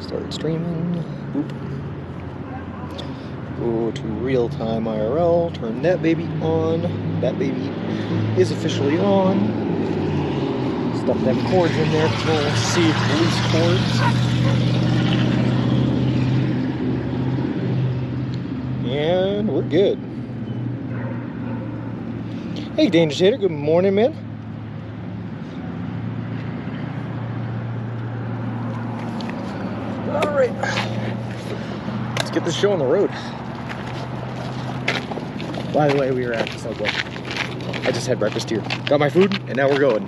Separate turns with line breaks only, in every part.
Start streaming. Boop. Go to real-time IRL. Turn that baby on. That baby is officially on. Stuff them cords in there because we don't want to see loose cords. And we're good. Hey, Danger Tater. Good morning, man. All right. Let's get this show on the road. By the way, we were at the Subway. I just had breakfast here. Got my food, and now we're going.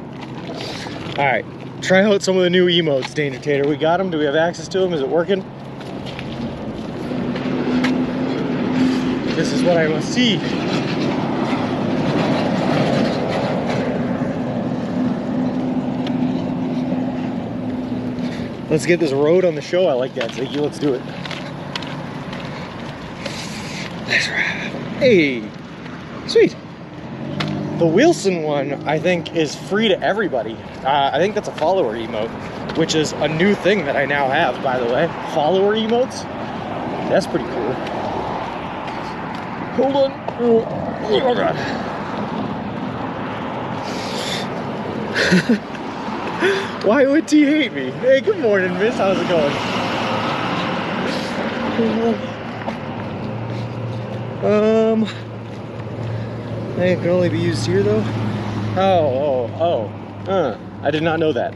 All right. Try out some of the new emotes, Danger Tater. We got them. Do we have access to them? Is it working? This is what I must see. Let's get this road on the show. I like that, Ziggy. Let's do it. Nice ride. Hey, sweet. The Wilson one, I think, is free to everybody. I think that's a follower emote, which is a new thing that I now have, by the way. Follower emotes. That's pretty cool. Hold on. Oh God. Why would T hate me? Hey, good morning, miss. How's it going? It can only be used here, though. I did not know that.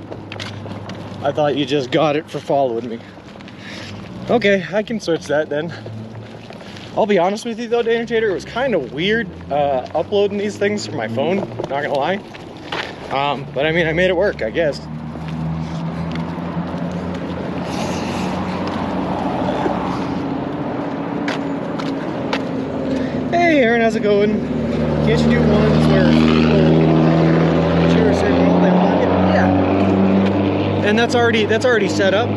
I thought you just got it for following me. Okay, I can switch that then. I'll be honest with you though, Danger Tater, it was kind of weird uploading these things from my phone, not gonna lie. But I mean, I made it work, I guess. Hey Aaron, how's it going? Can't you do ones where people cheer a certain amount they want? Yeah. And that's already set up.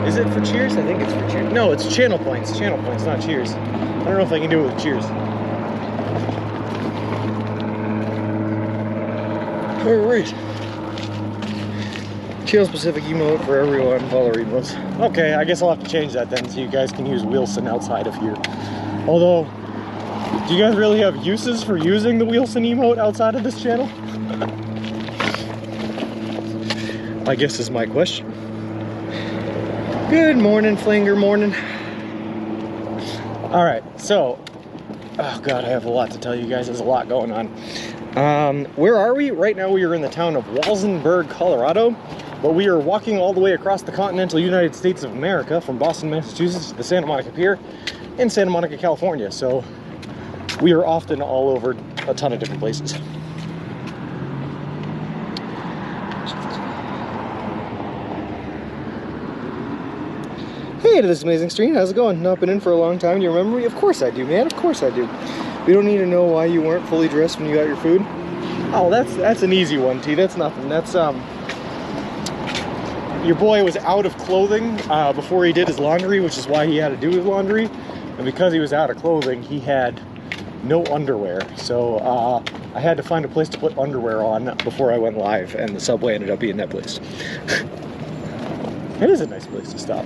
Is it for cheers? I think it's for cheers. No, it's channel points. Channel points, not cheers. I don't know if I can do it with cheers. Alright. Channel specific emote for everyone. Follower emotes. Okay, I guess I'll have to change that then so you guys can use Wilson outside of here. Although, do you guys really have uses for using the Wilson emote outside of this channel? I guess is my question. Good morning, Flinger morning. All right, so, oh God, I have a lot to tell you guys. There's a lot going on. Where are we? Right now we are in the town of Walsenburg, Colorado, but we are walking all the way across the continental United States of America from Boston, Massachusetts to the Santa Monica Pier in Santa Monica, California. So we are often all over a ton of different places. Hey to this amazing stream, how's it going? Not been in for a long time. Do you remember me? Of course I do, man. Of course I do. We don't need to know why you weren't fully dressed when you got your food. Oh, that's an easy one, T. That's nothing. That's your boy was out of clothing before he did his laundry, which is why he had to do his laundry. And because he was out of clothing, he had no underwear. So I had to find a place to put underwear on before I went live, and the Subway ended up being that place. It is a nice place to stop.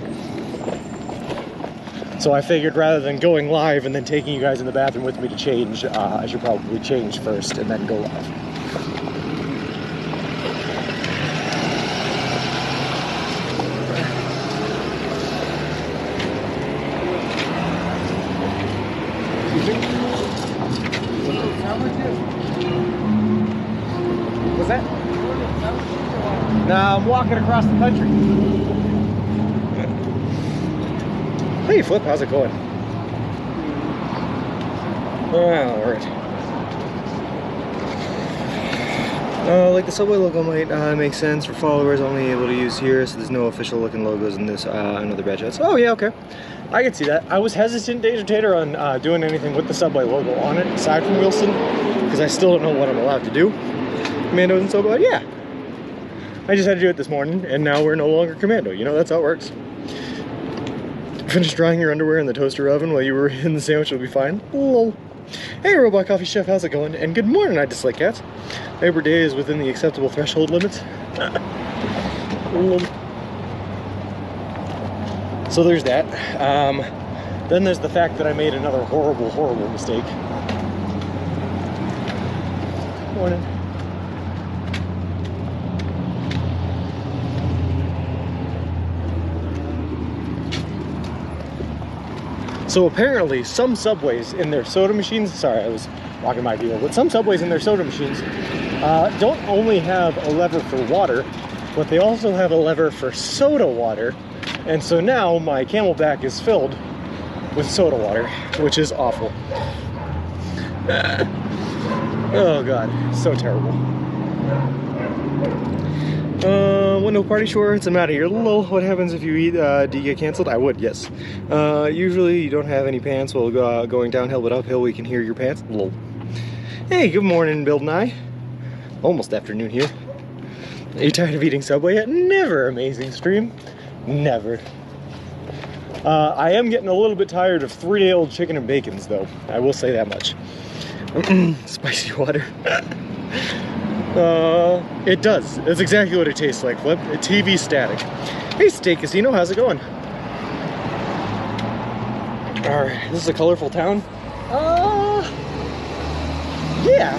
So I figured rather than going live and then taking you guys in the bathroom with me to change, I should probably change first and then go live. What's that? Nah, I'm walking across the country. Hey Flip, how's it going? Alright. Like the Subway logo might make sense for followers only able to use here, so there's no official looking logos in this another badge ads. Oh yeah, okay. I can see that. I was hesitant, Danger Tater, on doing anything with the Subway logo on it, aside from Wilson, because I still don't know what I'm allowed to do. Commando and Subway, yeah. I just had to do it this morning, and now we're no longer Commando. You know, that's how it works. Finish drying your underwear in the toaster oven while you were in the sandwich will be fine. Lol. Hey Robot Coffee Chef, how's it going? And good morning, I dislike cats. Labor Day is within the acceptable threshold limits. So there's that. Then there's the fact that I made another horrible mistake. Morning. So apparently some Subways in their soda machines, sorry, I was walking by people, but some Subways in their soda machines don't only have a lever for water, but they also have a lever for soda water. And so now my Camelback is filled with soda water, which is awful. Oh God, so terrible. Window party shorts, I'm out of here. Lol, what happens if you eat, do you get canceled? I would, yes. Usually you don't have any pants while going downhill, but uphill we can hear your pants. Lol. Hey, good morning, Bill and I. Almost afternoon here. Are you tired of eating Subway yet? Never, amazing stream. Never. I am getting a little bit tired of 3-day-old chicken and bacons, though. I will say that much. Spicy water. It does. It's exactly what it tastes like, Flip. A TV static. Hey, Steak Casino, how's it going? Alright, this is a colorful town. Yeah.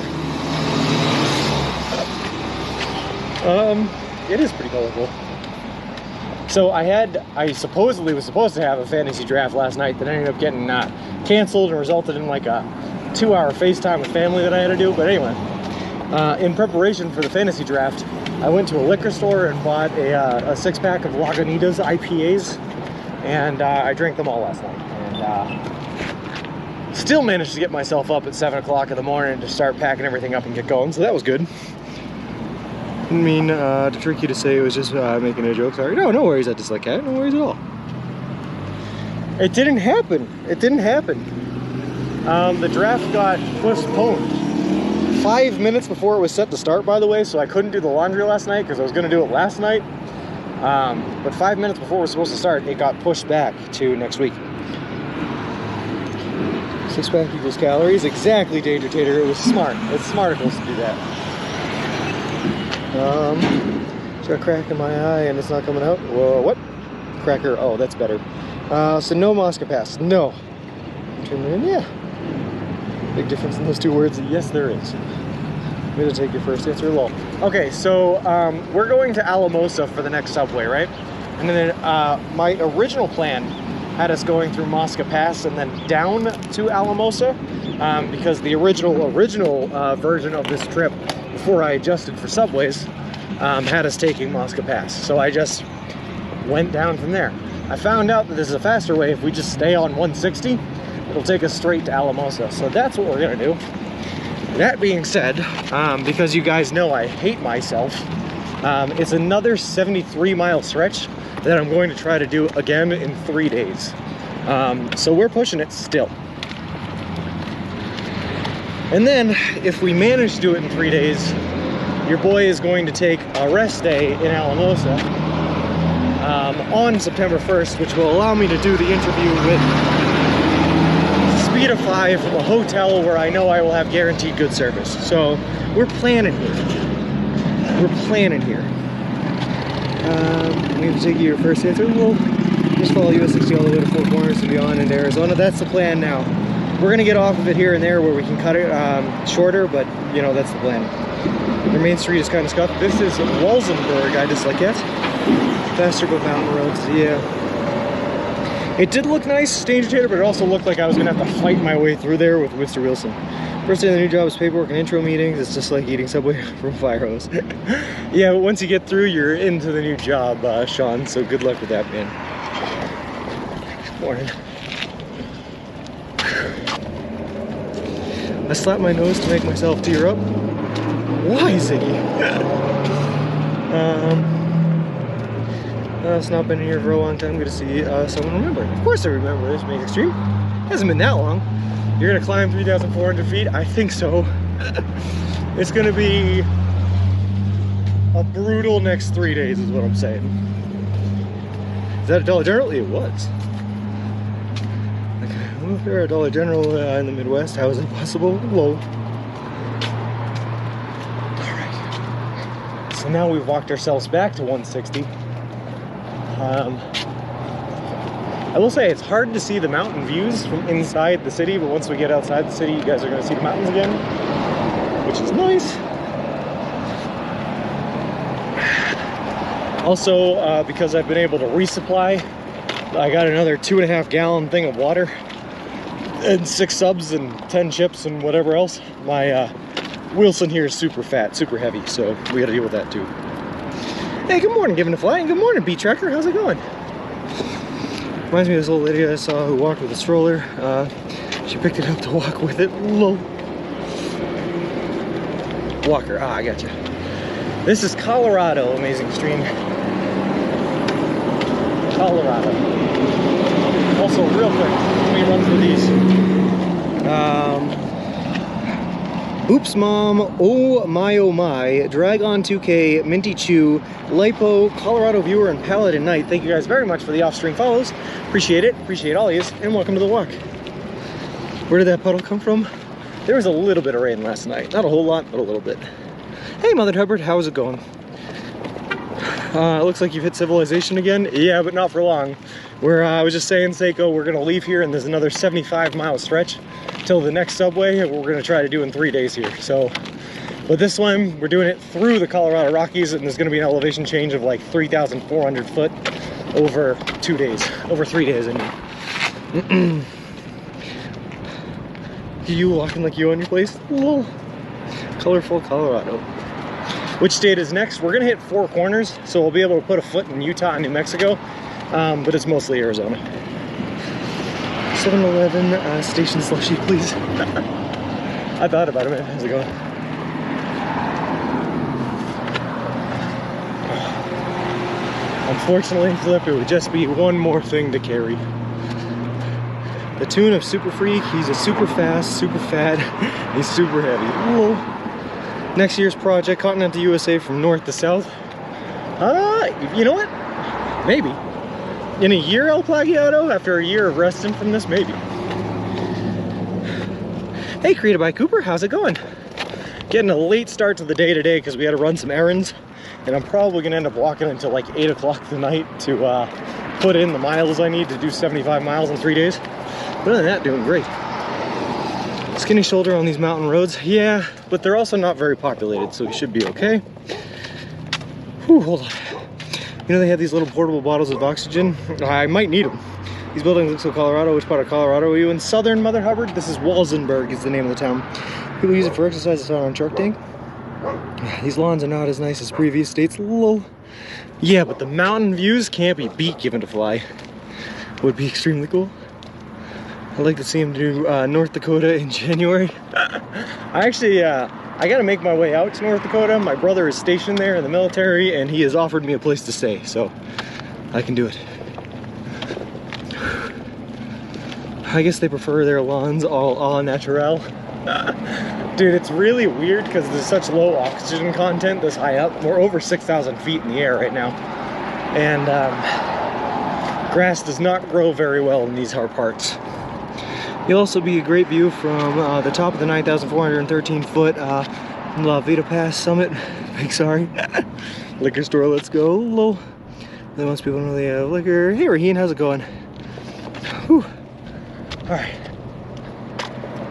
It is pretty colorful. So I supposedly was supposed to have a fantasy draft last night that ended up getting canceled and resulted in like a 2-hour FaceTime with family that I had to do. But anyway, in preparation for the fantasy draft, I went to a liquor store and bought a 6-pack of Lagunitas IPAs, and I drank them all last night. And still managed to get myself up at 7 o'clock in the morning to start packing everything up and get going, so that was good. Didn't mean to trick you to say it was just making a joke. Sorry. No worries at Dislike Cat. No worries at all. It didn't happen. It didn't happen. The draft got postponed 5 minutes before it was set to start, by the way, so I couldn't do the laundry last night because I was going to do it last night. But 5 minutes before it was supposed to start, it got pushed back to next week. 6-pack equals calories. Exactly, Danger Tater. It was smart. It's smart of us to do that. It's got a crack in my eye and it's not coming out. Whoa, what? Cracker. Oh, that's better. So no Moscow Pass. No. Yeah. Big difference in those two words. Yes, there is. I'm gonna take your first answer. Lol. Okay, so we're going to Alamosa for the next Subway, right? And then my original plan had us going through Moscow Pass and then down to Alamosa because the original version of this trip, before I adjusted for Subways, had us taking Moscow Pass. So I just went down from there. I found out that there's a faster way if we just stay on 160. It'll take us straight to Alamosa. So that's what we're gonna do. That being said, because you guys know I hate myself, it's another 73-mile stretch that I'm going to try to do again in 3 days. So we're pushing it still. And then, if we manage to do it in 3 days, your boy is going to take a rest day in Alamosa on September 1st, which will allow me to do the interview with Speedify from a hotel where I know I will have guaranteed good service. So, we're planning here. We're planning here. We have to take your first answer. We'll just follow US 60 all the way to Four Corners and beyond into Arizona. That's the plan now. We're gonna get off of it here and there where we can cut it shorter, but you know, that's the plan. The main street is kind of scuffed. This is Walsenburg, I Dislike Cat. Faster but mountain roads, yeah. It did look nice, Danger Tater, but it also looked like I was gonna have to fight my way through there with Mr. Wilson. First day of the new job is paperwork and intro meetings. It's just like eating Subway from a fire hose. Yeah, but once you get through, you're into the new job, Sean, so good luck with that, man. Morning. I slapped my nose to make myself tear up. Why, Ziggy? It's not been here for a long time. Good to see someone remember. Of course I remember this amazing stream. Hasn't been that long. You're gonna climb 3,400 feet? I think so. It's gonna be a brutal next 3 days is what I'm saying. Is that a Dollar General? It was. Well, if you're a Dollar General in the Midwest, how is it possible? Low. Alright. So now we've walked ourselves back to 160. I will say it's hard to see the mountain views from inside the city, but once we get outside the city, you guys are gonna see the mountains again, which is nice. Also, because I've been able to resupply, I got another 2.5 gallon thing of water and 6 subs and 10 chips and whatever else. My Wilson here is super fat, super heavy, so we gotta deal with that too. Hey, good morning, Giving a Fly, and good morning, Beat Trekker. How's it going? Reminds me of this old lady I saw who walked with a stroller. She picked it up to walk with it. Lol. Walker, I gotcha. This is Colorado, amazing stream. Colorado. Also, real quick, let me run through these. Oops Mom, oh my, Dragon 2K, Minty Chew, Lipo, Colorado Viewer, and Paladin Knight. Thank you guys very much for the off-stream follows. Appreciate it, appreciate all of you, and welcome to the walk. Where did that puddle come from? There was a little bit of rain last night. Not a whole lot, but a little bit. Hey Mother Hubbard, how's it going? It looks like you've hit civilization again. Yeah, but not for long. I was just saying, Seiko, we're gonna leave here and there's another 75-mile stretch till the next subway, and we're gonna try to do in 3 days here. So, but this one, we're doing it through the Colorado Rockies, and there's gonna be an elevation change of like 3,400 foot over 2 days, over 3 days, I mean. You walking like you own your place? Lol. Colorful Colorado. Which state is next? We're gonna hit 4 corners, so we'll be able to put a foot in Utah and New Mexico, but it's mostly Arizona. 7-Eleven station slushy, please. I thought about it, man. How's it going? Unfortunately, Flip, it would just be one more thing to carry. The tune of Super Freak, he's a super fast, super fat, he's super heavy. Whoa. Next year's project, Continental USA from north to south. You know what? Maybe. In a year, El Plagiato, after a year of resting from this, maybe. Hey, Created by Cooper, how's it going? Getting a late start to the day today because we had to run some errands, and I'm probably gonna end up walking until like 8 o'clock tonight to put in the miles I need to do 75 miles in 3 days. But other than that, doing great. Skinny shoulder on these mountain roads, yeah, but they're also not very populated, so we should be okay. Whew, hold on. You know they have these little portable bottles of oxygen? I might need them. These buildings look so Colorado. Which part of Colorado are you in? Southern Mother Hubbard? This is Walsenburg is the name of the town. People use it for exercise. I saw it on Shark Tank. These lawns are not as nice as previous states. Lol. Yeah, but the mountain views can't be beat. Given to Fly would be extremely cool. I'd like to see him do North Dakota in January. I gotta make my way out to North Dakota. My brother is stationed there in the military, and he has offered me a place to stay, so I can do it. I guess they prefer their lawns all au naturel. Dude, it's really weird because there's such low oxygen content this high up. We're over 6,000 feet in the air right now, and grass does not grow very well in these hard parts. You'll also be a great view from the top of the 9,413 foot La Vida Pass summit. Big sorry. Liquor store, let's go. Lol. Most people know they have liquor. Hey Raheen, how's it going? Whew. Alright.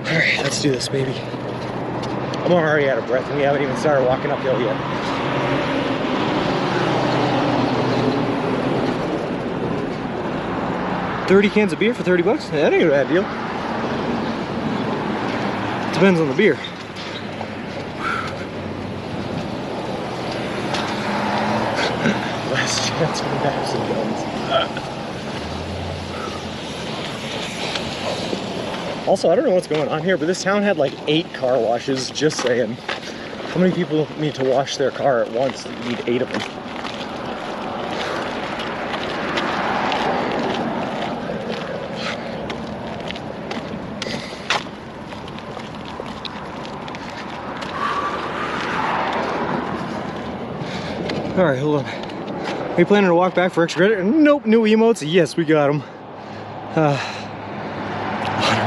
Alright, let's do this, baby. I'm already out of breath and we haven't even started walking uphill yet. $30 cans of beer for 30 bucks? That ain't a bad deal. Depends on the beer. Last chance for knives and guns. Also, I don't know what's going on here, but this town had like 8 car washes, just saying. How many people need to wash their car at once? You need 8 of them. All right, hold on. Are you planning to walk back for extra credit? Nope, new emotes. Yes, we got them.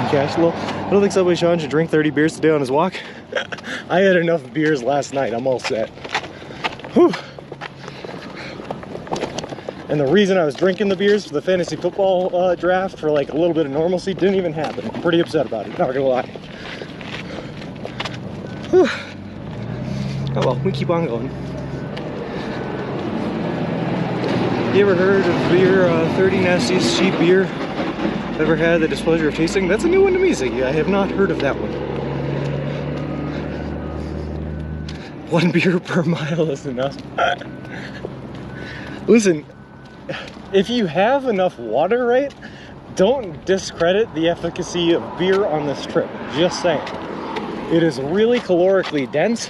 Cash low. I don't think Subway Sean should drink 30 beers today on his walk. I had enough beers last night. I'm all set. Whew. And the reason I was drinking the beers for the fantasy football draft for like a little bit of normalcy didn't even happen. I'm pretty upset about it, not gonna lie. Whew. Oh well, we keep on going. You ever heard of beer, 30 Nastiest cheap beer? Ever had the displeasure of tasting? That's a new one to me, Ziggy. I have not heard of that one. 1 beer per mile is enough. Listen, if you have enough water, right, don't discredit the efficacy of beer on this trip. Just saying. It is really calorically dense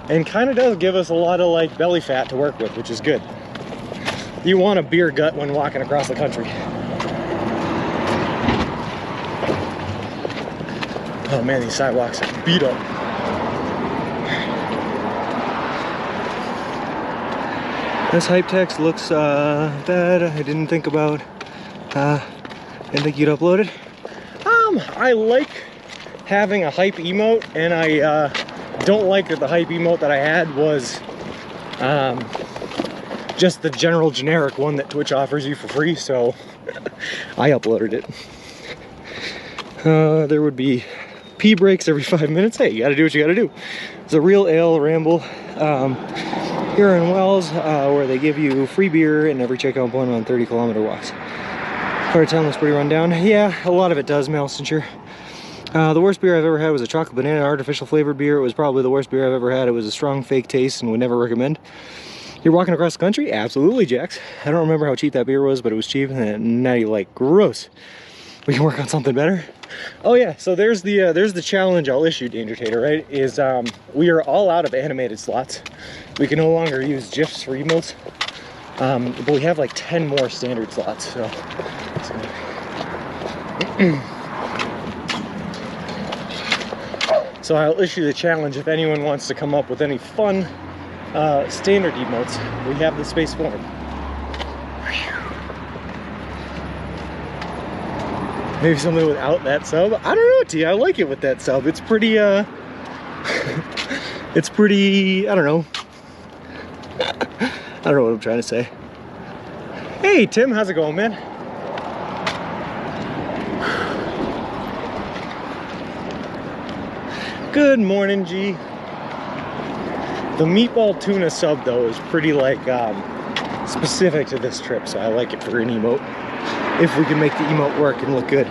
and kind of does give us a lot of like belly fat to work with, which is good. You want a beer gut when walking across the country. Oh man, these sidewalks are beat up. This hype text looks bad. I didn't think about, didn't think you'd upload it. I like having a hype emote, and I don't like that the hype emote that I had was just the general generic one that Twitch offers you for free, so I uploaded it. There would be pee breaks every 5 minutes. Hey, you gotta do what you gotta do. It's a real ale ramble here in Wells, where they give you free beer in every checkout point on 30-kilometer walks. Part of town looks pretty run down. Yeah, a lot of it does, Malstonshire. The worst beer I've ever had was a chocolate banana artificial flavored beer. It was probably the worst beer I've ever had. It was a strong fake taste and would never recommend. You're walking across the country? Absolutely, Jax. I don't remember how cheap that beer was, but it was cheap, and now you're like, gross. We can work on something better. Oh yeah, so there's the challenge I'll issue, Danger Tater, right? Is we are all out of animated slots. We can no longer use GIFs for emotes, but we have like 10 more standard slots. So I'll issue the challenge if anyone wants to come up with any fun standard emotes. We have the space for them. Maybe something without that sub. I don't know, T. I like it with that sub. It's pretty, it's pretty, I don't know. I don't know what I'm trying to say. Hey, Tim, how's it going, man? Good morning, G. The meatball tuna sub, though, is pretty, like, specific to this trip, so I like it for an emote. If we can make the emote work and look good.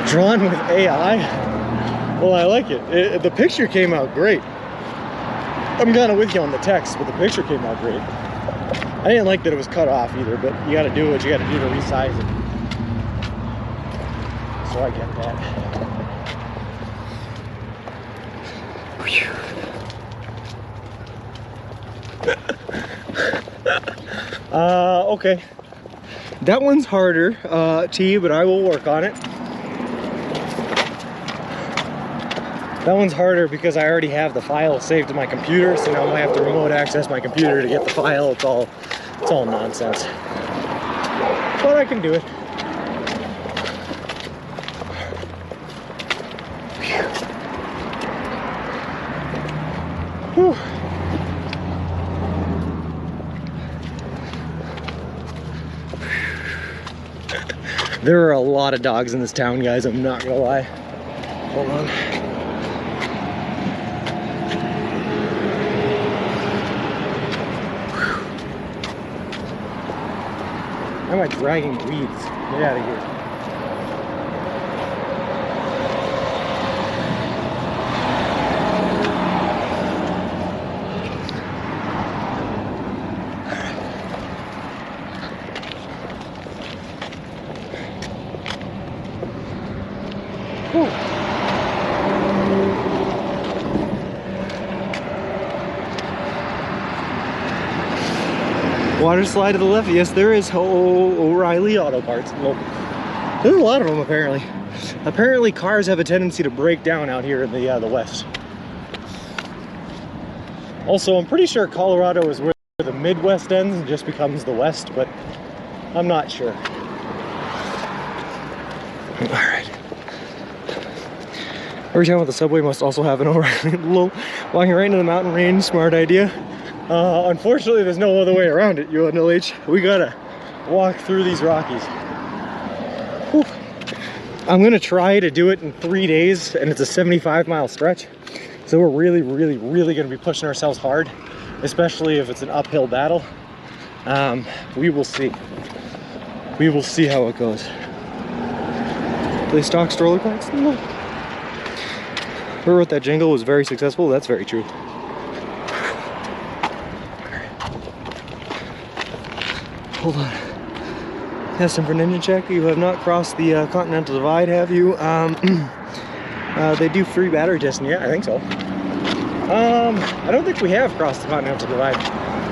Drawn with AI? Well, I like it. The picture came out great. I'm kind of with you on the text, but the picture came out great. I didn't like that it was cut off either, but you gotta do what you gotta do to resize it. So I get that. Okay. That one's harder, T, but I will work on it. That one's harder because I already have the file saved to my computer, so now I have to remote access my computer to get the file. It's all nonsense. But I can do it. Whew. There are a lot of dogs in this town, guys. I'm not gonna lie. Hold on. Why am I dragging weeds? Get out of here. Water slide to the left. Yes, there is. O'Reilly Auto Parts. Well, there's a lot of them apparently. Apparently, cars have a tendency to break down out here in the West. Also, I'm pretty sure Colorado is where the Midwest ends and just becomes the West, but I'm not sure. All right. Every time with the subway must also have an O'Reilly. Walking right into the mountain range. Smart idea. Unfortunately, there's no other way around it, UNLH. We gotta walk through these Rockies. Whew. I'm gonna try to do it in 3 days, and it's a 75-mile stretch. So we're really, really, really gonna be pushing ourselves hard, especially if it's an uphill battle. We will see. We will see how it goes. They stock stroller packs? No. Whoever wrote that jingle was very successful. That's very true. Hold on. Testing for an engine check. You have not crossed the Continental Divide, have you? They do free battery testing. Yeah, I think so. I don't think we have crossed the Continental Divide.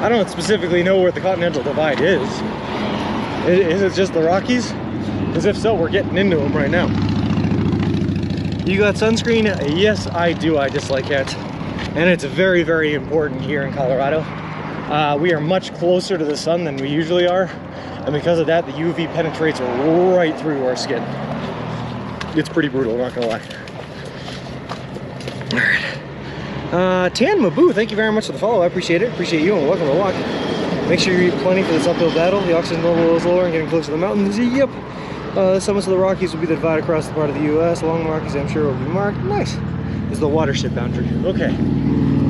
I don't specifically know where the Continental Divide is. Is it just the Rockies? Because if so, we're getting into them right now. You got sunscreen? Yes, I do. I dislike it. And it's very, very important here in Colorado. We are much closer to the sun than we usually are. And because of that, the UV penetrates right through our skin. It's pretty brutal, not gonna lie. All right. Tan Mabu, thank you very much for the follow. I appreciate it. Appreciate you, and welcome to walk. Make sure you eat plenty for this uphill battle. The oxygen level is lower and getting closer to the mountains. Yep. The summits of the Rockies will be the divide across the part of the U.S. Along the Rockies, I'm sure will be marked. Nice. This is the watershed boundary. Okay.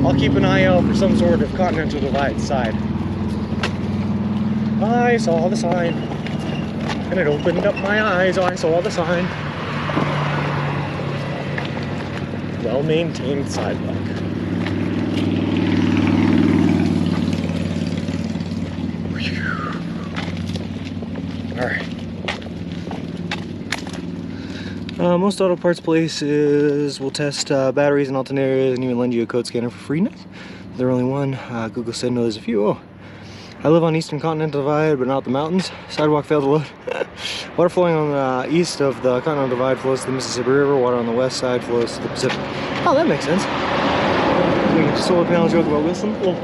I'll keep an eye out for some sort of Continental Divide side. I saw the sign, and it opened up my eyes. I saw the sign. Well-maintained sidewalk. All right. Most auto parts places will test batteries and alternators and even lend you a code scanner for free. Nice. They're only one. Google said no, there's a few. Oh. I live on Eastern Continental Divide, but not the mountains. Sidewalk failed to load. Water flowing on the east of the Continental Divide flows to the Mississippi River. Water on the west side flows to the Pacific. Oh, that makes sense. Solar panel joke about Wilson. Well,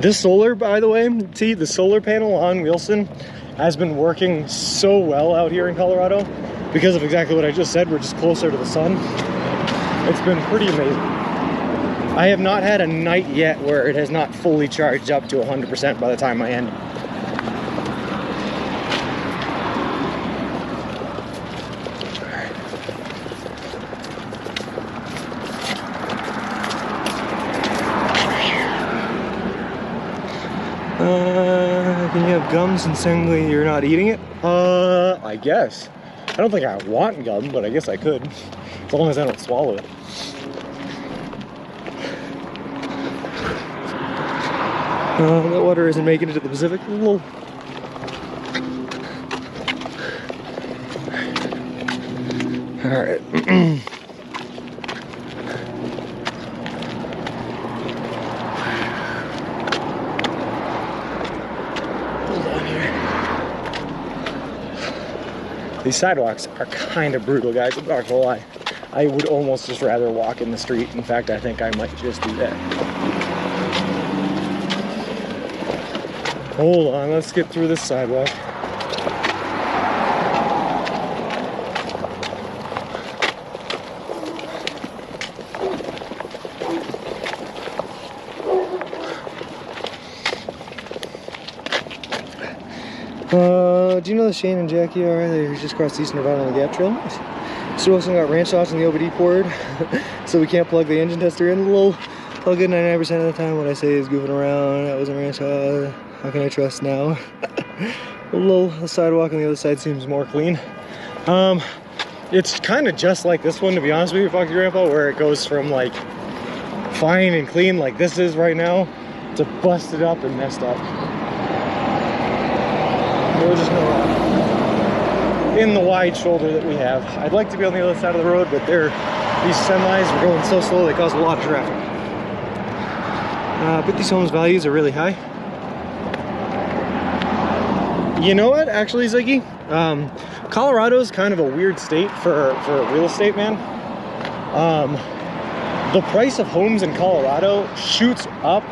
this solar, by the way, see, the solar panel on Wilson has been working so well out here in Colorado because of exactly what I just said. We're just closer to the sun. It's been pretty amazing. I have not had a night yet where it has not fully charged up to 100% by the time I end. Can you have gum since technically you're not eating it? I guess. I don't think I want gum, but I guess I could. As long as I don't swallow it. That water isn't making it to the Pacific. Whoa. Alright. Hold on here. These sidewalks are kind of brutal, guys. I'm not gonna lie. I would almost just rather walk in the street. In fact, I think I might just do that. Hold on, let's get through this sidewalk. Do you know that Shane and Jackie are? They just crossed Eastern Divide on the Gap Trail. Nice. Mr. Wilson got ranch sauce in the OBD port, so we can't plug the engine tester in. All good 99% of the time. What I say is goofing around. That wasn't ranch sauce. How can I trust now? The sidewalk on the other side seems more clean. It's kind of just like this one, to be honest with you, Foxy Grandpa, where it goes from like fine and clean like this is right now to busted up and messed up. We're just gonna in the wide shoulder that we have. I'd like to be on the other side of the road, but these semis are going so slow they cause a lot of traffic. But these homes' values are really high. You know what, actually, Ziggy? Colorado's kind of a weird state for real estate, man. The price of homes in Colorado shoots up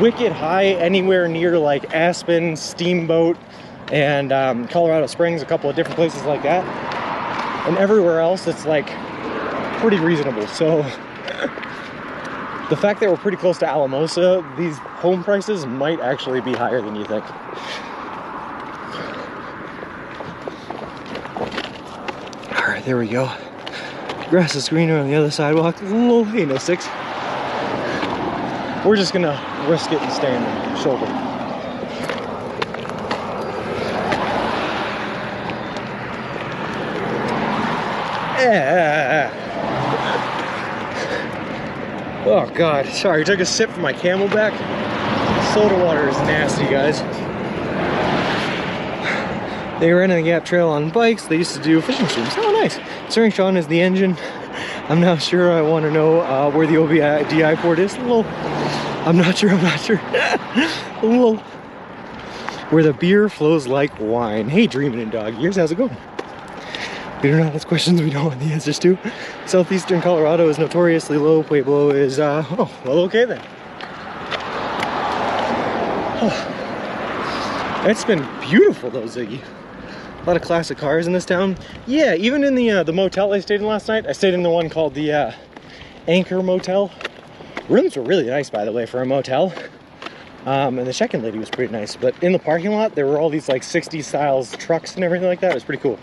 wicked high anywhere near like Aspen, Steamboat, and Colorado Springs, a couple of different places like that. And everywhere else, it's like pretty reasonable. So the fact that we're pretty close to Alamosa, these home prices might actually be higher than you think. All right, there we go. Grass is greener on the other sidewalk. Oh, hey, no six. We're just gonna risk it and stand shoulder. Yeah. Oh God, sorry, I took a sip from my Camelback. Soda water is nasty, guys. They ran on the Gap Trail on bikes. They used to do fishing streams. Oh, nice. Steering Sean is the engine. I'm not sure. I want to know where the OBDI port is. I'm not sure. Where the beer flows like wine. Hey, Dreamin' in Dog Years, how's it going? We do not ask questions we don't want the answers to. Southeastern Colorado is notoriously low. Pueblo is, oh, well, okay then. Oh. It's been beautiful though, Ziggy. A lot of classic cars in this town. Yeah, even in the motel I stayed in last night. I stayed in the one called the Anchor Motel. Rooms were really nice, by the way, for a motel. And the check-in lady was pretty nice. But in the parking lot, there were all these like 60s styles trucks and everything like that. It was pretty cool.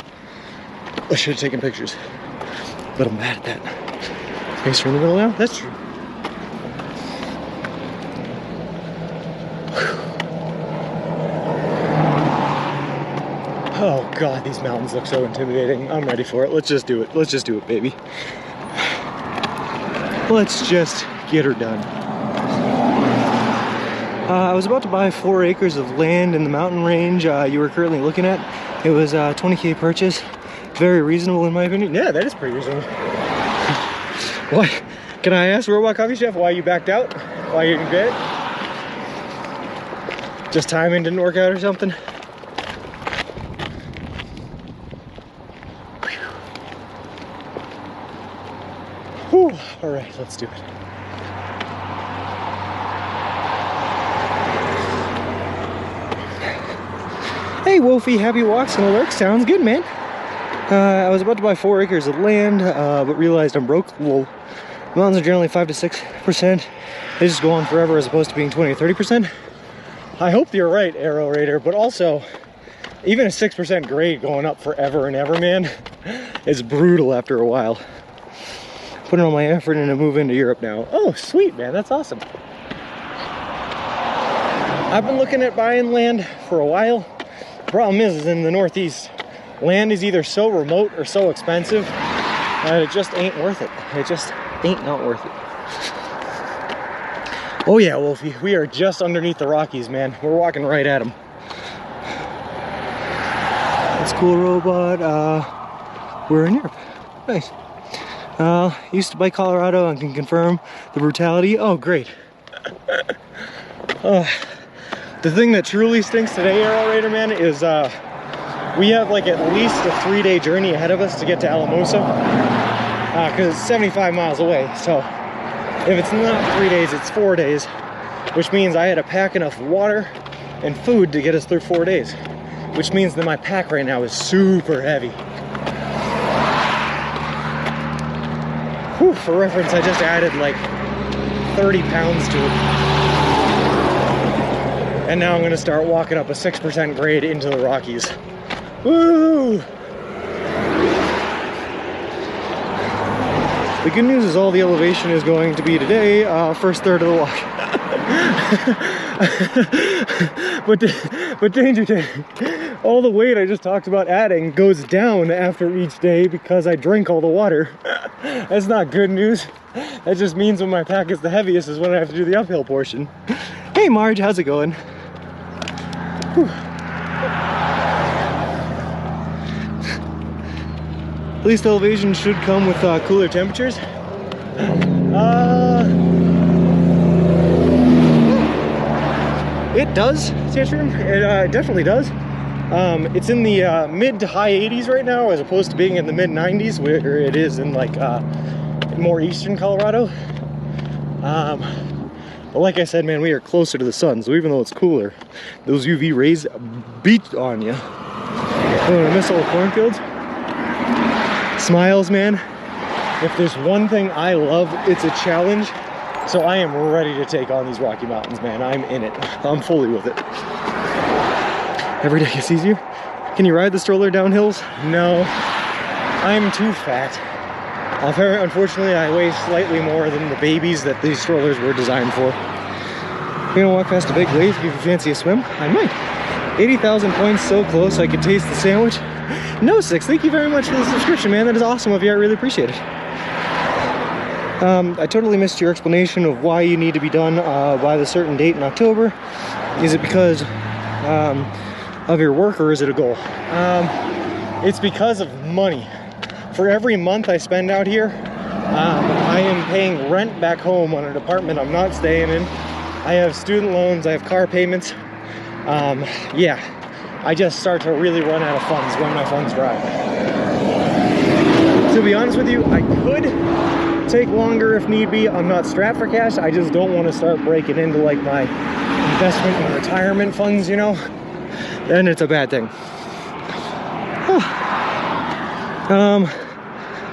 I should have taken pictures, but I'm bad at that. Space in the middle now? That's true. Oh God, these mountains look so intimidating. I'm ready for it. Let's just do it. Let's just do it, baby. Let's just get her done. I was about to buy 4 acres of land in the mountain range you were currently looking at. It was a 20K purchase. Very reasonable in my opinion. Yeah, that is pretty reasonable. Why? Can I ask Robot Coffee Chef why you backed out? Why you didn't get it? Just timing didn't work out or something? Whew. All right, let's do it. Hey Wolfie, happy walks and alerts. Sounds good, man. I was about to buy 4 acres of land, but realized I'm broke. Well, mountains are generally 5 to 6%. They just go on forever as opposed to being 20 or 30%. I hope you're right, Arrow Raider, but also, even a 6% grade going up forever and ever, man, is brutal after a while. Putting all my effort in to move into Europe now. Oh, sweet, man, that's awesome. I've been looking at buying land for a while. The problem is in the Northeast, land is either so remote or so expensive that it just ain't worth it. It just ain't not worth it. Oh yeah, Wolfie, we are just underneath the Rockies, man. We're walking right at them. That's cool, Robot. We're in Europe. Nice. Used to bike Colorado and can confirm the brutality. Oh, great. The thing that truly stinks today, Arrow Raider, man, is we have like at least a 3-day journey ahead of us to get to Alamosa, because it's 75 miles away. So if it's not 3 days, it's 4 days, which means I had to pack enough water and food to get us through 4 days, which means that my pack right now is super heavy. Whew, for reference, I just added like 30 pounds to it. And now I'm gonna start walking up a 6% grade into the Rockies. Woo! The good news is all the elevation is going to be today, first third of the walk. but danger day, all the weight I just talked about adding goes down after each day because I drink all the water. That's not good news. That just means when my pack is the heaviest is when I have to do the uphill portion. Hey Marge, how's it going? Whew. At least elevation should come with cooler temperatures. It does, Tantrum. It definitely does. It's in the mid to high 80s right now, as opposed to being in the mid 90s, where it is in like more eastern Colorado. But like I said, man, we are closer to the sun, so even though it's cooler, those UV rays beat on you. Oh, I miss all the cornfields. Smiles, man. If there's one thing I love, it's a challenge. So I am ready to take on these Rocky Mountains, man. I'm in it. I'm fully with it. Every day gets easier. Can you ride the stroller down hills? No, I'm too fat. Unfortunately, I weigh slightly more than the babies that these strollers were designed for. You gonna walk past a big wave if you fancy a swim? I might. 80,000 points, so close I could taste the sandwich. No, Six, thank you very much for the subscription, man. That is awesome of you. I really appreciate it. I totally missed your explanation of why you need to be done by the certain date in October. Is it because of your work, or is it a goal? It's because of money. For every month I spend out here, I am paying rent back home on an apartment I'm not staying in. I have student loans, I have car payments. Yeah, I just start to really run out of funds when my funds dry. To be honest with you, I could take longer if need be. I'm not strapped for cash. I just don't want to start breaking into like my investment and retirement funds, you know? Then it's a bad thing.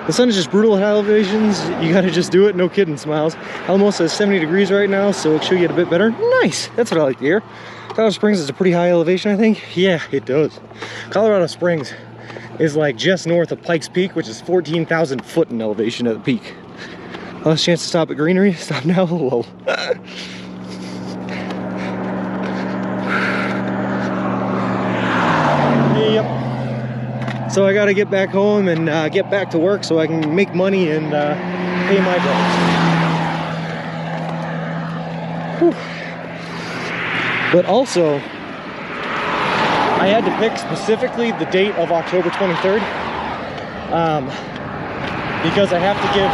The sun is just brutal at high elevations. You gotta just do it, no kidding, Smiles. Almost at 70 degrees right now, so it should get a bit better. Nice, that's what I like to hear. Colorado Springs is a pretty high elevation, I think. Yeah, it does. Colorado Springs is like just north of Pikes Peak, which is 14,000 foot in elevation at the peak. Last chance to stop at greenery. Stop now. Lol. Yep. So I gotta get back home and get back to work so I can make money and pay my bills. Whew. But also, I had to pick specifically the date of October 23rd because I have to give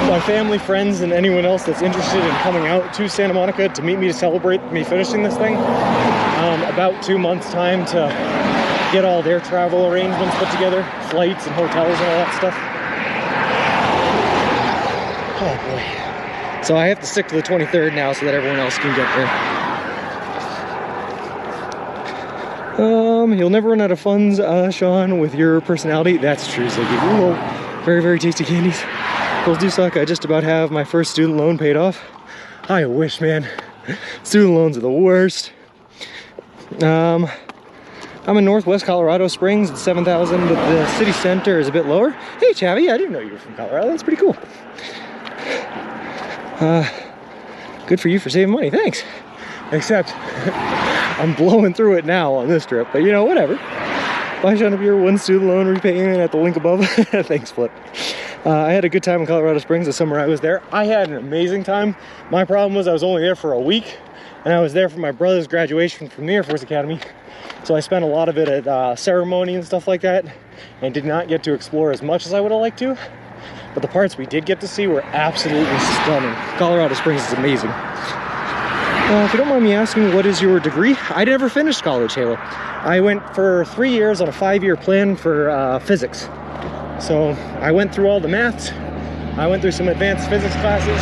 my family, friends, and anyone else that's interested in coming out to Santa Monica to meet me to celebrate me finishing this thing about 2 months' time to get all their travel arrangements put together, flights and hotels and all that stuff. Oh boy. So I have to stick to the 23rd now so that everyone else can get there. You'll never run out of funds, Sean, with your personality. That's true, Ziggy. Ooh, very, very tasty candies. Those do suck. I just about have my first student loan paid off. I wish, man. Student loans are the worst. I'm in Northwest Colorado Springs at 7,000, but the city center is a bit lower. Hey, Chavi, I didn't know you were from Colorado. That's pretty cool. Good for you for saving money. Thanks. Except I'm blowing through it now on this trip, but you know, whatever. Buy Sean a beer, one student loan repayment at the link above. Thanks, Flip. I had a good time in Colorado Springs the summer I was there. I had an amazing time. My problem was I was only there for a week, and I was there for my brother's graduation from the Air Force Academy. So I spent a lot of it at ceremony and stuff like that, and did not get to explore as much as I would have liked to. But the parts we did get to see were absolutely stunning. Colorado Springs is amazing. If you don't mind me asking, what is your degree? I never finished college, Halo. I went for 3 years on a 5-year plan for physics. So I went through all the maths, I went through some advanced physics classes,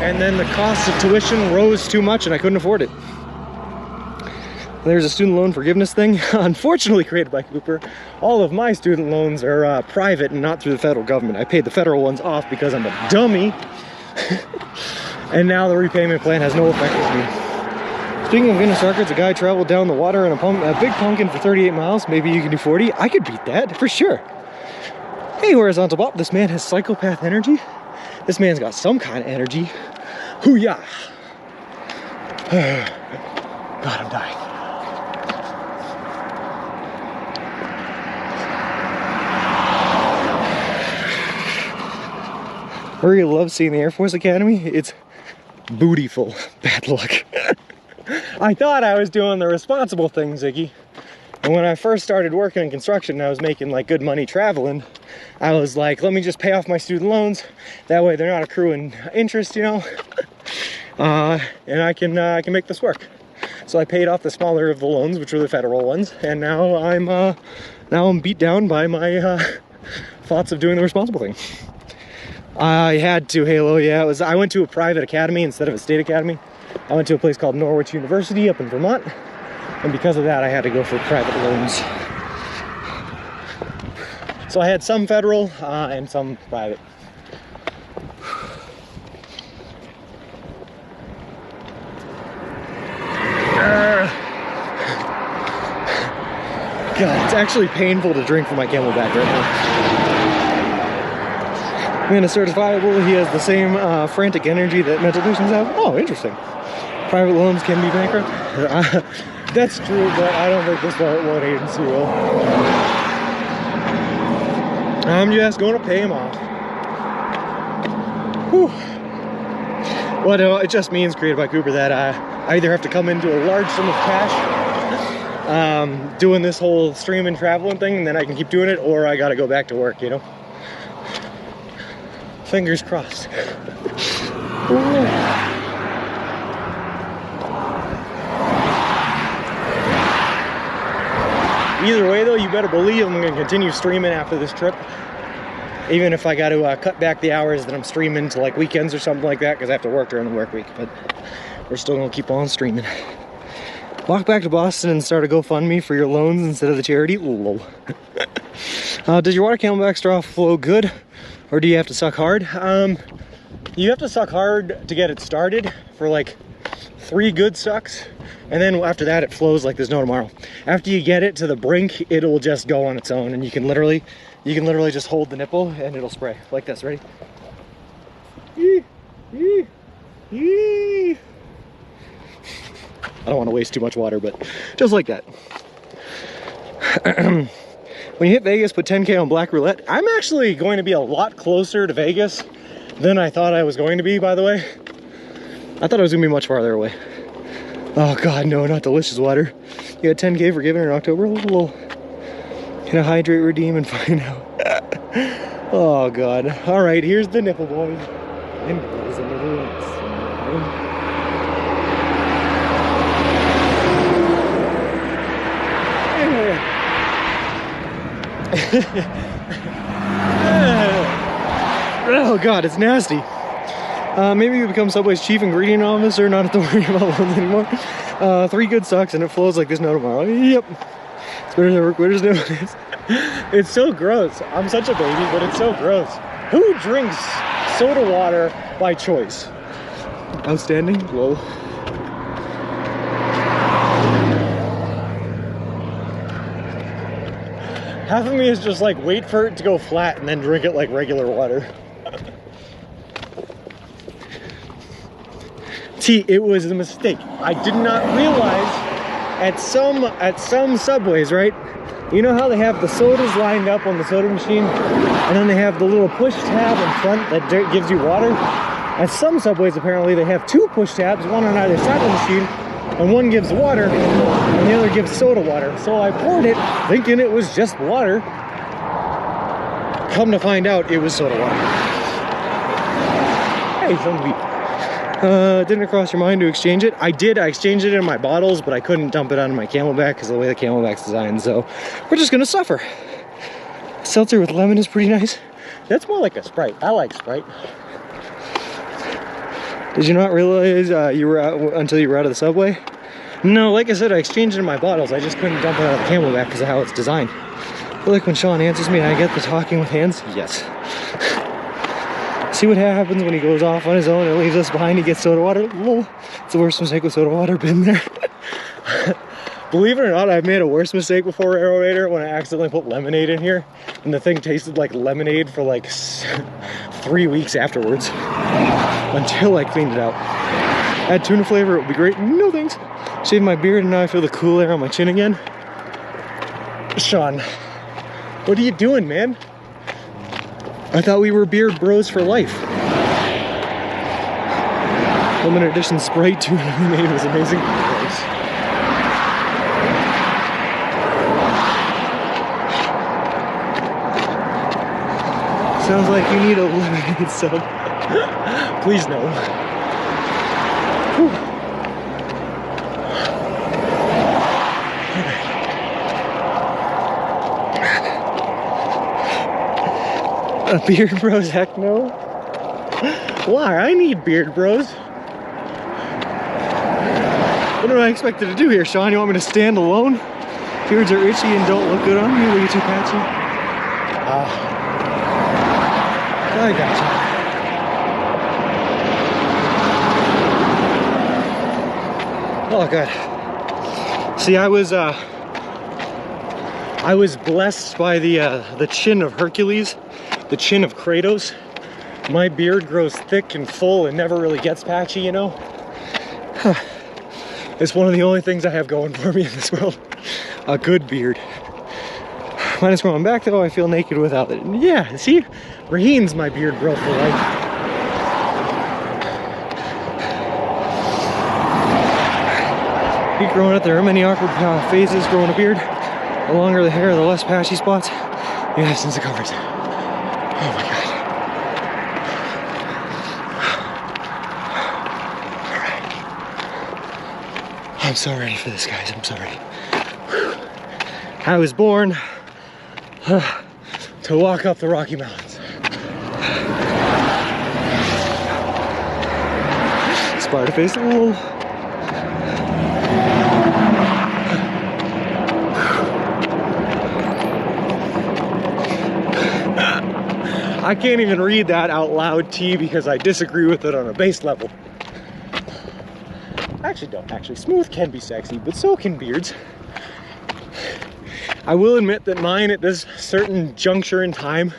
and then the cost of tuition rose too much and I couldn't afford it. There's a student loan forgiveness thing, unfortunately created by Cooper. All of my student loans are private and not through the federal government. I paid the federal ones off because I'm a dummy. And now the repayment plan has no effect on me. Speaking of Guinness records, a guy traveled down the water in a big pumpkin for 38 miles. Maybe you can do 40. I could beat that, for sure. Hey, Horizontal Bob, this man has psychopath energy. This man's got some kind of energy. Hoo-yah! God, I'm dying. I really love seeing the Air Force Academy. It's bootyful. Bad luck. I thought I was doing the responsible thing, Ziggy. And when I first started working in construction and I was making like good money traveling, I was like, let me just pay off my student loans. That way they're not accruing interest, you know. And I can make this work. So I paid off the smaller of the loans, which were the federal ones, and now I'm beat down by my thoughts of doing the responsible thing. I had to, Halo, yeah. I went to a private academy instead of a state academy. I went to a place called Norwich University up in Vermont, and because of that, I had to go for private loans. So I had some federal and some private. God, it's actually painful to drink from my Camelback right now. Man is certifiable. He has the same frantic energy that mental patients have. Oh, interesting. Private loans can be bankrupt. That's true, but I don't think this loan agency will. I'm just going to pay him off. Whew. Well, no, it just means, created by Cooper, that I either have to come into a large sum of cash doing this whole stream and traveling thing, and then I can keep doing it, or I got to go back to work, you know? Fingers crossed. Either way though, you better believe I'm going to continue streaming after this trip. Even if I got to cut back the hours that I'm streaming to like weekends or something like that, because I have to work during the work week, but we're still going to keep on streaming. Walk back to Boston and start a GoFundMe for your loans instead of the charity. Lol. Does your water Camelback straw flow good, or do you have to suck hard? You have to suck hard to get it started for like 3 good sucks, and then after that it flows like there's no tomorrow. After you get it to the brink, it'll just go on its own, and you can literally just hold the nipple and it'll spray like this. Ready? Yee, yee, yee. I don't want to waste too much water, but just like that. When you hit Vegas, put 10K on Black Roulette. I'm actually going to be a lot closer to Vegas than I thought I was going to be, by the way. I thought I was going to be much farther away. Oh God, no, not delicious water. You got 10K for giving in October? We'll gonna hydrate, redeem, and find out. Oh God. All right, here's the nipple, boys. And girls in the rooms. Oh God, it's nasty. Maybe you become Subway's chief ingredient officer, not have to worry about loans anymore. 3 good sucks and it flows like there's no tomorrow. Yep. It's better than quitters know this. It's so gross. I'm such a baby, but it's so gross. Who drinks soda water by choice? Outstanding. Lol. Half of me is just like, wait for it to go flat and then drink it like regular water. See, it was a mistake. I did not realize at some Subways, right? You know how they have the sodas lined up on the soda machine, and then they have the little push tab in front that gives you water? At some Subways, apparently, they have 2 push tabs, one on either side of the machine, and one gives water, and the other gives soda water. So I poured it, thinking it was just water. Come to find out, it was soda water. Hey, some beef. Didn't cross your mind to exchange it? I did. I exchanged it in my bottles, but I couldn't dump it onto my Camelback because of the way the Camelback's designed, so we're just gonna suffer. Seltzer with lemon is pretty nice. That's more like a Sprite. I like Sprite. Did you not realize you were out until you were out of the Subway? No, like I said, I exchanged it in my bottles. I just couldn't dump it out of the Camelback because of how it's designed. I feel like when Sean answers me, I get the talking with hands. Yes. See what happens when he goes off on his own and leaves us behind. He gets soda water. Whoa. It's the worst mistake with soda water. Been there. Believe it or not, I've made a worse mistake before Aerorator when I accidentally put lemonade in here, and the thing tasted like lemonade for like 3 weeks afterwards until I cleaned it out. Add tuna flavor, it would be great. No thanks. Shaved my beard and now I feel the cool air on my chin again. Sean, what are you doing, man? I thought we were beard bros for life. Limited edition Sprite tuna lemonade was amazing. Nice. Sounds like you need a lemonade sub. Please no. Whew. Beard bros, heck no. Why? I need beard bros. What am I expected to do here, Sean? You want me to stand alone? Beards are itchy and don't look good on me. Way too patchy. I gotcha. Oh, good. See, I was blessed by the chin of Hercules, the chin of Kratos. My beard grows thick and full and never really gets patchy, you know? It's one of the only things I have going for me in this world. A good beard. Minus growing back though, I feel naked without it. Yeah, see? Raheen's my beard growth for life. Keep growing it. There are many awkward phases growing a beard. The longer the hair, the less patchy spots. Yeah, since it covers. Oh my God. I'm so ready for this, guys. I'm so ready. I was born to walk up the Rocky Mountains. Spider face. Oh. I can't even read that out loud, T, because I disagree with it on a base level. Actually, don't. Actually, smooth can be sexy, but so can beards. I will admit that mine at this certain juncture in time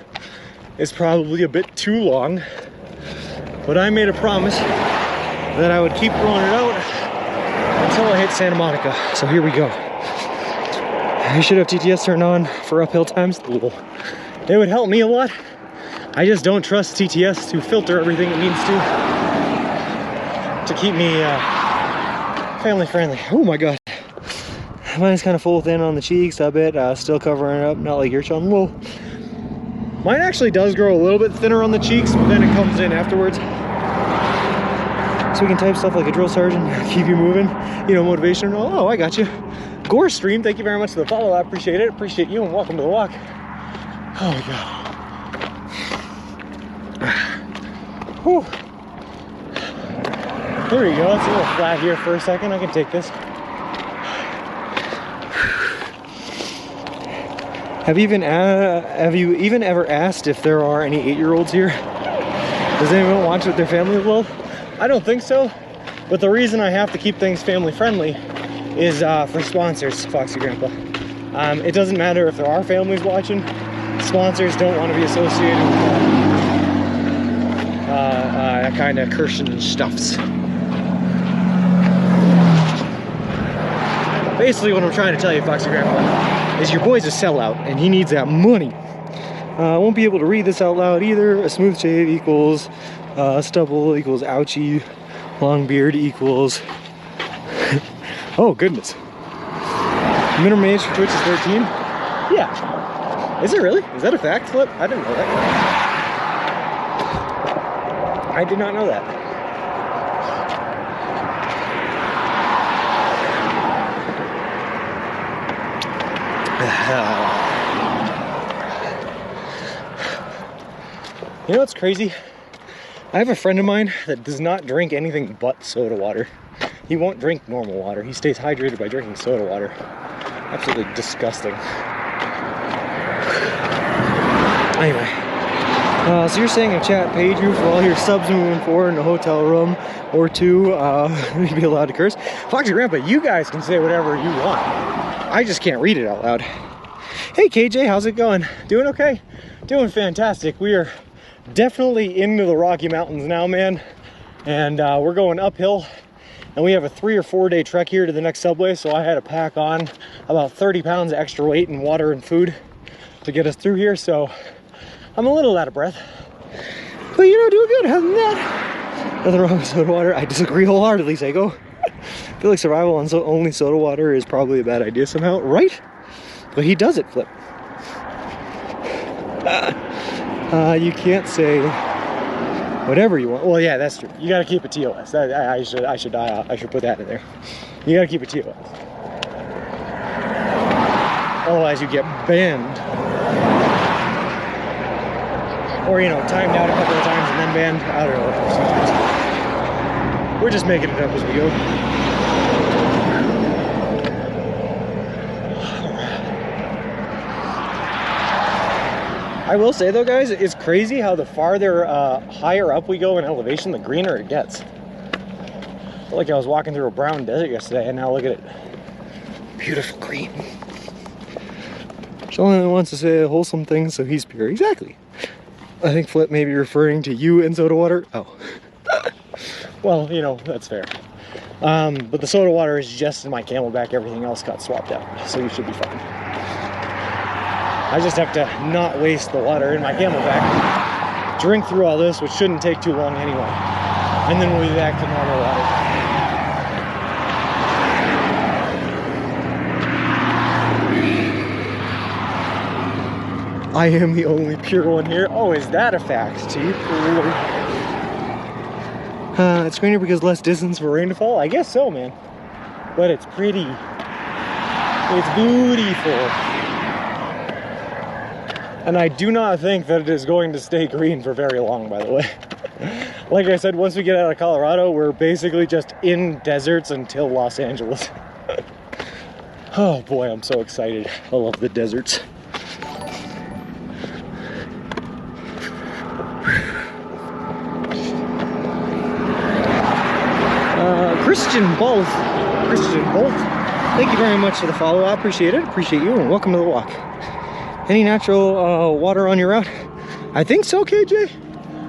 is probably a bit too long, but I made a promise that I would keep growing it out until I hit Santa Monica. So here we go. I should have TTS turned on for uphill times. It would help me a lot. I just don't trust TTS to filter everything it needs to keep me family friendly. Oh my God. Mine's kind of full thin on the cheeks a bit, still covering it up, not like your chum. Well, mine actually does grow a little bit thinner on the cheeks, but then it comes in afterwards. So we can type stuff like a drill sergeant, keep you moving, you know, motivation. Oh, I got you. Gore Stream, thank you very much for the follow. I appreciate it. Appreciate you and welcome to the walk. Oh my God. Whew. There we go. It's a little flat here for a second. I can take this. Have you even ever asked if there are any 8-year-olds here? Does anyone watch with their family love? I don't think so. But the reason I have to keep things family friendly is for sponsors, Foxy Grandpa. It doesn't matter if there are families watching. Sponsors don't want to be associated with that kind of Christian stuffs. Basically what I'm trying to tell you, Foxy Grandpa, is your boy's a sellout and he needs that money. I won't be able to read this out loud either. A smooth shave equals stubble equals ouchie. Long beard equals oh goodness. Minimum age for Twitch is 13. Yeah. Is it really? Is that a fact, Flip? I didn't know that. I did not know that. You know what's crazy? I have a friend of mine that does not drink anything but soda water. He won't drink normal water. He stays hydrated by drinking soda water. Absolutely disgusting. Anyway, so you're saying if chat paid you for all your subs moving forward in a hotel room or two, you'd be allowed to curse? Foxy Grandpa, you guys can say whatever you want. I just can't read it out loud. Hey KJ, how's it going? Doing okay? Doing fantastic. We are definitely into the Rocky Mountains now, man. And we're going uphill. And we have a 3 or 4 day trek here to the next subway. So I had to pack on about 30 pounds of extra weight in water and food to get us through here. So I'm a little out of breath. But you know, doing good. Other than that, nothing wrong with soda water. I disagree wholeheartedly, Seiko. I feel like survival on only soda water is probably a bad idea somehow, right? But he does it, Flip. You can't say whatever you want. Well, yeah, that's true. You gotta keep a TOS. I should put that in there. You gotta keep a TOS. Otherwise, you get banned. Or, you know, timed out a couple of times and then banned. I don't know what procedures. We're just making it up as we go. I will say though, guys, it's crazy how the farther higher up we go in elevation, the greener it gets. I felt like I was walking through a brown desert yesterday, and now look at it. Beautiful green. Sean wants to say a wholesome thing, so he's pure. Exactly. I think Flip may be referring to you and soda water. Oh. Well, you know, that's fair. But the soda water is just in my Camelback. Everything else got swapped out, so you should be fine. I just have to not waste the water in my Camelback. Drink through all this, which shouldn't take too long anyway. And then we'll be back to normal water. I am the only pure one here. Oh, is that a fact, Chief? It's greener because less distance for rain to fall? I guess so, man. But it's pretty. It's beautiful. And I do not think that it is going to stay green for very long, by the way. Like I said, once we get out of Colorado, we're basically just in deserts until Los Angeles. Oh boy, I'm so excited. I love the deserts. Christian Bolt, thank you very much for the follow. I appreciate it. Appreciate you, and welcome to the walk. Any natural water on your route? I think so, KJ.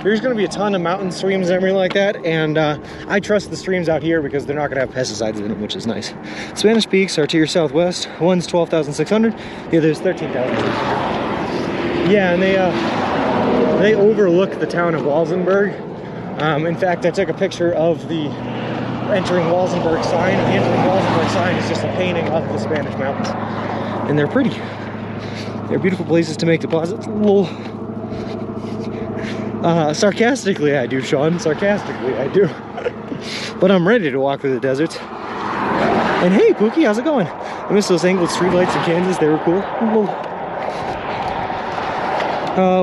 There's going to be a ton of mountain streams and everything like that, and I trust the streams out here because they're not going to have pesticides in them, which is nice. Spanish Peaks are to your southwest. One's 12,600, the other's 13,000. Yeah, and they overlook the town of Walsenburg. In fact, I took a picture of the entering Walsenburg sign. The entering Walsenburg sign is just a painting of the Spanish mountains, and they're pretty. They're beautiful places to make deposits. A little sarcastically I do, Sean. Sarcastically I do. But I'm ready to walk through the deserts. And hey, Pookie, how's it going? I missed those angled streetlights in Kansas. They were cool.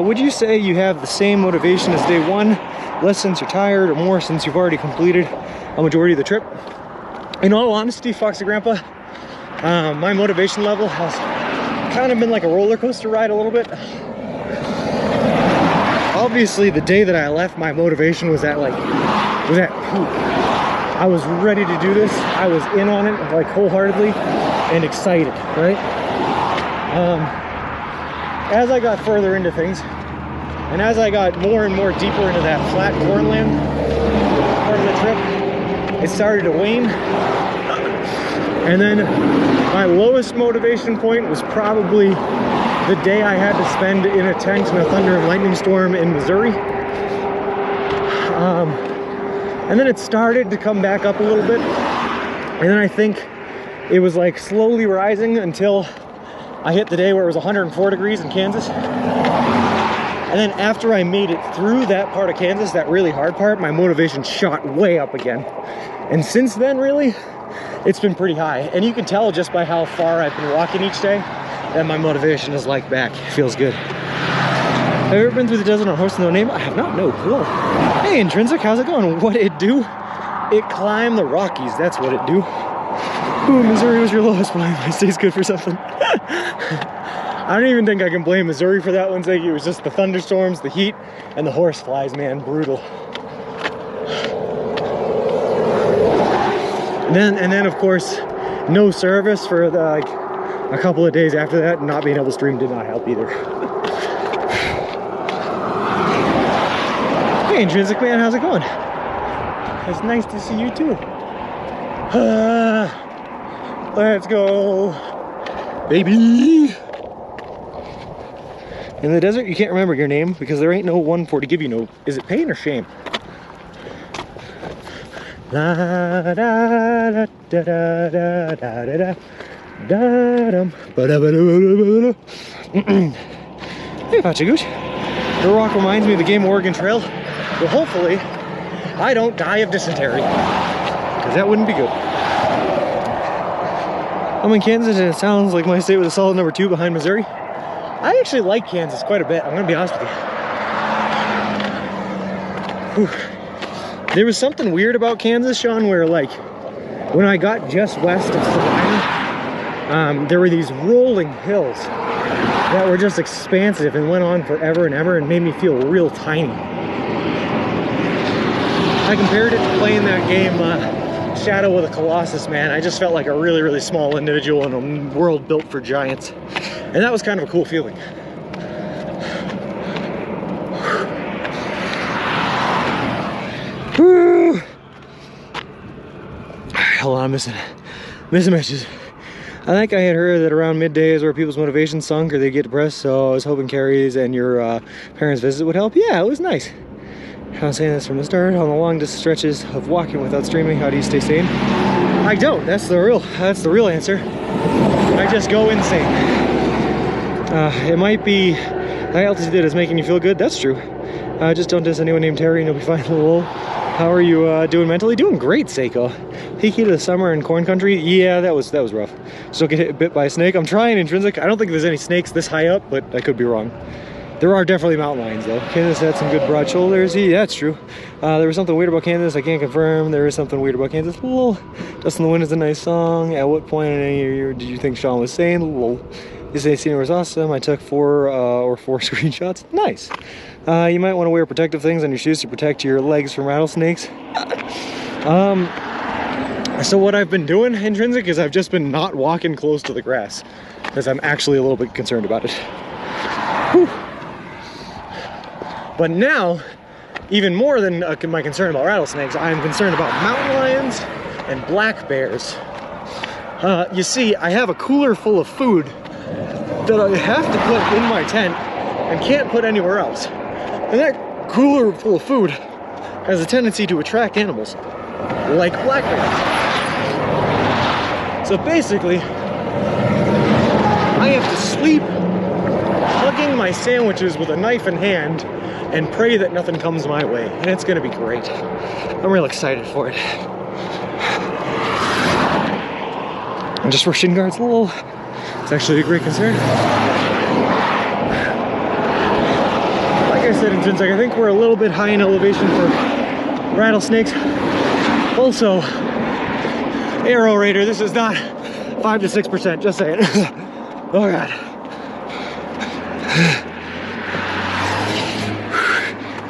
Would you say you have the same motivation as day one? Less since you're tired, or more since you've already completed a majority of the trip? In all honesty, Foxy Grandpa, my motivation level has kind of been like a roller coaster ride a little bit. Obviously, the day that I left, my motivation was at peak. I was ready to do this. I was in on it, like, wholeheartedly and excited, right? As I got further into things, and as I got more and more deeper into that flat cornland part of the trip, it started to wane. And then my lowest motivation point was probably the day I had to spend in a tent in a thunder and lightning storm in Missouri. And then it started to come back up a little bit. And then I think it was like slowly rising until I hit the day where it was 104 degrees in Kansas. And then after I made it through that part of Kansas, that really hard part, my motivation shot way up again. And since then, really, it's been pretty high. And you can tell just by how far I've been walking each day that my motivation is like back. It feels good. Have you ever been through the desert on a horse with no name? I have not, no, cool. Hey, Intrinsic, how's it going? What it do? It climbed the Rockies, that's what it do. Ooh, Missouri was your lowest point. It stays good for something. I don't even think I can blame Missouri for that one, Ziggy. It was just the thunderstorms, the heat, and the horse flies, man, brutal. And then of course, no service for like a couple of days after that. Not being able to stream did not help either. Hey, Intrinsic Man, how's it going? It's nice to see you too. Let's go, baby. In the desert, you can't remember your name because there ain't no one for to give you no. Is it pain or shame? La da da da da da da da da da dum ba da ba da ba da. Hey, Pachagooch. The rock reminds me of the game Oregon Trail. Well, hopefully, I don't die of dysentery, because that wouldn't be good. I'm in Kansas, and it sounds like my state was a solid number 2 behind Missouri. I actually like Kansas quite a bit. I'm gonna be honest with you. Whew. There was something weird about Kansas, Sean, where like when I got just west of Savannah, there were these rolling hills that were just expansive and went on forever and ever and made me feel real tiny. I compared it to playing that game Shadow of the Colossus, man. I just felt like a really, really small individual in a world built for giants. And that was kind of a cool feeling. Woo! Hold on, I'm missing matches. I think I had heard that around midday is where people's motivation sunk or they get depressed, so I was hoping Carrie's and your parents' visit would help. Yeah, it was nice. I'm saying this from the start. On the long distance stretches of walking without streaming, how do you stay sane? I don't. That's the real answer. I just go insane. It might be high altitude is making you feel good. That's true. Just don't diss anyone named Terry and you'll be fine. Lol. How are you doing mentally? Doing great, Seiko. Peaky to the summer in corn country. Yeah, that was rough. Just don't get bit by a snake. I'm trying intrinsic. I don't think there's any snakes this high up, but I could be wrong. There are definitely mountain lions though. Kansas had some good broad shoulders. Yeah, that's true. There was something weird about Kansas. I can't confirm. There is something weird about Kansas. Lol. Dust in the Wind is a nice song. At what point in any year did you think Sean was saying? Lol. You say scenery was awesome. I took four screenshots. Nice. You might want to wear protective things on your shoes to protect your legs from rattlesnakes. So what I've been doing, intrinsic, is I've just been not walking close to the grass because I'm actually a little bit concerned about it. Whew. But now, even more than my concern about rattlesnakes, I am concerned about mountain lions and black bears. You see, I have a cooler full of food that I have to put in my tent and can't put anywhere else. And that cooler full of food has a tendency to attract animals, like black bears. So basically, I have to sleep hugging my sandwiches with a knife in hand and pray that nothing comes my way. And it's gonna be great. I'm real excited for it. I'm just wear shin guards. Lol. It's actually a great concern. Like I said, intrinsic, I think we're a little bit high in elevation for rattlesnakes. Also, Arrow Raider, this is not 5 to 6%, just saying. Oh God.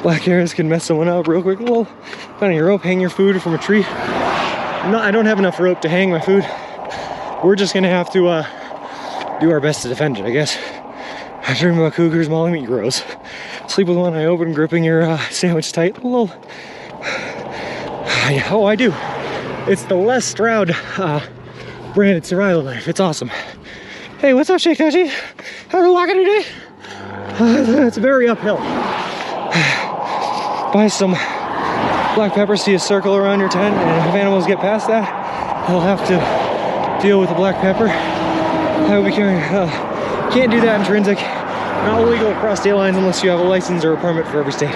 Black hairs can mess someone up real quick. Lol. Find your rope, hang your food from a tree. No, I don't have enough rope to hang my food. We're just gonna have to do our best to defend it, I guess. I dream about cougars mauling me, gross. Sleep with one eye open, gripping your sandwich tight. Lol. Oh, I do. It's the Les Stroud branded survival knife. It's awesome. Hey, what's up, Shake Tachi? How are you walking today? It's very uphill. Buy some black pepper, see a circle around your tent, and if animals get past that, they'll have to deal with the black pepper. I will be carrying, can't do that intrinsic. Not illegal across state lines unless you have a license or a permit for every state.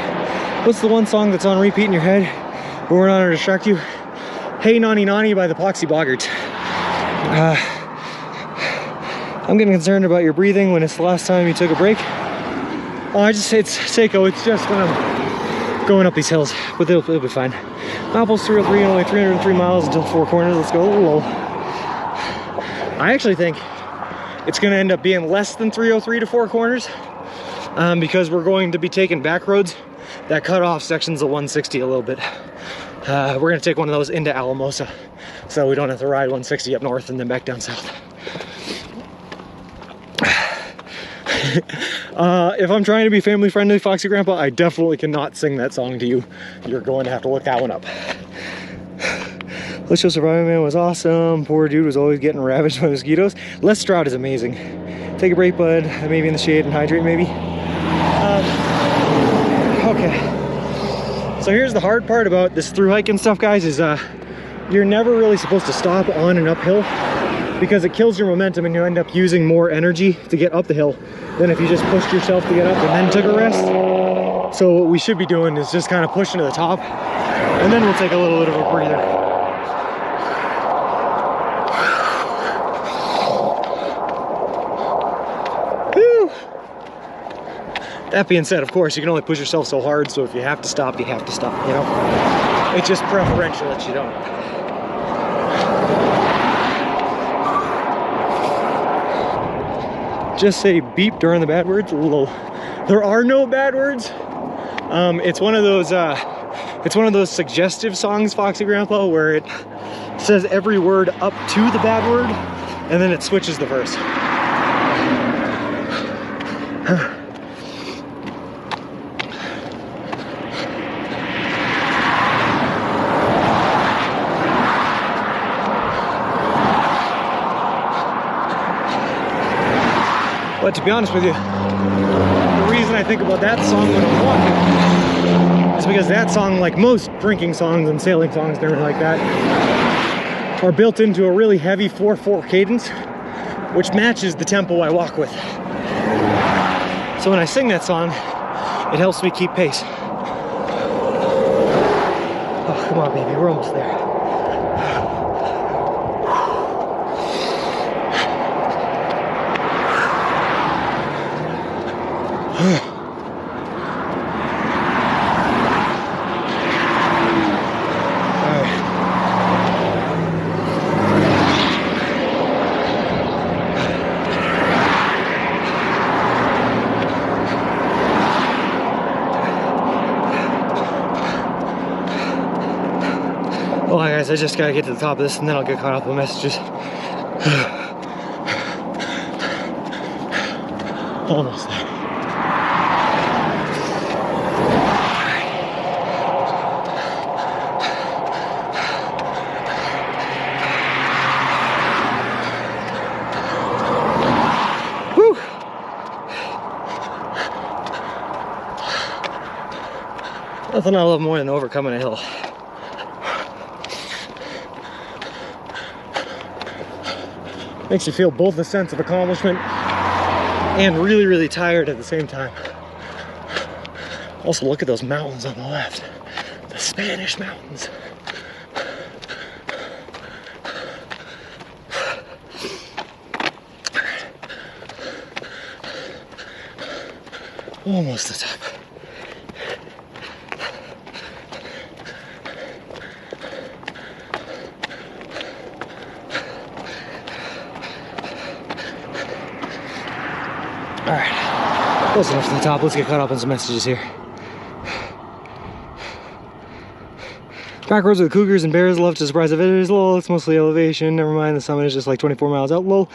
What's the one song that's on repeat in your head? We're not to distract you. Hey Nani Nani by the Poxy Boggarts. I'm getting concerned about your breathing when it's the last time you took a break. It's Seiko, it's just when I'm going up these hills, but it'll be fine. Milepost 303 and only 303 miles until Four Corners. Let's go. Lol. I actually think it's going to end up being less than 303 to Four Corners because we're going to be taking back roads that cut off sections of 160 a little bit. We're going to take one of those into Alamosa so we don't have to ride 160 up north and then back down south. If I'm trying to be family friendly, Foxy Grandpa, I definitely cannot sing that song to you. You're going to have to look that one up. Let's Show Surviving Man was awesome. Poor dude was always getting ravaged by mosquitoes. Les Stroud is amazing. Take a break, bud. Maybe in the shade and hydrate, maybe. Okay. So here's the hard part about this through hike and stuff, guys, is you're never really supposed to stop on an uphill because it kills your momentum and you end up using more energy to get up the hill than if you just pushed yourself to get up and then took a rest. So what we should be doing is just kind of pushing to the top and then we'll take a little bit of a breather. That being said, of course, you can only push yourself so hard, so if you have to stop, you have to stop, you know? It's just preferential that you don't. just say beep during the bad words. Lol. There are no bad words. It's one of those suggestive songs, Foxy Grandpa, where it says every word up to the bad word, and then it switches the verse. But to be honest with you, the reason I think about that song when I'm walking is because that song, like most drinking songs and sailing songs and everything like that, are built into a really heavy 4/4 cadence, which matches the tempo I walk with. So when I sing that song, it helps me keep pace. Oh, come on, baby, we're almost there. Well, guys, I just gotta get to the top of this and then I'll get caught up with messages. Almost there. Whew. Nothing I love more than overcoming a hill. Makes you feel both a sense of accomplishment and really, really tired at the same time. Also, look at those mountains on the left. The Spanish mountains. Almost the top. Alright, close enough to the top. Let's get caught up on some messages here. Back roads with cougars and bears, love to surprise the visitors. Lol, it's mostly elevation. Never mind, the summit is just like 24 miles out. Lol.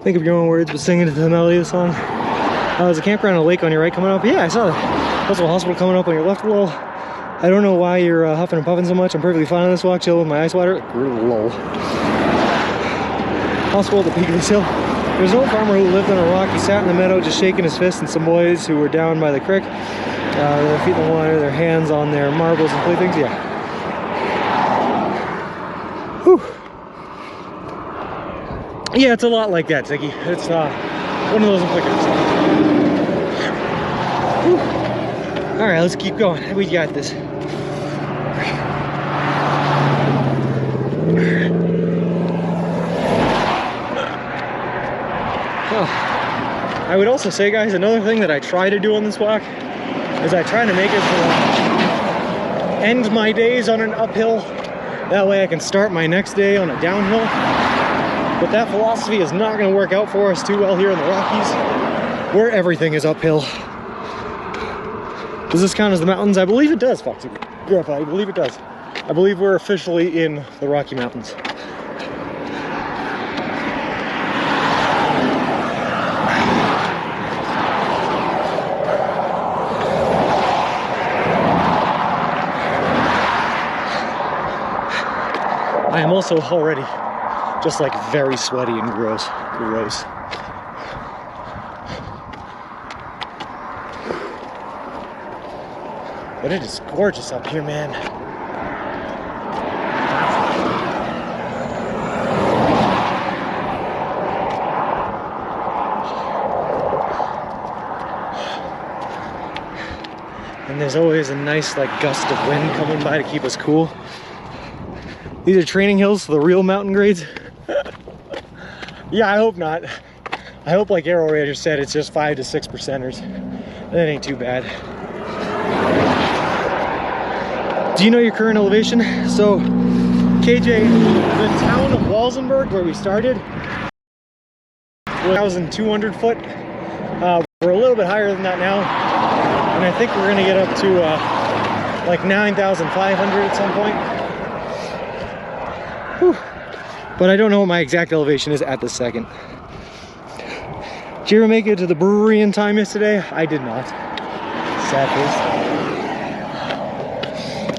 Think of your own words, but sing into the melody of the song. There's a campground and a lake on your right coming up. Yeah, I saw that. Also a hospital coming up on your left. Lol. I don't know why you're huffing and puffing so much. I'm perfectly fine on this walk, chill with my ice water. Lol. Hospital at the peak of this hill. There's an old farmer who lived on a rock. He sat in the meadow just shaking his fist, and some boys who were down by the creek, their feet in the water, their hands on their marbles and playthings. Yeah. Whew. Yeah, it's a lot like that, Ziggy. It's one of those inflictors. All right, let's keep going. We got this. I would also say, guys, another thing that I try to do on this walk is I try to make it to end my days on an uphill. That way I can start my next day on a downhill. But that philosophy is not going to work out for us too well here in the Rockies, where everything is uphill. Does this count as the mountains? I believe it does, Foxy Grandpa. I believe it does. I believe we're officially in the Rocky Mountains. I am also already just like very sweaty and gross. But it is gorgeous up here, man. And there's always a nice like gust of wind coming by to keep us cool. These are training hills for the real mountain grades. Yeah, I hope not. I hope, like Arrow Ranger said, it's just 5 to 6%ers. That ain't too bad. Do you know your current elevation? So, KJ, the town of Walsenburg, where we started, 1,200 foot. We're a little bit higher than that now, and I think we're gonna get up to like 9,500 at some point. Whew. But I don't know what my exact elevation is at this second. Did you ever make it to the brewery in time yesterday? I did not. Sad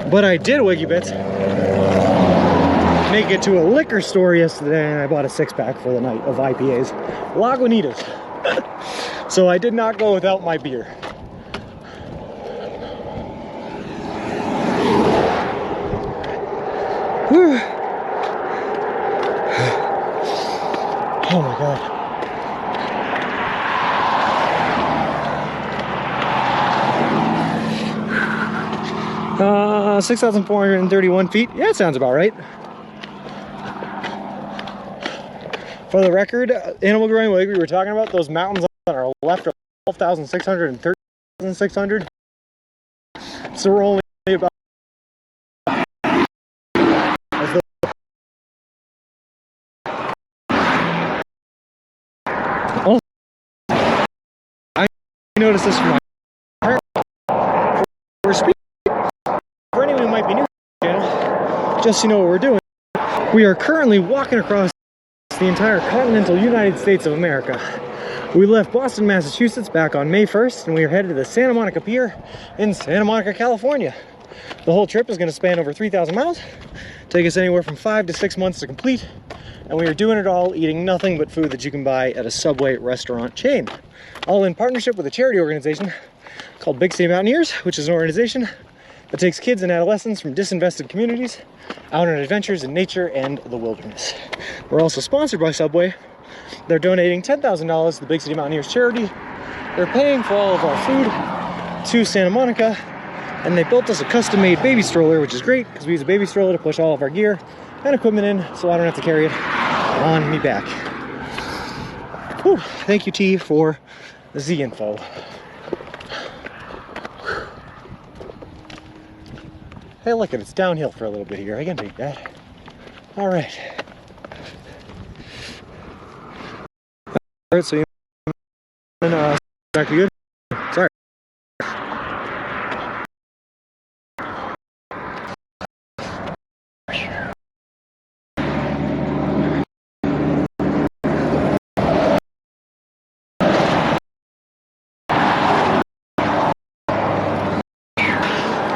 face. But I did, Wiggy Bits, make it to a liquor store yesterday, and I bought a 6-pack for the night of IPAs. Lagunitas. So I did not go without my beer. Whew. Oh my God. 6,431 feet. Yeah, it sounds about right. For the record, Animal Growing Wig, we were talking about those mountains on our left are 12,600 and 13,600. So we're only about oh, I noticed this from my we're speaking. For anyone who might be new to the channel, just so you know what we're doing, we are currently walking across the entire continental United States of America. We left Boston, Massachusetts back on May 1st, and we are headed to the Santa Monica Pier in Santa Monica, California. The whole trip is going to span over 3,000 miles, take us anywhere from 5 to 6 months to complete, and we are doing it all eating nothing but food that you can buy at a Subway restaurant chain. All in partnership with a charity organization called Big City Mountaineers, which is an organization that takes kids and adolescents from disinvested communities out on adventures in nature and the wilderness. We're also sponsored by Subway. They're donating $10,000 to the Big City Mountaineers charity. They're paying for all of our food to Santa Monica, and they built us a custom-made baby stroller, which is great because we use a baby stroller to push all of our gear and equipment in, so I don't have to carry it on me back. Whew. Thank you, T, for the info. Hey, look, it's downhill for a little bit here. I can take that. All right. All right, so you exactly good. Sorry.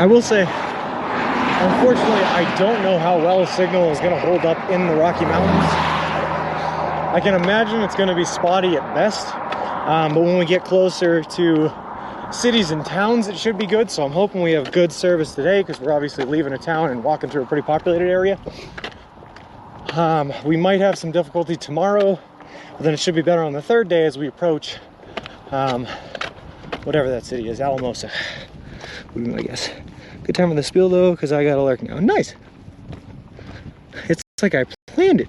I will say, unfortunately, I don't know how well a signal is going to hold up in the Rocky Mountains. I can imagine it's going to be spotty at best, but when we get closer to cities and towns, it should be good. So I'm hoping we have good service today, because we're obviously leaving a town and walking through a pretty populated area. We might have some difficulty tomorrow, but then it should be better on the third day as we approach whatever that city is, Alamosa, I guess. Good time on the spiel though, because I got a lurk now. Nice. It's like I planned it.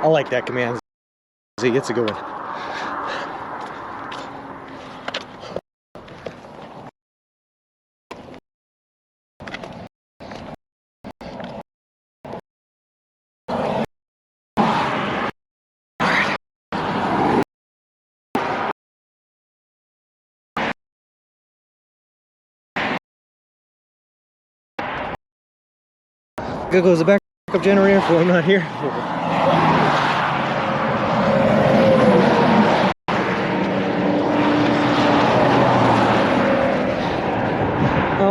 I like that command. It's a good one. There goes the backup generator for when I'm not here.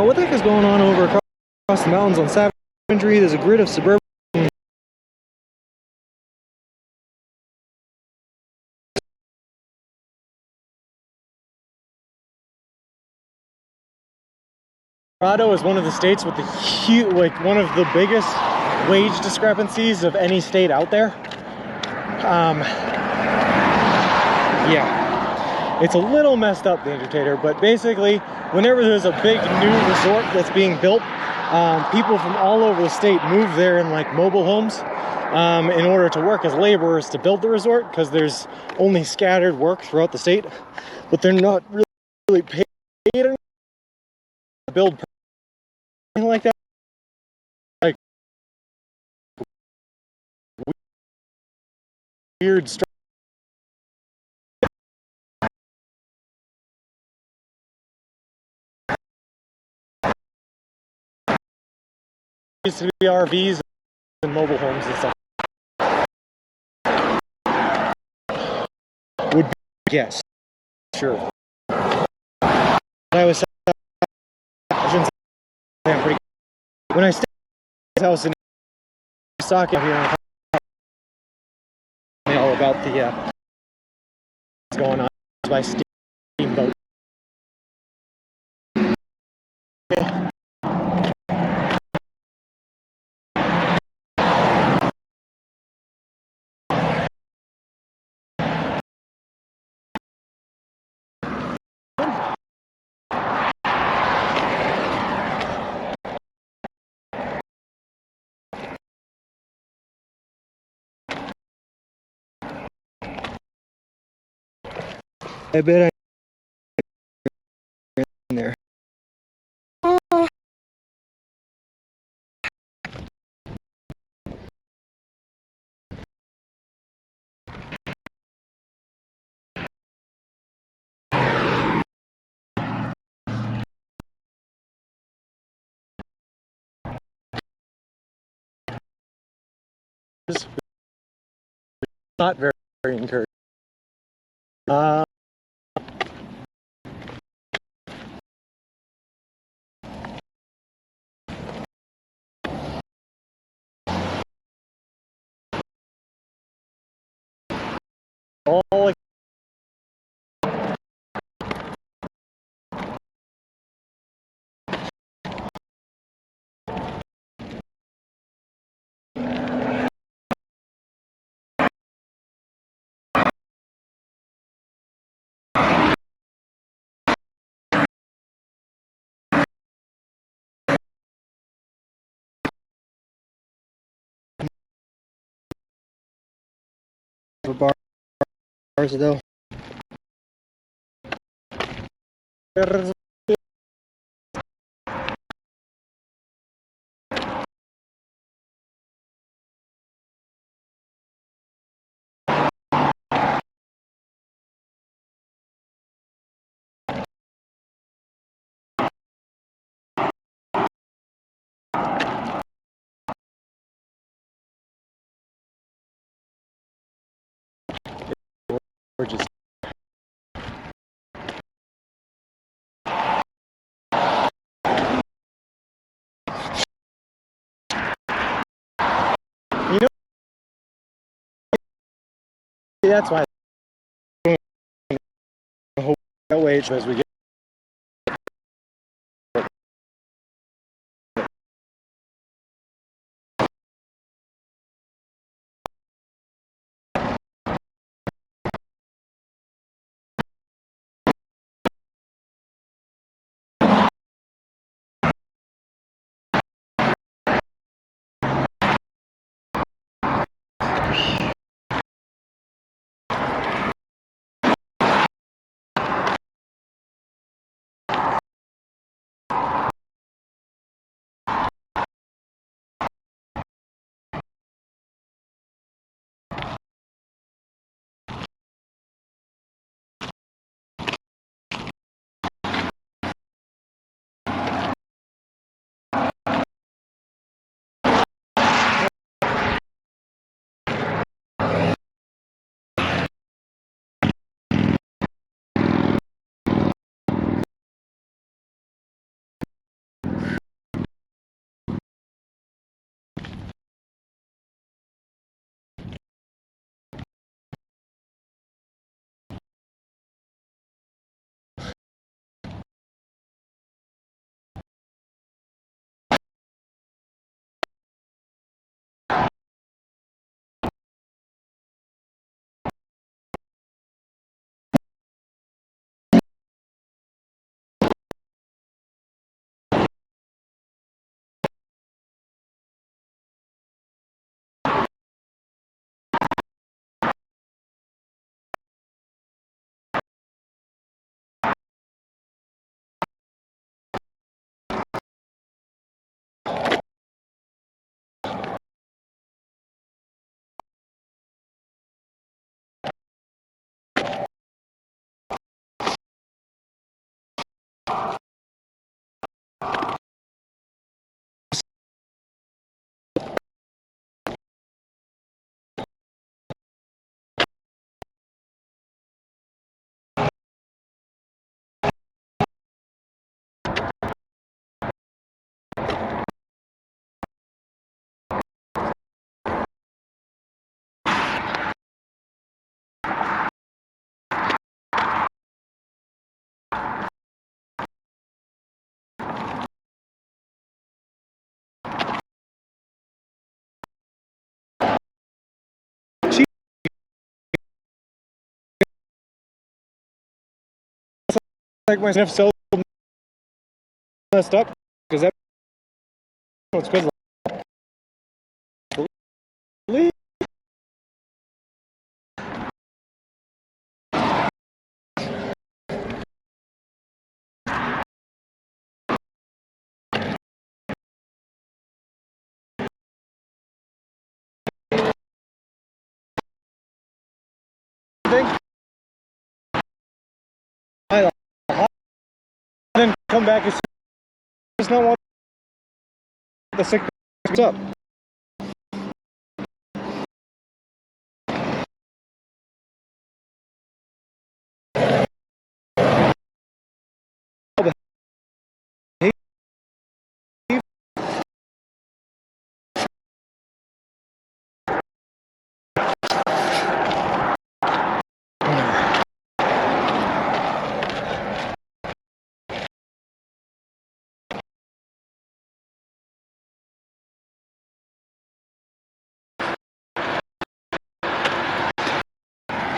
What the heck is going on over across the mountains on Savagery? There's a grid of suburban Colorado is one of the states with the huge, like one of the biggest wage discrepancies of any state out there. Yeah, it's a little messed up, the Danger Tater, but basically, whenever there's a big new resort that's being built, people from all over the state move there in like mobile homes in order to work as laborers to build the resort, because there's only scattered work throughout the state, but they're not really paid to build anything like that. Like weird stuff. Used to be RVs and mobile homes and stuff. Would be yes, sure. I was pretty. When I stayed at his house in Osaka here, all about the what's going on by steamboat. I bet I in there. Not very encouraging. All bars though. Gorgeous. You know, that's why I hope that way as we get. like my sniff so messed up because that what's good. I then come back and just not want the sick. What's up?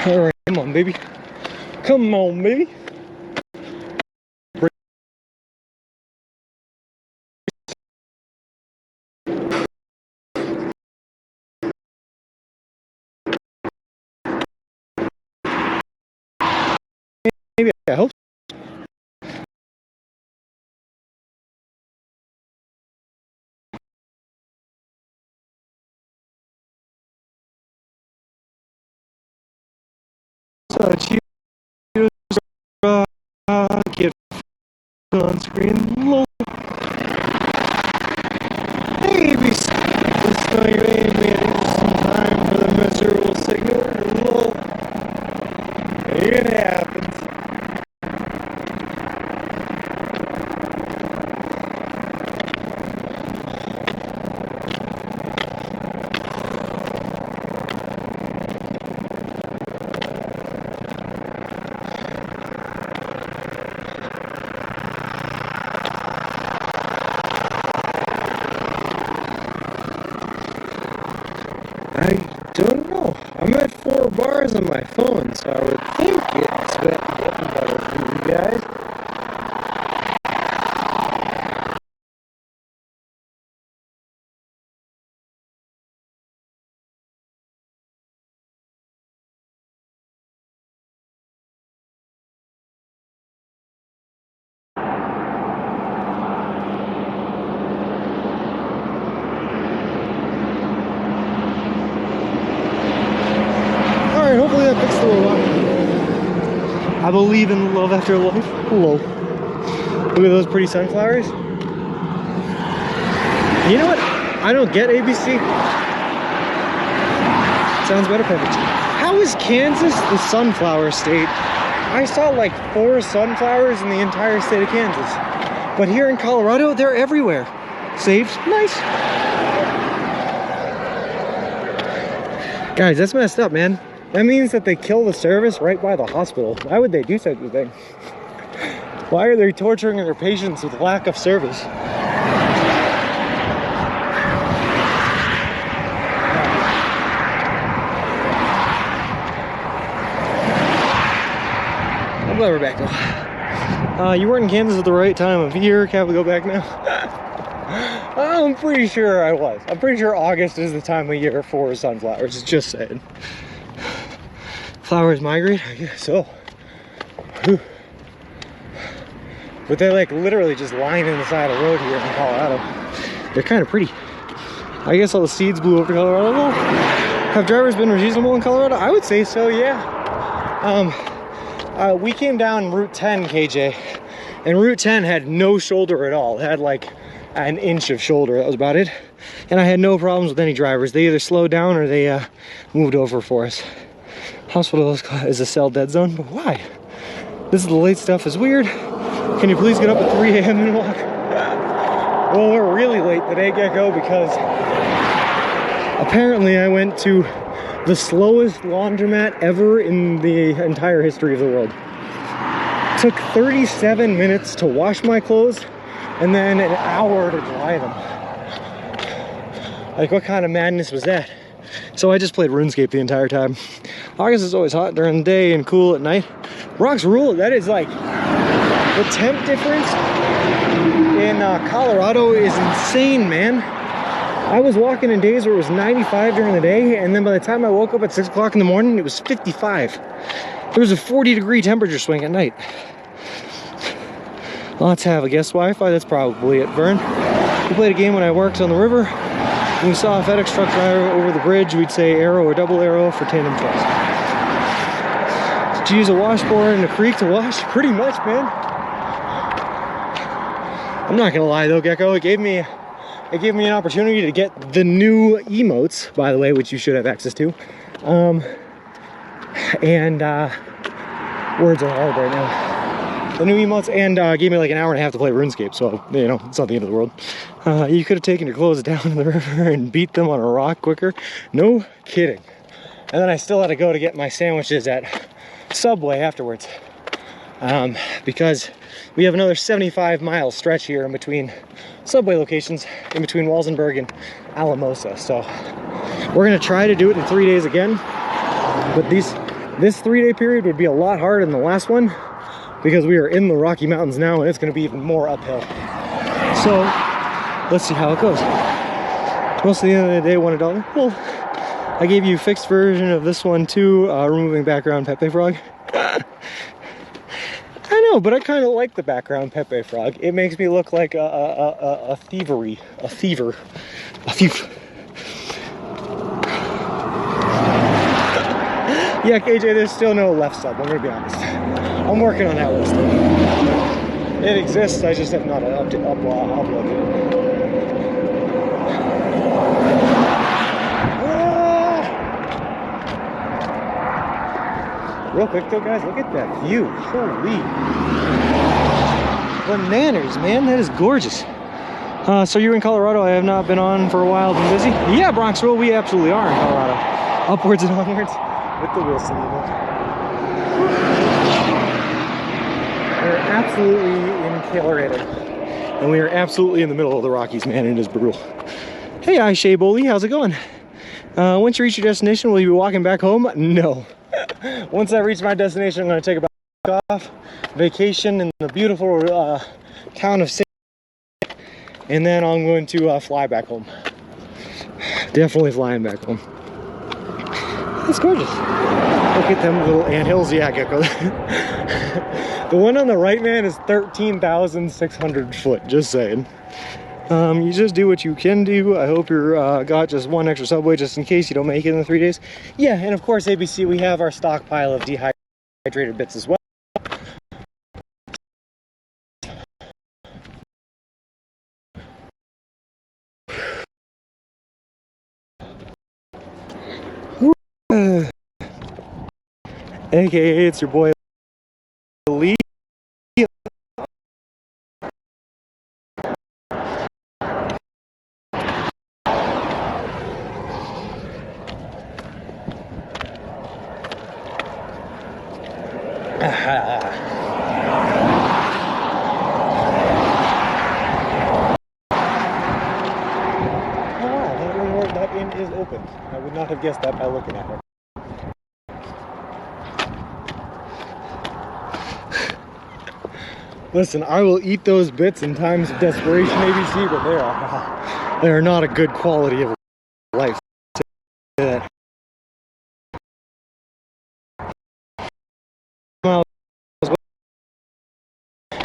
All right, come on, baby. Come on, baby. Maybe I hope. Cheers, get on screen. Low. Maybe it's not your aim. We had some time for the miserable signal. Low. It happens. I don't know. I'm at 4 bars on my phone, so I would think it's getting better for you guys. Alright, hopefully that fixed the robot. I believe in love after life. Hello. Look at those pretty sunflowers. You know what? I don't get ABC. Sounds better, perfect. How is Kansas the sunflower state? I saw like 4 sunflowers in the entire state of Kansas. But here in Colorado, they're everywhere. Saves? Nice. Guys, that's messed up, man. That means that they kill the service right by the hospital. Why would they do such a thing? Why are they torturing their patients with lack of service? I'm glad we're back though. You weren't in Kansas at the right time of year. Can we go back now? I'm pretty sure I was. I'm pretty sure August is the time of year for sunflowers. Just saying. Flowers migrate? I guess so. Whew. But they're like literally just lying in the side of the road here in Colorado. They're kind of pretty. I guess all the seeds blew over to Colorado. Well, have drivers been reasonable in Colorado? I would say so, yeah. We came down Route 10, KJ, and Route 10 had no shoulder at all. It had like an inch of shoulder, that was about it. And I had no problems with any drivers. They either slowed down or they moved over for us. Hospital is a cell dead zone, but why? This is the late stuff is weird. Can you please get up at 3 a.m. and walk? Well, we're really late today, Gecko, because apparently I went to the slowest laundromat ever in the entire history of the world. It took 37 minutes to wash my clothes and then an hour to dry them. Like, what kind of madness was that? So I just played RuneScape the entire time. August is always hot during the day and cool at night. Rocks rule. That is like The temp difference in Colorado is insane, man. I was walking in days where it was 95 during the day, and then by the time I woke up at 6 o'clock in the morning, it was 55. There was a 40-degree temperature swing at night. Let's have a guest Wi-Fi. That's probably it, Vern. We played a game when I worked on the river. When we saw a FedEx truck drive over the bridge, we'd say arrow or double arrow for tandem trucks. Did you use a washboard in a creek to wash? Pretty much, man. I'm not gonna lie though, Gecko. It gave me an opportunity to get the new emotes, by the way, which you should have access to. Words are hard right now. The new emotes, and gave me like an hour and a half to play RuneScape, so, you know, it's not the end of the world. You could have taken your clothes down in the river and beat them on a rock quicker. No kidding. And then I still had to go to get my sandwiches at Subway afterwards. Because we have another 75-mile stretch here in between Subway locations, in between Walsenburg and Alamosa. So we're gonna try to do it in 3 days again, but this 3-day period would be a lot harder than the last one because we are in the Rocky Mountains now and it's gonna be even more uphill. So let's see how it goes. Most of the end of the day, $1. Well, I gave you a fixed version of this one too, removing background Pepe Frog. I know, but I kind of like the background Pepe Frog. It makes me look like a thief. Yeah, KJ, there's still no left sub, I'm gonna be honest. I'm working on that list. It exists, I just have not uploaded it. Real quick though, guys, look at that view. Holy bananas, man, that is gorgeous. So you're in Colorado. I have not been on for a while. Been busy? Yeah, Bronxville, we absolutely are in Colorado. Upwards and onwards with the Wilson unit. We're absolutely in Colorado. And we are absolutely in the middle of the Rockies, man, and it is brutal. Hey, Shea Bowley, how's it going? Once you reach your destination, will you be walking back home? No. Once I reach my destination, I'm going to take a off vacation in the beautiful town of St. And then I'm going to fly back home. Definitely flying back home. It's gorgeous. Look at them little anthills. Yeah, Gecko. The one on the right, man, is 13,600 foot. Just saying. You just do what you can do. I hope you're got just one extra Subway just in case you don't make it in the 3 days. Yeah, and of course, ABC, we have our stockpile of dehydrated bits as well. AKA, it's your boy Lee. That inn is open. I would not have guessed that by looking at her. Listen, I will eat those bits in times of desperation, ABC, but they are not a good quality of life.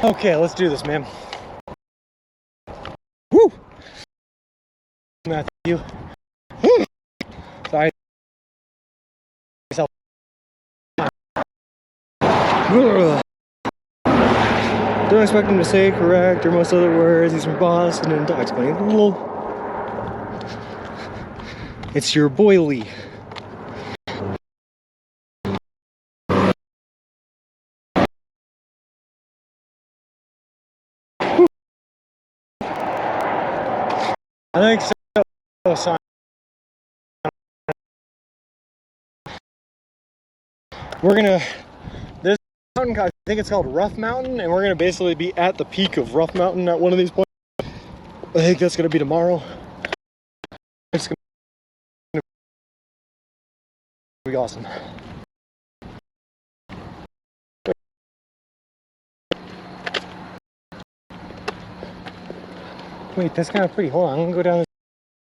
Okay, let's do this, man. Woo! Matthew. Sorry. Don't expect him to say correct or most other words. He's from Boston and don't explain. It's your boy Lee. I think so. We're gonna, this mountain, I think it's called Rough Mountain, and we're gonna basically be at the peak of Rough Mountain at one of these points. I think that's gonna be tomorrow. It's gonna be awesome. Wait, that's kind of pretty. Hold on, I'm gonna go down this.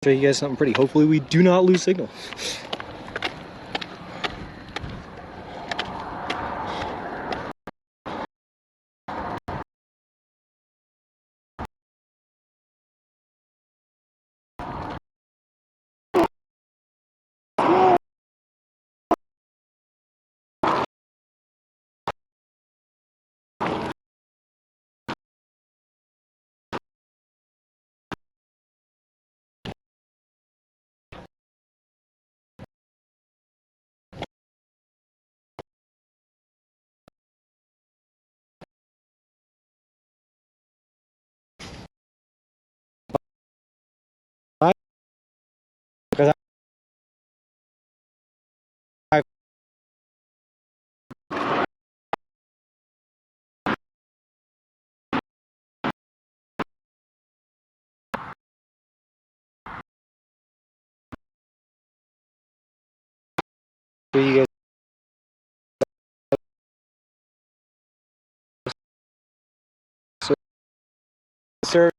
Show you guys something pretty. Hopefully we do not lose signal. Because I for you guys. So, sir.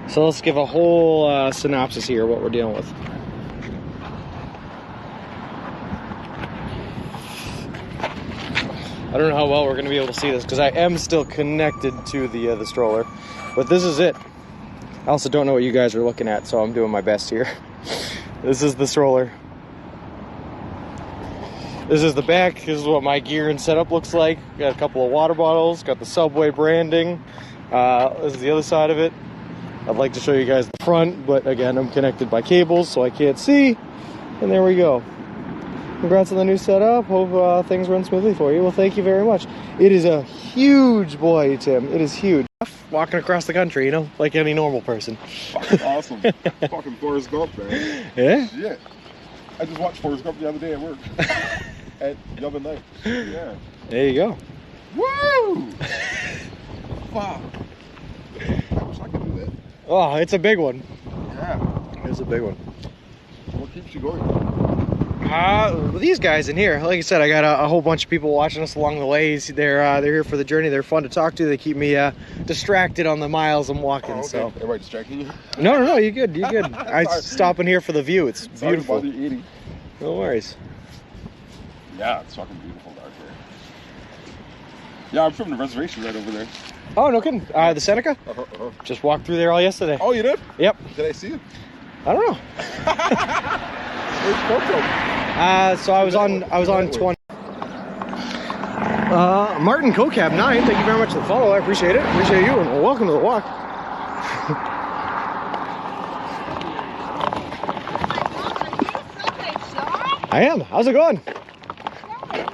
So let's give a whole synopsis here of what we're dealing with. I don't know how well we're going to be able to see this because I am still connected to the stroller, but this is it. I also don't know what you guys are looking at, so I'm doing my best here. This is the stroller. This is the back. This is what my gear and setup looks like. Got a couple of water bottles, got the Subway branding. This is the other side of it. I'd like to show you guys the front, but again, I'm connected by cables, so I can't see. And there we go. Congrats on the new setup. Hope things run smoothly for you. Well, thank you very much. It is a huge boy, Tim. It is huge. Walking across the country, you know, like any normal person.
Fucking awesome. Fucking Forrest Gump, man.
Yeah?
Yeah. I just watched Forrest Gump the other day at work. At Yelvin Night. Yeah.
There you go.
Woo! Fuck. I wish I could do that.
Oh, it's a big one.
Yeah.
It's a big one.
What keeps you going?
These guys in here, like I said, I got a whole bunch of people watching us along the way. They're here for the journey. They're fun to talk to. They keep me distracted on the miles I'm walking.
Oh, okay.
So
Everybody distracting you?
no, you're good. You're good. I stop in here for the view. It's beautiful.
Sorry to bother you eating.
No worries.
Yeah, it's fucking beautiful out there. Yeah, I'm from the reservation right over there.
Oh, no kidding. The Seneca? Just walked through there all yesterday.
Oh, you did?
Yep.
Did I see it?
I don't know.
Where's Coco?
So I was on 20. Martin CoCab 9, thank you very much for the follow. I appreciate it. Appreciate you, and welcome to the walk. I am. How's it going?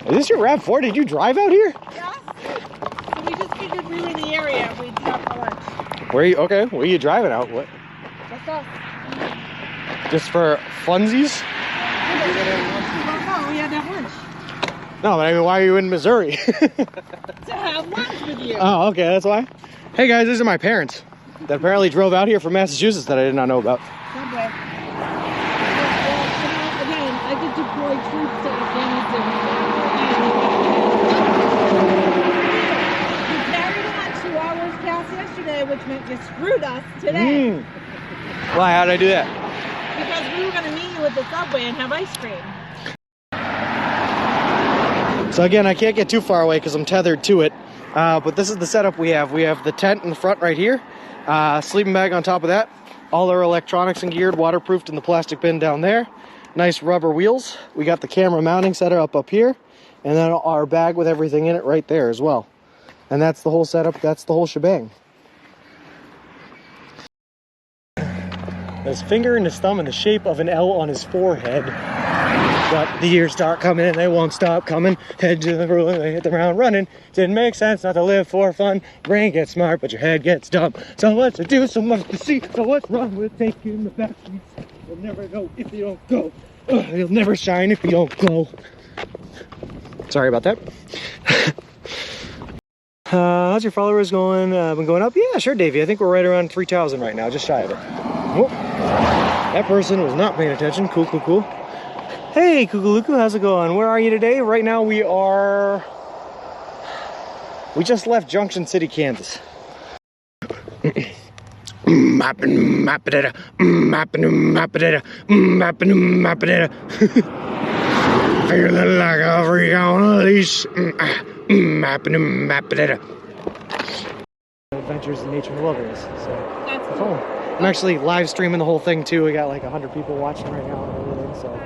Is this your RAV4? Did you drive out here?
Yes. So we just figured we were in the area. We'd stop for lunch.
Where are you? Okay. Where are you driving out? What?
Just us.
Just for funsies?
No, we had to have lunch.
No, but I mean, why are you in Missouri?
To have lunch with you.
Oh, okay. That's why. Hey guys, these are my parents that apparently drove out here from Massachusetts that I did not know about.
Subway. Well, again, I did deploy troops to Afghanistan. We carried on 2 hours past yesterday, which meant you screwed us today.
Why? How'd I do that?
Because we were going to meet you at the Subway and have ice cream.
So again, I can't get too far away because I'm tethered to it. But this is the setup we have. We have the tent in the front right here. Sleeping bag on top of that. All our electronics and geared, waterproofed in the plastic bin down there. Nice rubber wheels. We got the camera mounting setup up here. And then our bag with everything in it right there as well. And that's the whole setup. That's the whole shebang. His finger and his thumb in the shape of an L on his forehead. But the years start coming and they won't stop coming. Head to the rule and they hit the ground running. Didn't make sense not to live for fun. Brain gets smart, but your head gets dumb. So much to do, so much to see. So what's wrong with taking the back streets? You'll never know if you don't go. You'll never shine if you don't glow. Sorry about that. How's your followers going? Been going up? Yeah, sure, Davey. I think we're right around 3,000 right now, just shy of it. Whoop. That person was not paying attention. Cool, cool, cool. Hey, Kukuluku, how's it going? Where are you today? Right now we just left Junction City, Kansas. Feeling like a freak on a leash. Adventures in nature and wilderness. So
That's cool.
I'm actually live streaming the whole thing too. We got like 100 people watching right now and everything, so.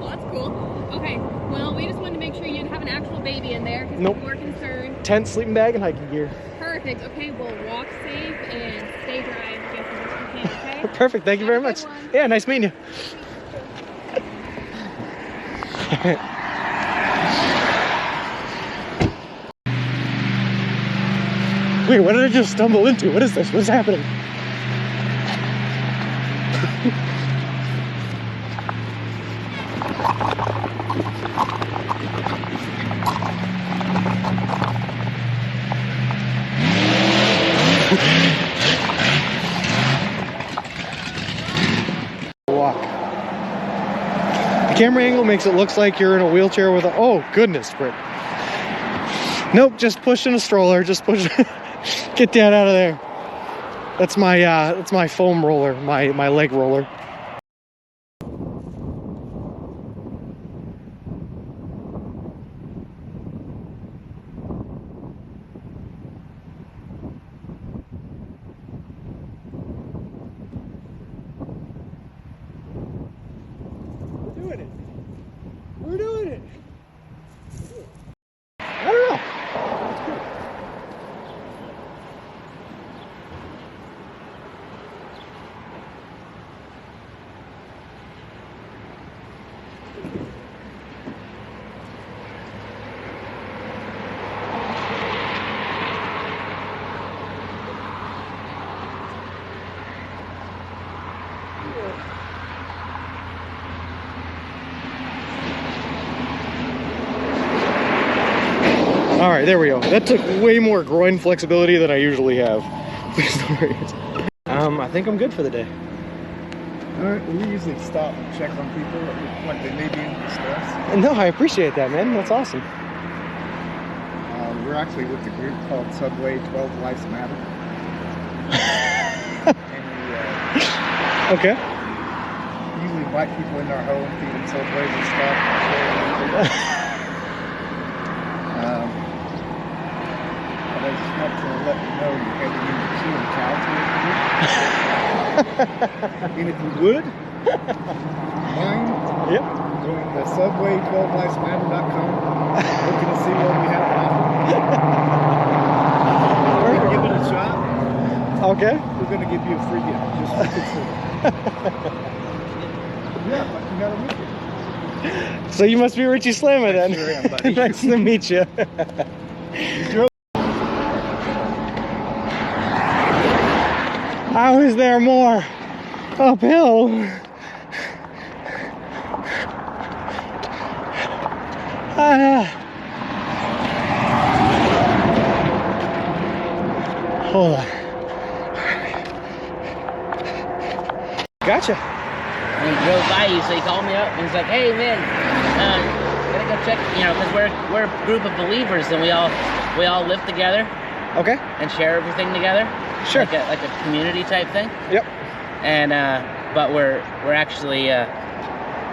Well, that's cool. Okay, well, we just wanted to make sure you didn't have an actual baby in there because
Nope.
people were concerned.
Tent, sleeping bag, and hiking gear.
Perfect. Okay, well, walk safe and stay dry just as much as you can, okay?
Perfect, thank you very
Have a
much.
good one.
Yeah, nice meeting you. Wait, what did I just stumble into? What is this? What's happening? Walk. The camera angle makes it look like you're in a wheelchair with a, oh goodness, Britt. Nope, just pushing a stroller, just push. Get that out of there. That's my foam roller, my leg roller. We're doing it. I don't know. All right, there we go. That took way more groin flexibility than I usually have. I think I'm good for the day.
All right, we usually stop and check on people like they may be in distress.
No, I appreciate that, man. That's awesome.
We're actually with the group called Subway 12 Lives Matter. And we
Okay.
usually invite people in our home, feed them Subways and stuff. But I just want to let you know you're heading into Q and Cow. And if you would, mind
Yep.
going to subway12livesmatter.com, looking to see what we have to offer. Give it a shot.
Okay.
We're going to give you a free gift just to consider. Yeah, but you gotta meet it.
So you must be Richie Slammer then.
Sure am, buddy.
Nice to meet you. How is there more uphill? Hold on. Gotcha.
And he drove by you, so he called me up and he's like, "Hey man, gotta go check, you know, because we're a group of believers and we all live together
Okay.
and share everything together,
Sure.
like a community type thing.
Yep.
And but we're actually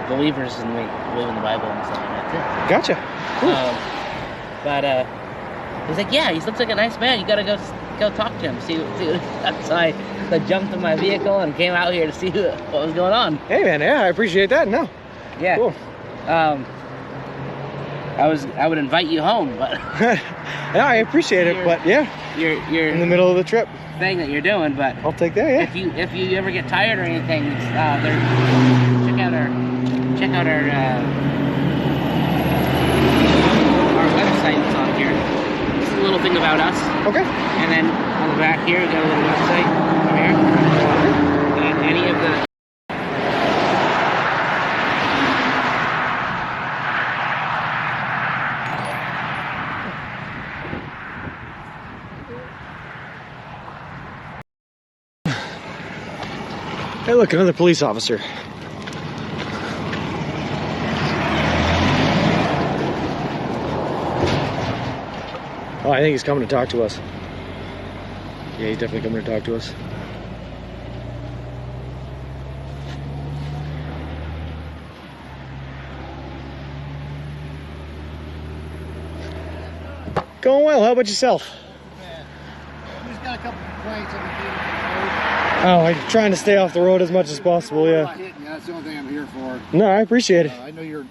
believers and we believe in the Bible and stuff like that too.
Gotcha. Cool.
But he's like, "Yeah, he looks like a nice man. You gotta go talk to him, see what." So I jumped in my vehicle and came out here to see what was going on.
Hey man, yeah, I appreciate that. No.
Yeah.
Cool.
I would invite you home, but
Yeah, I appreciate it, but yeah,
you're
in the middle of the trip.
thing that you're doing. But
I'll take that. Yeah.
if you ever get tired or anything, check out our website that's on here. Just a little thing about us,
Okay.
and then on the back here we got a little website over here, and any of the
Hey, look, another police officer. Oh, I think he's coming to talk to us. Yeah, he's definitely coming to talk to us. Going well. How about yourself?
We just got a couple complaints on the
Oh, I'm trying to stay off the road as much as possible,
I'm
yeah.
not hitting you. That's the only thing I'm here for.
No, I appreciate it.
I know you're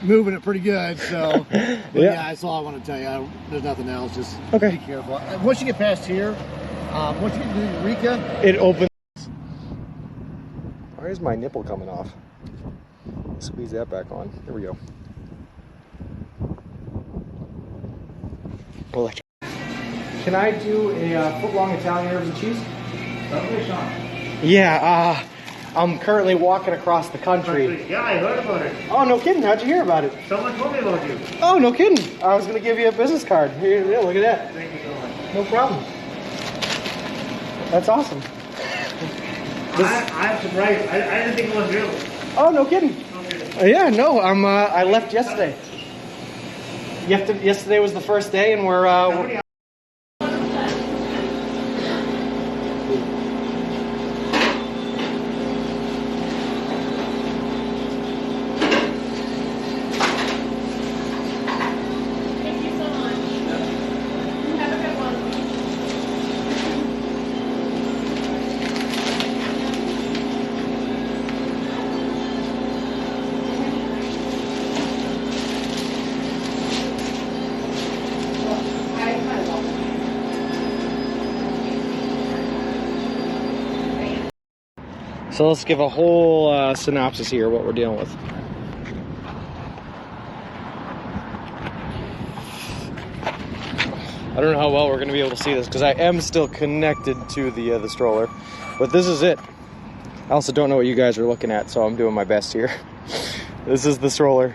moving it pretty good, so. But
Yeah.
yeah, that's all I want to tell you. There's nothing else. Just
Okay.
be careful. Once you get past here, once you get to Eureka,
It opens. Why is my nipple coming off? Squeeze that back on. There we go. Electric. Can I do a foot-long Italian herbs and cheese? Yeah, I'm currently walking across the country.
Yeah, I heard about it.
Oh, no kidding. How'd you hear about it?
Someone told me about you.
Oh, no kidding. I was going to give you a business card. Here, yeah, look at that.
Thank you so much.
No problem. That's awesome.
I'm surprised. I didn't think it was real.
Oh, no kidding.
Okay.
Yeah, no, I left yesterday. Yesterday was the first day, and we're
Thank you so much. Have a good one.
So let's give a whole synopsis here of what we're dealing with. I don't know how well we're going to be able to see this because I am still connected to the stroller, but this is it. I also don't know what you guys are looking at, so I'm doing my best here. This is the stroller.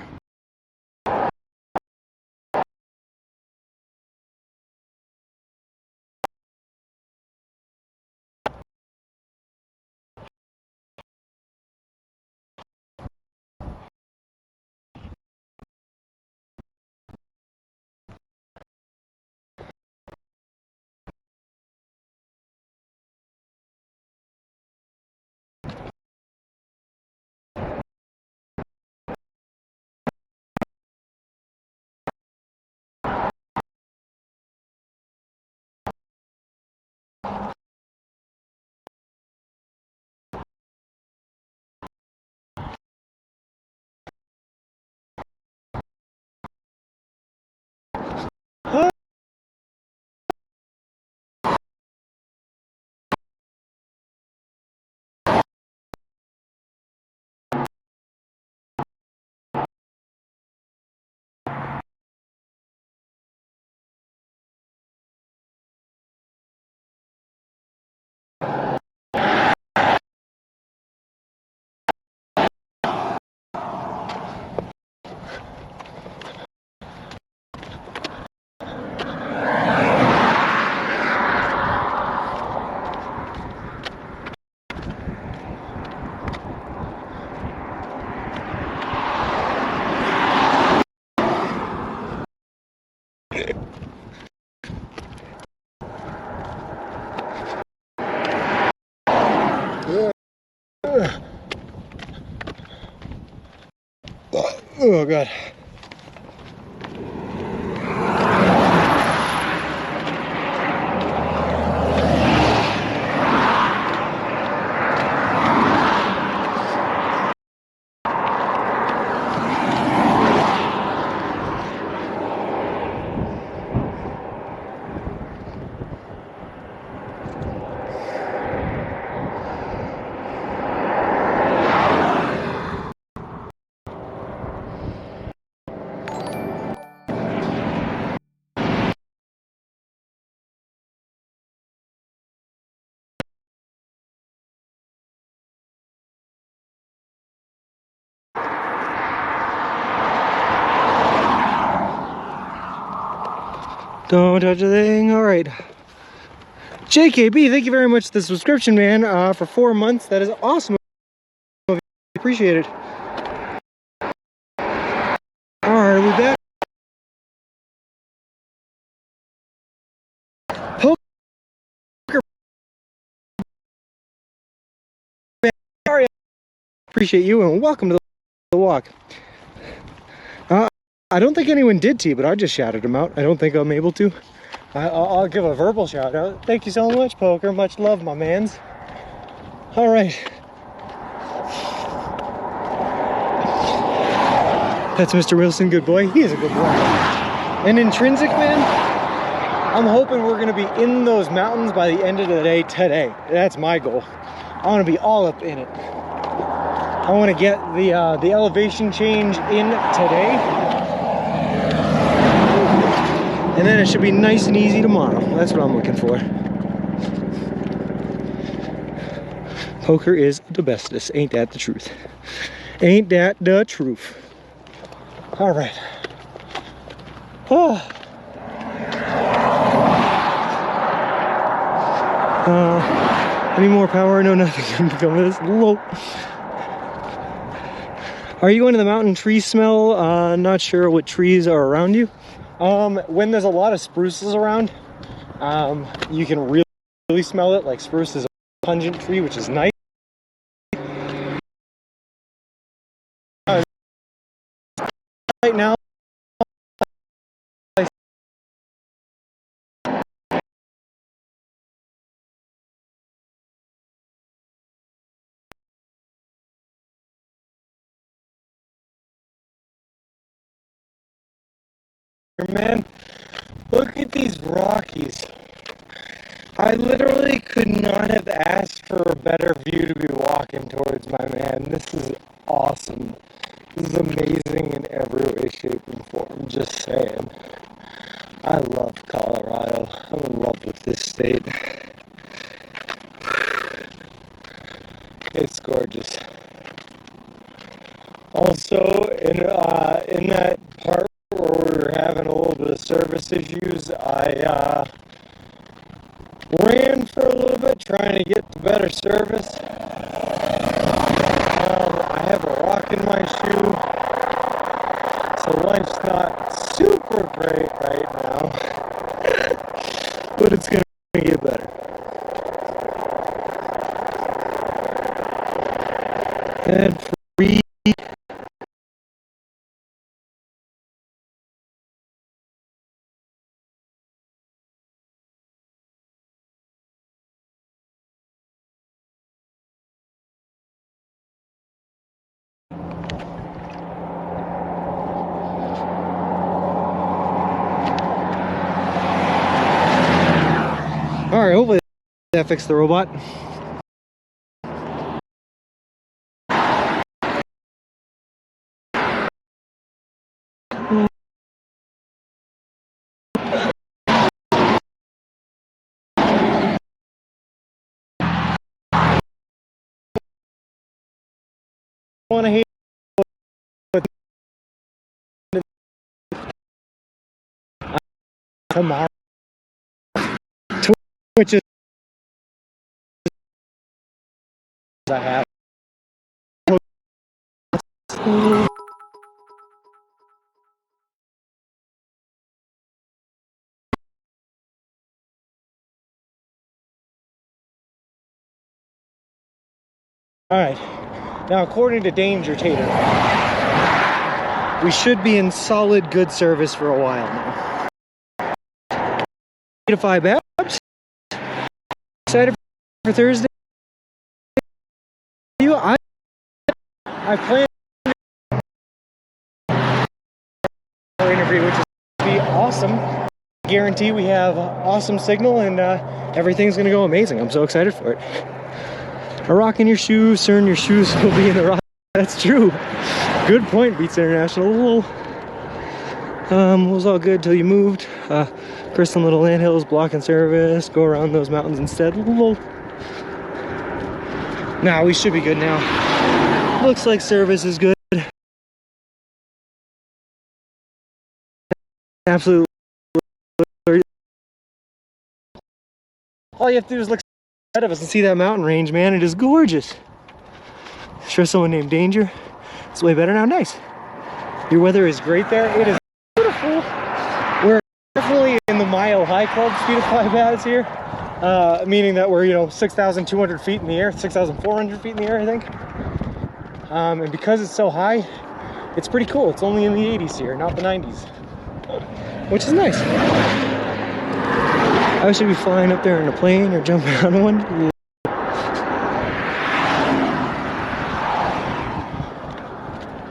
Oh god. Don't touch a thing. All right. JKB, thank you very much for the subscription, man, for 4 months. That is awesome. Appreciate it. All right, we back. Poker. Sorry. Appreciate you and welcome to the walk. I don't think anyone did tea, but I just shouted him out. I don't think I'm able to. I'll give a verbal shout out. Thank you so much, Poker. Much love, my mans. All right. That's Mr. Wilson, good boy. He is a good boy. And Intrinsic, man, I'm hoping we're gonna be in those mountains by the end of the day today. That's my goal. I wanna be all up in it. I wanna get the elevation change in today. And then it should be nice and easy tomorrow. That's what I'm looking for. Poker is the bestest. Ain't that the truth? Ain't that the truth? All right. Oh. Any more power? No, nothing can become of this. Whoa. Are you going to the mountain tree smell? Not sure what trees are around you. When there's a lot of spruces around, you can really smell it. Like spruce is a pungent tree, which is nice. Right now, man, look at these Rockies. I literally could not have asked for a better view to be walking towards, my man. This is awesome. This is amazing in every way, shape, and form. Just saying. I love Colorado. I'm in love with this state. It's gorgeous. Also, in that part where we were having a little bit of service issues, I ran for a little bit trying to get the better service. I have a rock in my shoe, so life's not super great right now, but it's gonna get better. And free. Alright, hopefully that fixed the robot. I want to hate tomorrow, which is I have. All right, now according to Danger Tater, we should be in solid good service for a while now. 8 to 5 abs. Excited for Thursday. I plan our interview, which is going to be awesome. Guarantee we have awesome signal and everything's going to go amazing. I'm so excited for it. A rock in your shoe, CERN, your shoes will be in the rock. That's true. Good point, Beats International. It was all good till you moved. Crystal Little Land Hills, blocking service. Go around those mountains instead. Nah, we should be good now. Looks like service is good. Absolutely. All you have to do is look ahead of us and see that mountain range, man. It is gorgeous. Sure, someone named Danger. It's way better now. Nice. Your weather is great there. It is beautiful. We're definitely in the Mile High Club speed of 5 baths here, meaning that we're 6,200 feet in the air, 6,400 feet in the air, I think. And because it's so high, it's pretty cool. It's only in the 80s here, not the 90s, which is nice. I should be flying up there in a plane or jumping out of one.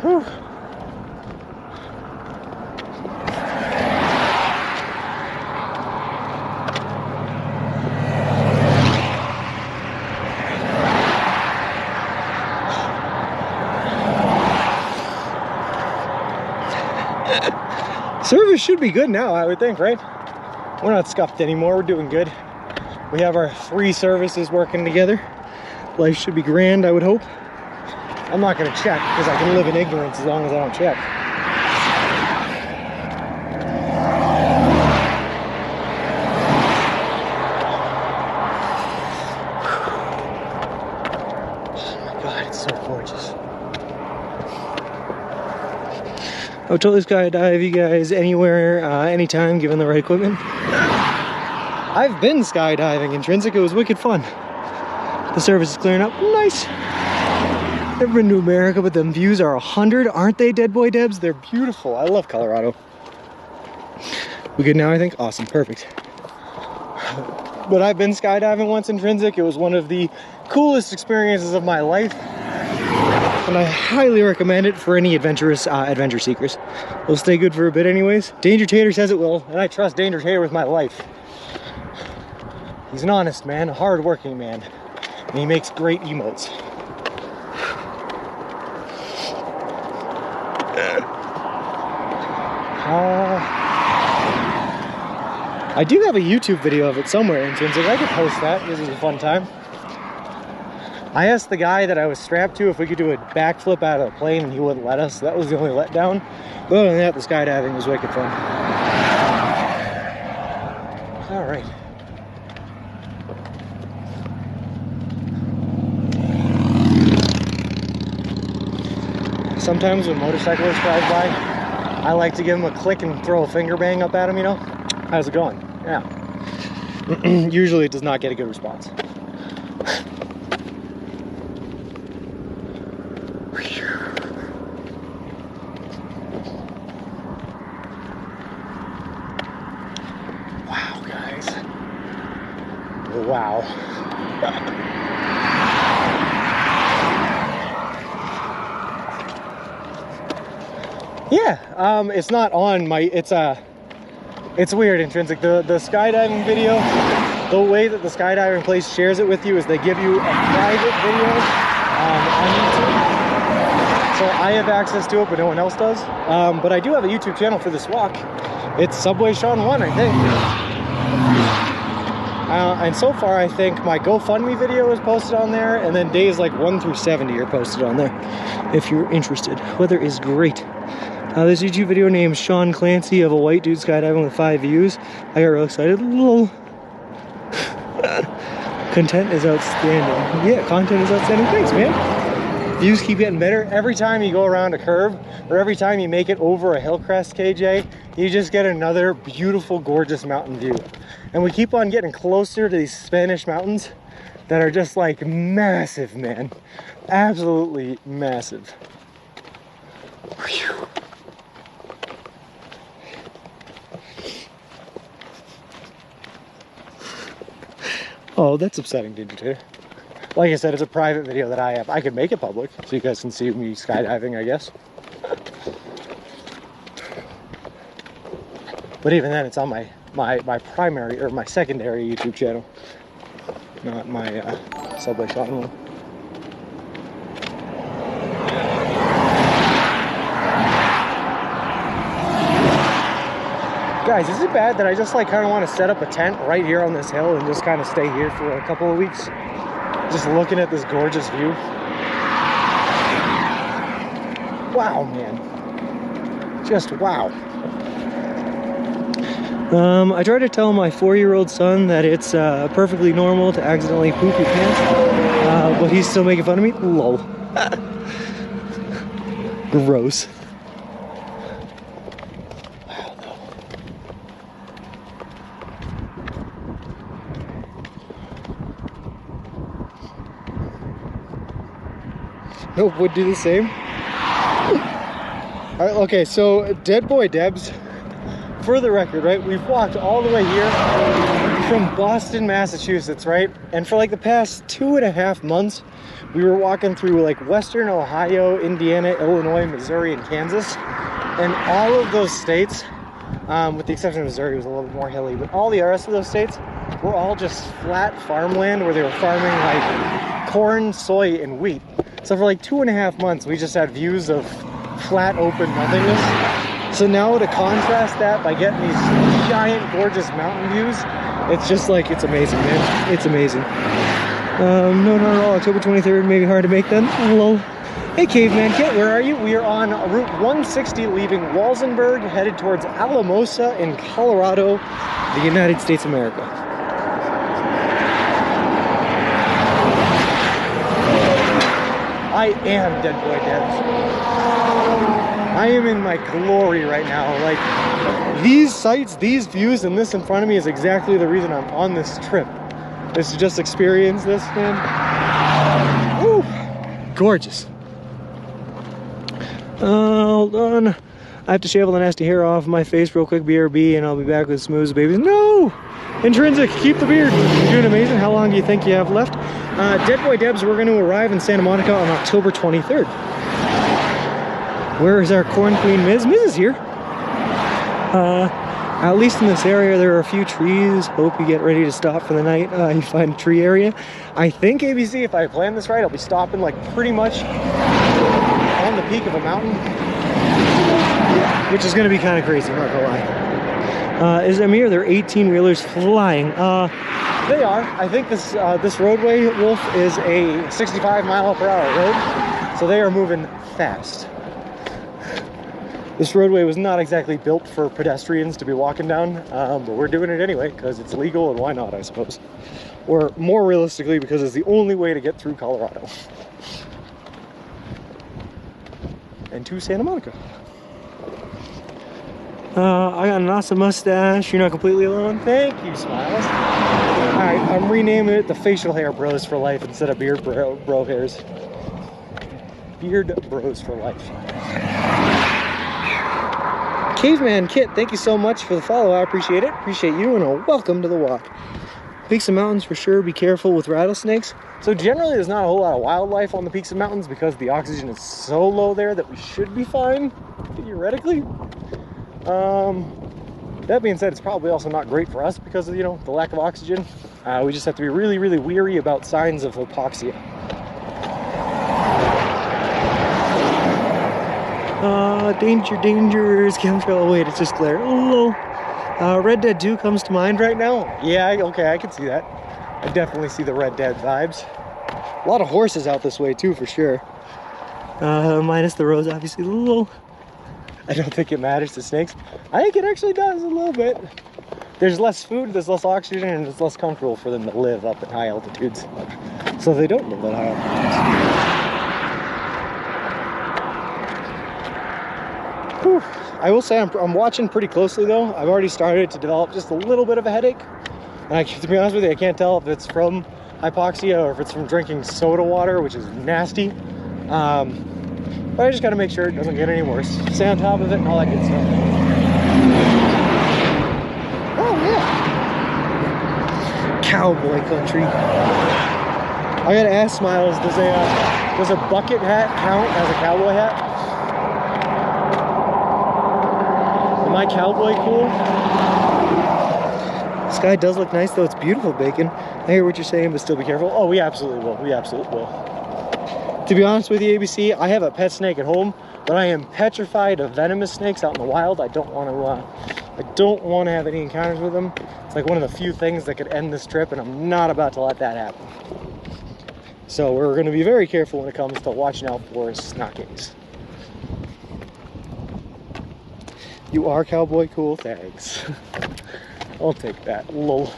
Whew. Service should be good now, I would think, right? We're not scuffed anymore, we're doing good. We have our 3 services working together. Life should be grand, I would hope. I'm not gonna check because I can live in ignorance as long as I don't check. Oh my God, it's so gorgeous. I would totally skydive you guys anywhere, anytime, given the right equipment. I've been skydiving Intrinsic, it was wicked fun. The service is clearing up, nice. Never been to America, but them views are 100, aren't they, Dead Boy Debs? They're beautiful, I love Colorado. We good now, I think? Awesome, perfect. But I've been skydiving once Intrinsic, it was one of the coolest experiences of my life. And I highly recommend it for any adventurous adventure seekers. It'll stay good for a bit anyways. Danger Tater says it will, and I trust Danger Tater with my life. He's an honest man, a hard-working man, and he makes great emotes. I do have a YouTube video of it somewhere, Intrinsic. I could post that. This is a fun time. I asked the guy that I was strapped to if we could do a backflip out of the plane, and he wouldn't let us. That was the only letdown. But other than that, the skydiving was wicked fun. All right. Sometimes when motorcyclists drive by, I like to give them a click and throw a finger bang up at them, you know? How's it going? Yeah. Usually it does not get a good response. Wow, guys. Wow. Yeah, it's not on my, it's weird, Intrinsic. The skydiving video, the way that the skydiving place shares it with you is they give you a private video on YouTube. So I have access to it, but no one else does. But I do have a YouTube channel for this walk. It's Subway Sean 1, I think. And so far, I think my GoFundMe video is posted on there, and then days like 1 through 70 are posted on there, if you're interested. Weather is great. This YouTube video named Sean Clancy of a white dude skydiving with 5 views. I got real excited. Lol. Content is outstanding. Yeah, content is outstanding. Thanks, man. Views keep getting better. Every time you go around a curve, or every time you make it over a hill crest, KJ, you just get another beautiful, gorgeous mountain view. And we keep on getting closer to these Spanish mountains that are just like massive, man. Absolutely massive. Whew. Oh, that's upsetting, Danger Tater. Like I said, it's a private video that I have. I could make it public so you guys can see me skydiving, I guess. But even then, it's on my primary, or my secondary YouTube channel. Not my Subway Sean one. Guys, is it bad that I just like kind of want to set up a tent right here on this hill and just kind of stay here for a couple of weeks? Just looking at this gorgeous view. Wow, man. Just wow. I try to tell my 4-year-old son that it's perfectly normal to accidentally poop your pants, but he's still making fun of me. Lol. Gross. Nope, would do the same. All right, okay, so Dead Boy Debs, for the record, right, we've walked all the way here from Boston, Massachusetts, right? And for like the past 2.5 months, we were walking through like Western Ohio, Indiana, Illinois, Missouri, and Kansas. And all of those states, with the exception of Missouri, was a little bit more hilly, but all the rest of those states were all just flat farmland where they were farming like corn, soy, and wheat. So for like 2.5 months, we just had views of flat, open nothingness. So now to contrast that by getting these giant, gorgeous mountain views, it's just like, it's amazing, man. It's amazing. No, not at all. October 23rd, maybe hard to make then. Hello. Hey, Caveman Kit, where are you? We are on Route 160, leaving Walsenburg, headed towards Alamosa in Colorado, the United States of America. I am Dead Boy Debs. I am in my glory right now. Like, these sights, these views, and this in front of me is exactly the reason I'm on this trip. Is to just experience this, man. Woo! Gorgeous. Hold on. I have to shave all the nasty hair off my face real quick, BRB, and I'll be back with smooth babies. No! Intrinsic, keep the beard. You're doing amazing. How long do you think you have left? Dead Boy Debs, we're going to arrive in Santa Monica on October 23rd. Where is our corn queen, Miz? Miz is here. At least in this area, there are a few trees. Hope you get ready to stop for the night. You find a tree area. I think, ABC, if I plan this right, I'll be stopping like pretty much on the peak of a mountain, which is going to be kind of crazy, not gonna lie. Is them here? They're 18-wheelers flying. They are. I think this this roadway, Wolf, is a 65-mile-per-hour road, so they are moving fast. This roadway was not exactly built for pedestrians to be walking down, but we're doing it anyway because it's legal, and why not, I suppose. Or more realistically, because it's the only way to get through Colorado. And to Santa Monica. I got an awesome mustache. You're not completely alone. Thank you, Smiles. Alright, I'm renaming it the Facial Hair Bros for Life instead of Beard Bro Hairs. Beard Bros for Life. Caveman Kit, thank you so much for the follow. I appreciate it. Appreciate you, and a welcome to the walk. Peaks and mountains for sure. Be careful with rattlesnakes. So generally there's not a whole lot of wildlife on the peaks and mountains because the oxygen is so low there that we should be fine, theoretically. That being said, it's probably also not great for us because of, you know, the lack of oxygen. We just have to be really, really weary about signs of hypoxia. Danger, dangers, chemtrail. Oh, wait, it's just glare. Oh, Red Dead 2 comes to mind right now. Yeah, okay, I can see that. I definitely see the Red Dead vibes. A lot of horses out this way too, for sure. Minus the roads, obviously. I don't think it matters to snakes. I think it actually does a little bit. There's less food, there's less oxygen, and it's less comfortable for them to live up at high altitudes. So they don't live at high altitudes. Whew. I will say I'm watching pretty closely though. I've already started to develop just a little bit of a headache. And to be honest with you, I can't tell if it's from hypoxia or if it's from drinking soda water, which is nasty. But I just gotta make sure it doesn't get any worse. Stay on top of it and all that good stuff. Oh yeah. Cowboy country. I gotta ask Smiles, does a bucket hat count as a cowboy hat? Am I cowboy cool? The sky does look nice though, it's beautiful, Bacon. I hear what you're saying, but still be careful. Oh, we absolutely will, we absolutely will. To be honest with you, ABC, I have a pet snake at home, but I am petrified of venomous snakes out in the wild. I don't want to have any encounters with them. It's like one of the few things that could end this trip, and I'm not about to let that happen. So we're going to be very careful when it comes to watching out for snakies. You are cowboy cool, thanks. I'll take that. Lol.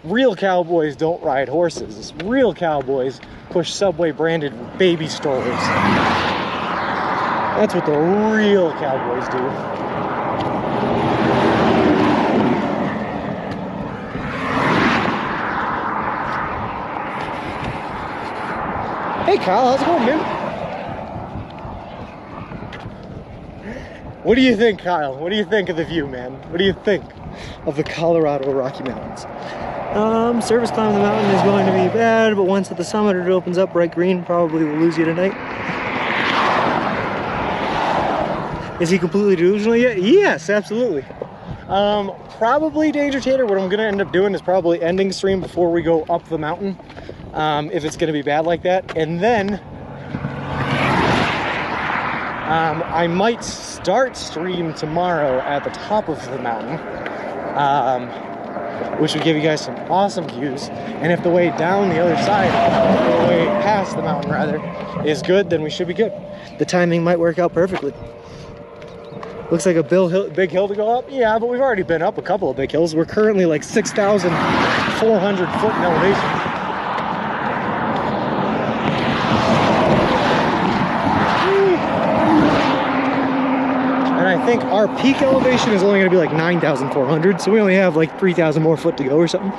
Real cowboys don't ride horses. Real cowboys push Subway branded baby strollers. That's what the real cowboys do. Hey Kyle, how's it going, man? What do you think, Kyle? What do you think of the view, man? What do you think? of the Colorado Rocky Mountains. Surface climb of the mountain is going to be bad, but once at the summit it opens up bright green. Probably will lose you tonight. Is he completely delusional yet? Yes, absolutely. Probably Danger Tater. What I'm gonna end up doing is probably ending stream before we go up the mountain, if it's gonna be bad like that, and then I might start stream tomorrow at the top of the mountain, which would give you guys some awesome views. And if the way down the other side, or the way past the mountain rather, is good, then we should be good. The timing might work out perfectly. Looks like a big hill to go up. Yeah, but we've already been up a couple of big hills. We're currently like 6,400 foot in elevation. And I think our peak elevation is only going to be like 9,400, so we only have like 3,000 more foot to go or something.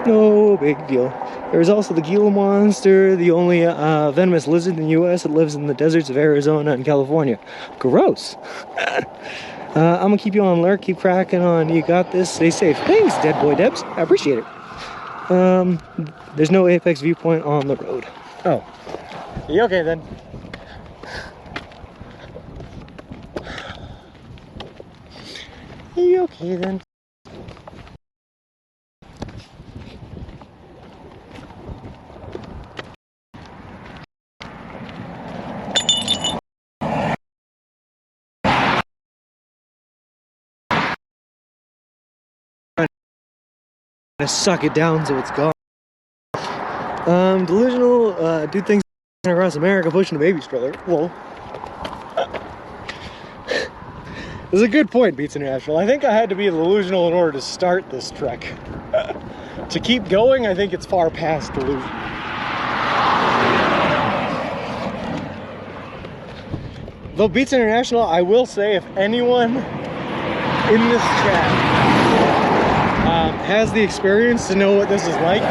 No big deal. There's also the Gila monster, the only venomous lizard in the U.S. that lives in the deserts of Arizona and California. Gross. I'm gonna keep you on alert, keep cracking on. You got this. Stay safe. Thanks, Dead Boy Debs. I appreciate it. There's no apex viewpoint on the road. Oh. You okay then? You okay then? To suck it down so it's gone. Delusional, do things across America pushing a baby stroller. Whoa. It's a good point, Beats International. I think I had to be delusional in order to start this trek. To keep going, I think it's far past delusion. Though Beats International, I will say, if anyone in this chat has the experience to know what this is like,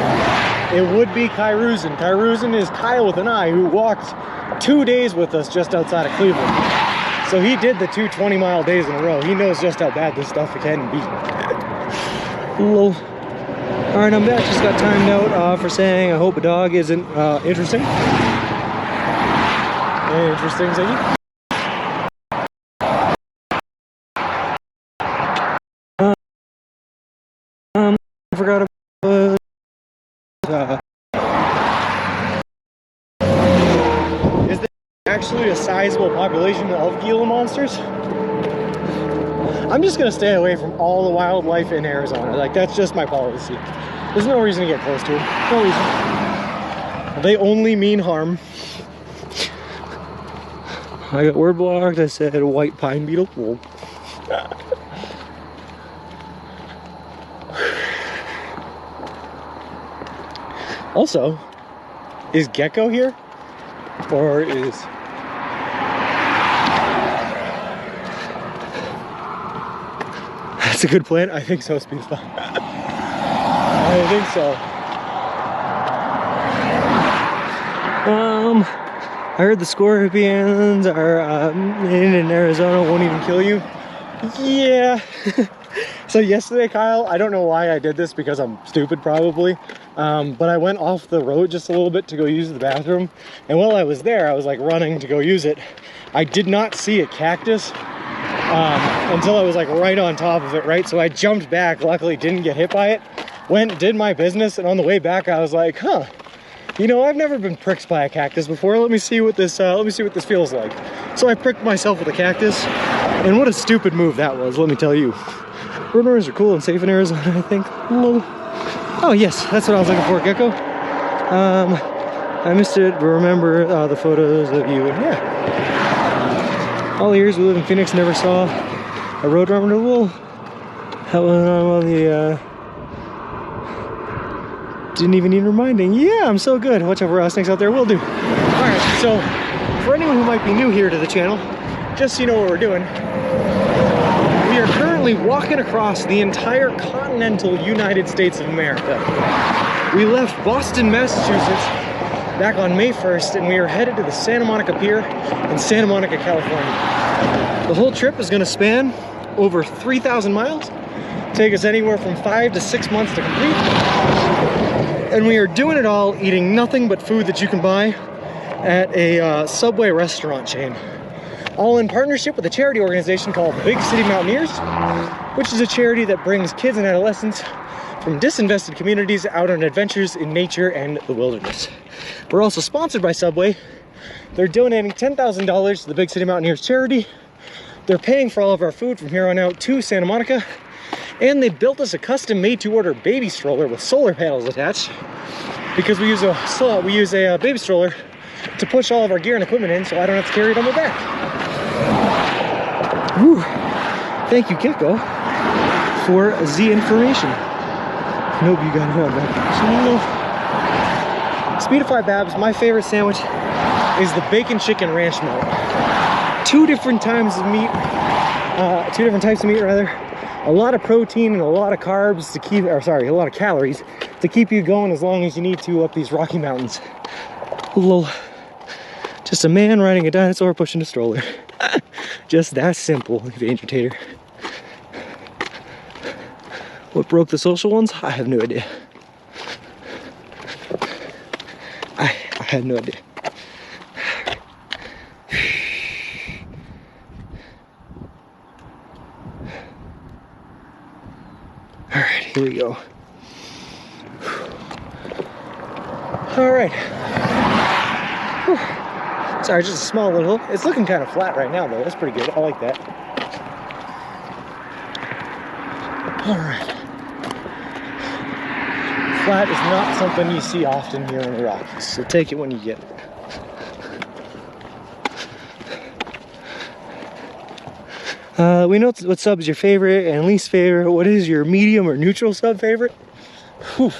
it would be Kyruzin. Kyruzin is Kyle with an I, who walked 2 days with us just outside of Cleveland. So he did the 2 20-mile days in a row. He knows just how bad this stuff can be. Lol. Alright, I'm back. Just got timed out for saying I hope a dog isn't interesting. Interesting, Ziggy. I forgot about is there actually a sizable population of Gila monsters? I'm just gonna stay away from all the wildlife in Arizona. Like, that's just my policy. There's no reason to get close to them. No reason. They only mean harm. I got word blocked. I said white pine beetle. Whoa. Also, is Gecko here? Or is... That's a good plan. I think so, Speedstop. I think so. I heard the scorpions are in Arizona won't even kill you. Yeah. So yesterday, Kyle, I don't know why I did this, because I'm stupid probably, but I went off the road just a little bit to go use the bathroom, and while I was there, I was like running to go use it. I did not see a cactus until I was like right on top of it, right? So I jumped back, luckily didn't get hit by it, went, did my business, and on the way back I was like, huh, you know, I've never been pricked by a cactus before. Let me see what this feels like. So I pricked myself with a cactus, and what a stupid move that was, let me tell you. Roadrunners are cool and safe in Arizona, I think. Hello. Oh yes, that's what I was looking for, Gecko. I missed it, but remember the photos of you, and yeah. All the years we lived in Phoenix, never saw a roadrunner wool. That was on the didn't even need reminding. Yeah, I'm so good. Watch out for snakes out there. Will do. Alright, so for anyone who might be new here to the channel, just so you know what we're doing, we are currently walking across the entire continental United States of America. We left Boston, Massachusetts back on May 1st, and we are headed to the Santa Monica Pier in Santa Monica, California. The whole trip is going to span over 3,000 miles, take us anywhere from 5 to 6 months to complete. And we are doing it all eating nothing but food that you can buy at a Subway restaurant chain. All in partnership with a charity organization called Big City Mountaineers, which is a charity that brings kids and adolescents from disinvested communities out on adventures in nature and the wilderness. We're also sponsored by Subway. They're donating $10,000 to the Big City Mountaineers charity. They're paying for all of our food from here on out to Santa Monica. And they built us a custom made-to-order baby stroller with solar panels attached, because we use a baby stroller to push all of our gear and equipment in, so I don't have to carry it on my back. Whew. Thank you, Gecko, for the information. Nope, you got it on that. Speedify Babs, my favorite sandwich is the bacon chicken ranch melt. Two different types of meat, a lot of protein and a lot of carbs to keep, or sorry, a lot of calories to keep you going as long as you need to up these Rocky Mountains. Lol. Just a man riding a dinosaur pushing a stroller. Just that simple, Danger Tater. What broke the social ones? I have no idea. I have no idea. All right, here we go. All right. Whew. Sorry, just a small little. It's looking kind of flat right now, though. That's pretty good. I like that. All right. Flat is not something you see often here in the Rockies, so take it when you get it. We know what sub is your favorite and least favorite. What is your medium or neutral sub favorite? Whew.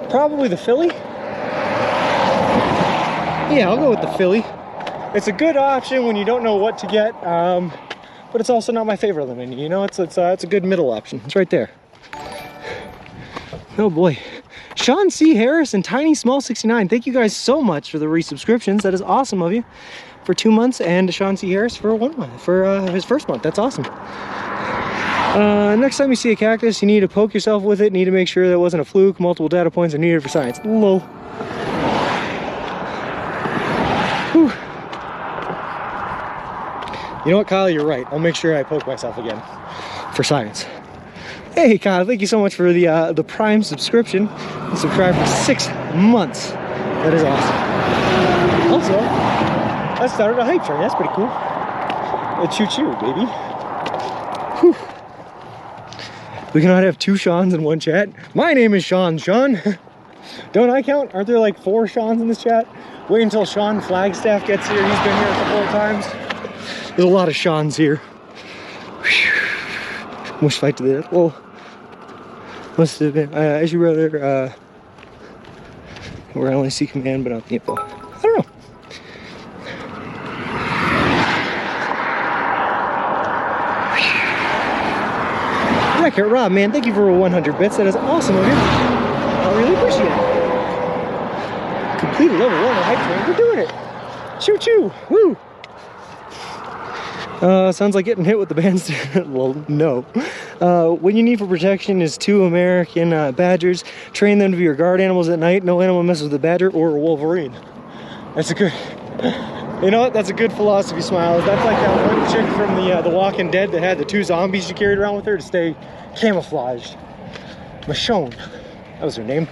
Probably the Philly. Yeah, I'll go with the Philly. It's a good option when you don't know what to get, but it's also not my favorite on the menu. You know, it's a good middle option. It's right there. Oh boy. Sean C. Harris and Tiny Small 69. Thank you guys so much for the resubscriptions. That is awesome of you. For 2 months, and Sean C. Harris for 1 month, for his first month. That's awesome. Next time you see a cactus, you need to poke yourself with it. Need to make sure that it wasn't a fluke. Multiple data points are needed for science. Lol. Whew. You know what, Kyle? You're right. I'll make sure I poke myself again for science. Hey, Kyle, thank you so much for the Prime subscription. You subscribed for 6 months. That is awesome. Also, I started a hype train. That's pretty cool. A choo-choo, baby. Whew. We cannot have 2 Seans in one chat. My name is Sean. Sean. Don't I count? Aren't there like 4 Seans in this chat? Wait until Sean Flagstaff gets here. He's been here a couple of times. There's a lot of Seans here. Almost fight to the death. Well, must have been. As you wrote there, where I only see command but not the info. I don't know. Wreck-It Rob, man, thank you for 100 bits. That is awesome of you. I really appreciate it. Completed level 1 of hype train. We're doing it. Choo choo. Woo. Sounds like getting hit with the bandstand. Well, no. What you need for protection is 2 American badgers. Train them to be your guard animals at night. No animal messes with a badger or a wolverine. That's a good. You know what? That's a good philosophy, Smiles. That's like that one chick from the Walking Dead that had the 2 zombies she carried around with her to stay camouflaged. Michonne. That was her name.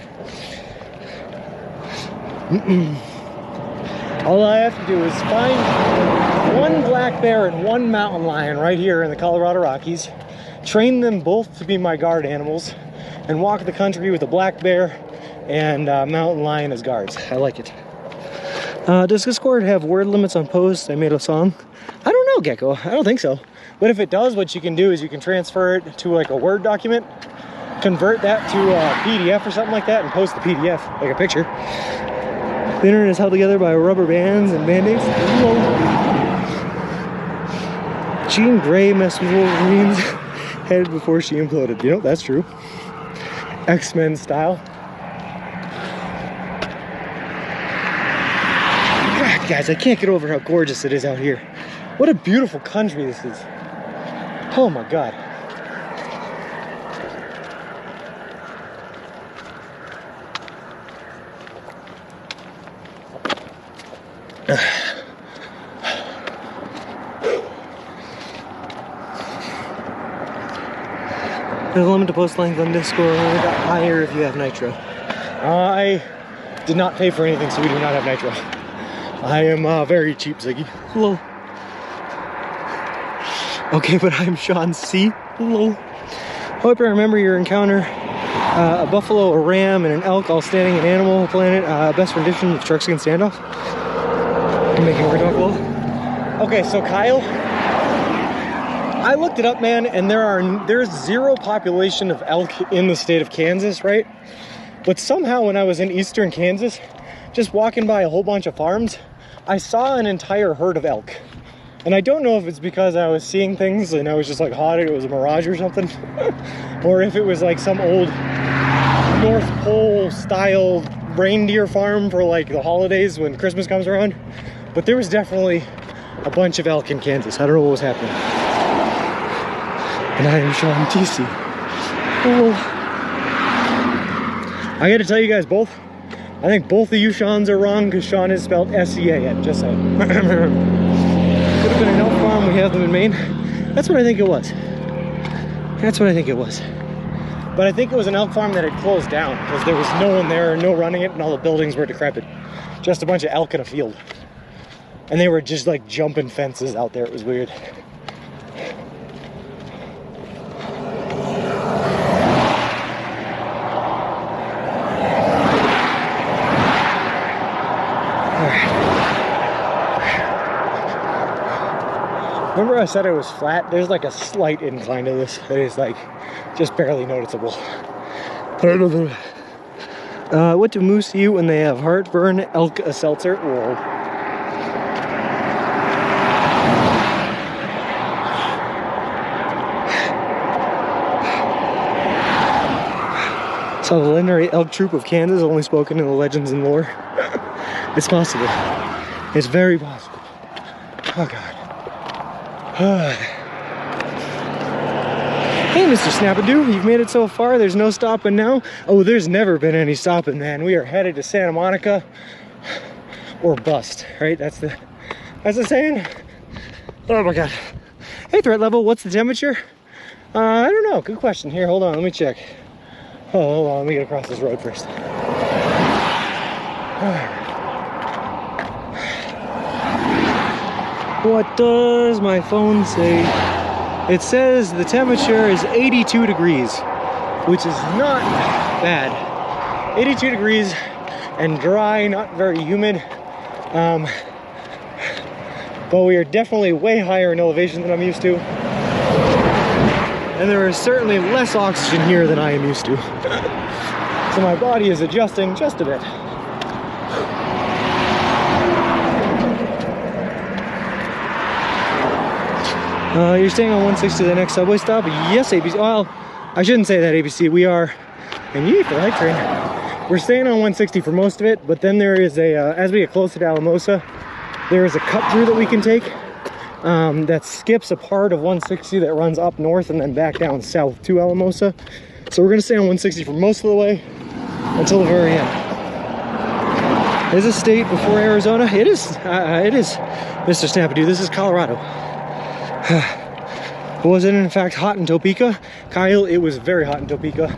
All I have to do is find 1 black bear and 1 mountain lion right here in the Colorado Rockies, train them both to be my guard animals, and walk the country with a black bear and mountain lion as guards. I like it. Does Discord have word limits on posts? I made a song. I don't know, Gecko. I don't think so. But if it does, what you can do is you can transfer it to like a Word document, convert that to a PDF or something like that, and post the PDF, like a picture. The internet is held together by rubber bands and band-aids. Jean Grey messed with Wolverine's head before she imploded. You know, that's true. X-Men style. God, guys, I can't get over how gorgeous it is out here. What a beautiful country this is. Oh my God. There's a limit to post length on Discord, higher if you have nitro. I did not pay for anything, so we do not have nitro. I am very cheap, Ziggy. Hello. Okay, but I'm Sean C. Hello. Hope you remember your encounter. A buffalo, a ram, and an elk all standing in Animal Planet. Best rendition of Truck Skin Standoff. I'm making our dog well. Okay, so Kyle, I looked it up, man, and there's zero population of elk in the state of Kansas, right? But somehow when I was in eastern Kansas, just walking by a whole bunch of farms, I saw an entire herd of elk. And I don't know if it's because I was seeing things and I was just like haunted, it was a mirage or something, or if it was like some old North Pole style reindeer farm for like the holidays when Christmas comes around. But there was definitely a bunch of elk in Kansas. I don't know what was happening. And I am Sean TC. Oh. I gotta tell you guys both, I think both of you Seans are wrong because Sean is spelled S-E-A-N, just saying. Could have been an elk farm, we have them in Maine. That's what I think it was. That's what I think it was. But I think it was an elk farm that had closed down because there was no one there, no running it, and all the buildings were decrepit. Just a bunch of elk in a field. And they were just like jumping fences out there, it was weird. Remember I said it was flat? There's like a slight incline to this that is like just barely noticeable. What do moose eat when they have heartburn? Elk a seltzer? Whoa. So the legendary elk troop of Kansas, only spoken in the legends and lore. It's possible. It's very possible. Oh God. Hey, Mr. Snap-a-Doo, you've made it so far. There's no stopping now. Oh, there's never been any stopping, man. We are headed to Santa Monica or bust, right? That's the saying. Oh my God. Hey, threat level, what's the temperature? I don't know. Good question. Here, hold on. Let me check. Oh, hold on. Let me get across this road first. What does my phone say? It says the temperature is 82 degrees, which is not bad. 82 degrees and dry, not very humid. But we are definitely way higher in elevation than I'm used to. And there is certainly less oxygen here than I am used to. So my body is adjusting just a bit. You're staying on 160 to the next subway stop? Yes, ABC. Well, I shouldn't say that, ABC. We are, and you the right train. We're staying on 160 for most of it, but then there is a, as we get closer to Alamosa, there is a cut through that we can take that skips a part of 160 that runs up north and then back down south to Alamosa. So we're gonna stay on 160 for most of the way until the very end. Is this state before Arizona? It is, Mr. Snap-a-Doo. This is Colorado. Was it in fact hot in Topeka? Kyle, it was very hot in Topeka.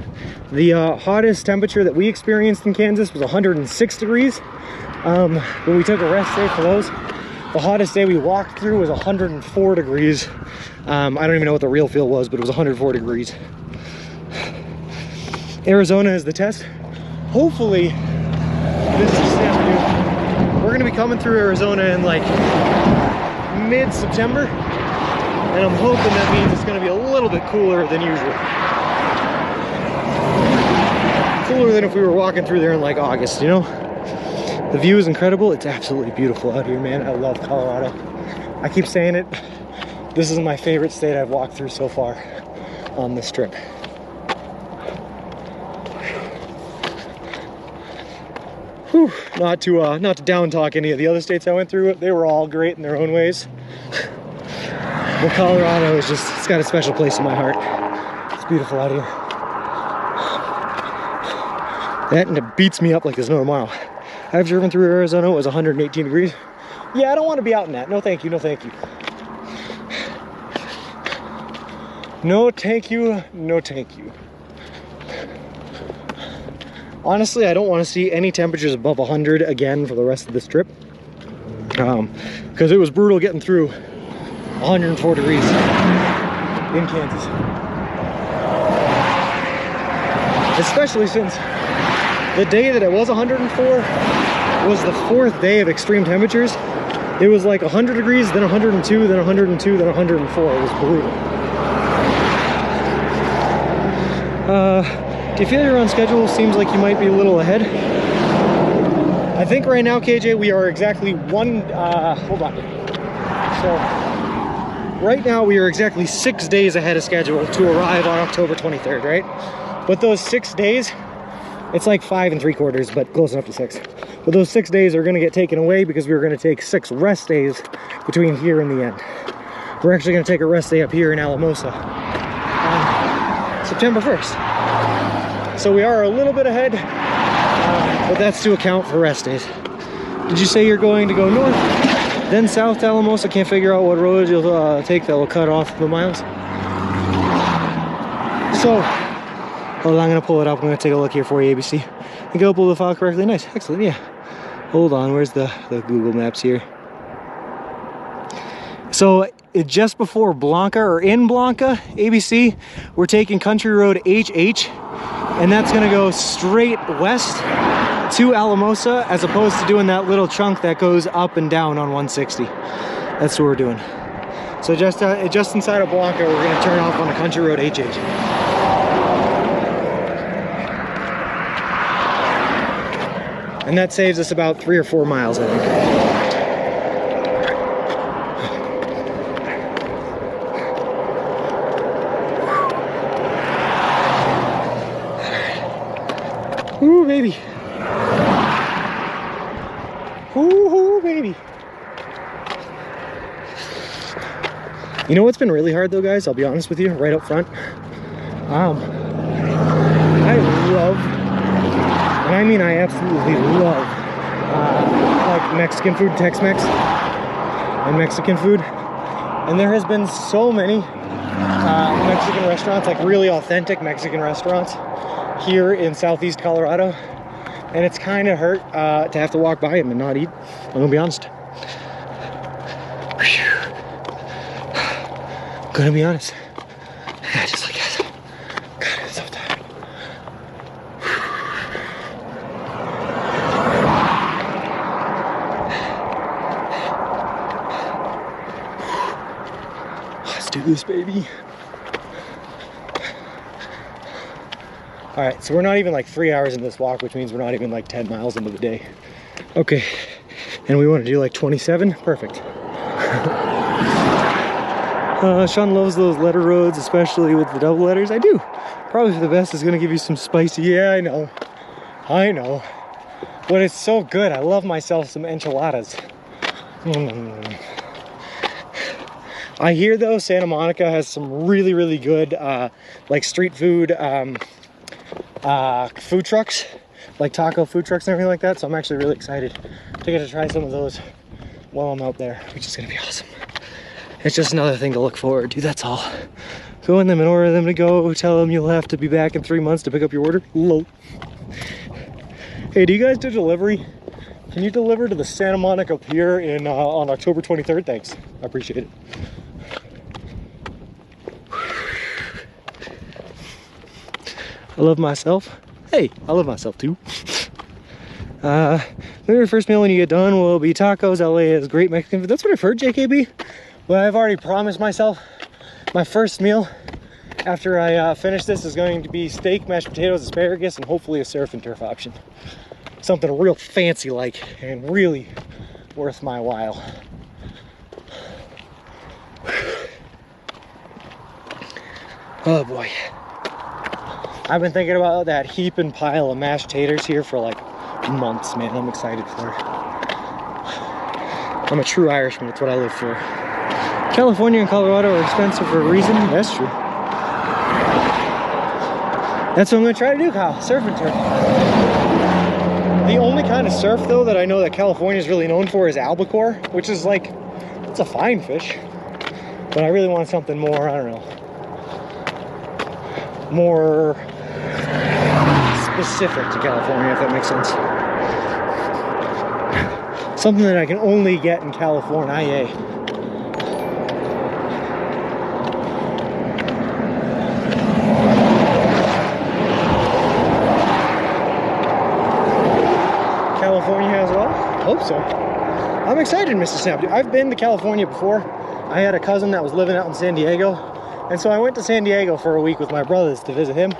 The hottest temperature that we experienced in Kansas was 106 degrees. When we took a rest day for those, the hottest day we walked through was 104 degrees. I don't even know what the real feel was, but it was 104 degrees. Arizona is the test. Hopefully, this is Snap-a-Doo. We're gonna be coming through Arizona in like mid-September. And I'm hoping that means it's going to be a little bit cooler than usual. Cooler than if we were walking through there in like August, you know? The view is incredible. It's absolutely beautiful out here, man. I love Colorado. I keep saying it. This is my favorite state I've walked through so far on this trip. Whew. Not to down talk any of the other states I went through. They were all great in their own ways. But Colorado is just, it's got a special place in my heart. It's beautiful out here. That and it beats me up like there's no tomorrow. I've driven through Arizona, it was 118 degrees. Yeah, I don't want to be out in that. No thank you, no thank you. No thank you, no thank you. Honestly, I don't want to see any temperatures above 100 again for the rest of this trip. Because it was brutal getting through 104 degrees in Kansas. Especially since the day that it was 104 was the 4th day of extreme temperatures. It was like 100 degrees, then 102, then 102, then 104. It was brutal. Do you feel you're on schedule? Seems like you might be a little ahead. I think right now, KJ, we are exactly hold on. So, right now we are exactly 6 days ahead of schedule to arrive on October 23rd, right? But those 6 days, it's like 5 3/4, but close enough to 6. But those 6 days are gonna get taken away because we were gonna take 6 rest days between here and the end. We're actually gonna take a rest day up here in Alamosa on September 1st. So we are a little bit ahead, but that's to account for rest days. Did you say you're going to go north, then south to Alamosa? Can't figure out what road you'll take that will cut off the miles. So, hold on, I'm gonna pull it up. I'm gonna take a look here for you, ABC. You can upload the file correctly. Nice, excellent, yeah. Hold on, where's the Google Maps here? So, just before Blanca, or in Blanca, ABC, we're taking Country Road HH, and that's gonna go straight west to Alamosa, as opposed to doing that little chunk that goes up and down on 160. That's what we're doing. So just inside of Blanca, we're gonna turn off on the Country Road HH. And that saves us about 3 or 4 miles, I think. Ooh, baby. Ooh, baby. You know what's been really hard though, guys? I'll be honest with you, right up front. I love, and I mean I absolutely love, like Mexican food, Tex-Mex, and Mexican food. And there has been so many Mexican restaurants, like really authentic Mexican restaurants here in Southeast Colorado, and it's kind of hurt to have to walk by them and not eat. I'm gonna be honest. Gonna be honest. Yeah, just like that. God, I'm so tired. Let's do this, baby. All right, so we're not even like 3 hours into this walk, which means we're not even like 10 miles into the day. Okay, and we want to do like 27? Perfect. Sean loves those letter roads, especially with the double letters. I do. Probably for the best is gonna give you some spicy. Yeah, I know. But it's so good. I love myself some enchiladas. I hear though Santa Monica has some really, really good like street food food trucks, like taco food trucks and everything like that. So I'm actually really excited to get to try some of those while I'm out there, which is gonna be awesome. It's just another thing to look forward to, that's all. Go in them and order them to go. Tell them you'll have to be back in 3 months to pick up your order. Lol. Hey, do you guys do delivery? Can you deliver to the Santa Monica Pier on October 23rd? Thanks, I appreciate it. I love myself. Hey, I love myself too. Maybe your first meal when you get done will be tacos. LA has great Mexican food. That's what I've heard, JKB. But I've already promised myself my first meal after I finish this is going to be steak, mashed potatoes, asparagus, and hopefully a surf and turf option. Something real fancy like and really worth my while. Oh boy. I've been thinking about that heap and pile of mashed taters here for like months, man. I'm excited for it. I'm a true Irishman, it's what I live for. California and Colorado are expensive for a reason. That's true. That's what I'm gonna try to do, Kyle. Surf and turf. The only kind of surf, though, that I know that California is really known for is albacore, which is like, it's a fine fish. But I really want something more, I don't know, more specific to California, if that makes sense. Something that I can only get in California. California as well? Hope so. I'm excited, Mr. Snap. I've been to California before. I had a cousin that was living out in San Diego, and so I went to San Diego for a week with my brothers to visit him,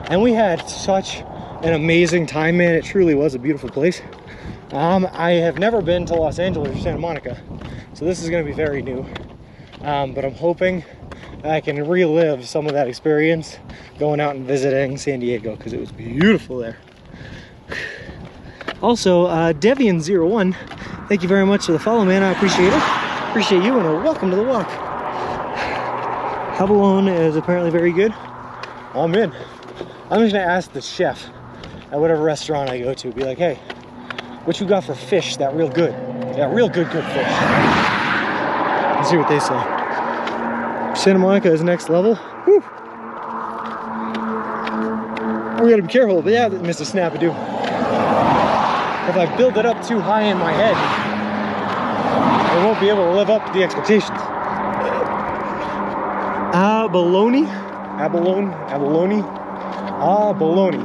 and we had such an amazing time, man. It truly was a beautiful place. I have never been to Los Angeles or Santa Monica, so this is going to be very new, but I'm hoping I can relive some of that experience going out and visiting San Diego, because it was beautiful there. Also, Devian01, thank you very much for the follow, man. I appreciate it. Appreciate you, and welcome to the walk. Abalone is apparently very good. I'm in. I'm just gonna ask the chef at whatever restaurant I go to, be like, hey, what you got for fish that real good? Yeah, real good fish. Let's see what they say. Santa Monica is next level. Whew. We gotta be careful, but yeah, Mr. Snapadoo. If I build it up too high in my head, I won't be able to live up to the expectations. Abalone? Abalone? Abalone? Baloney.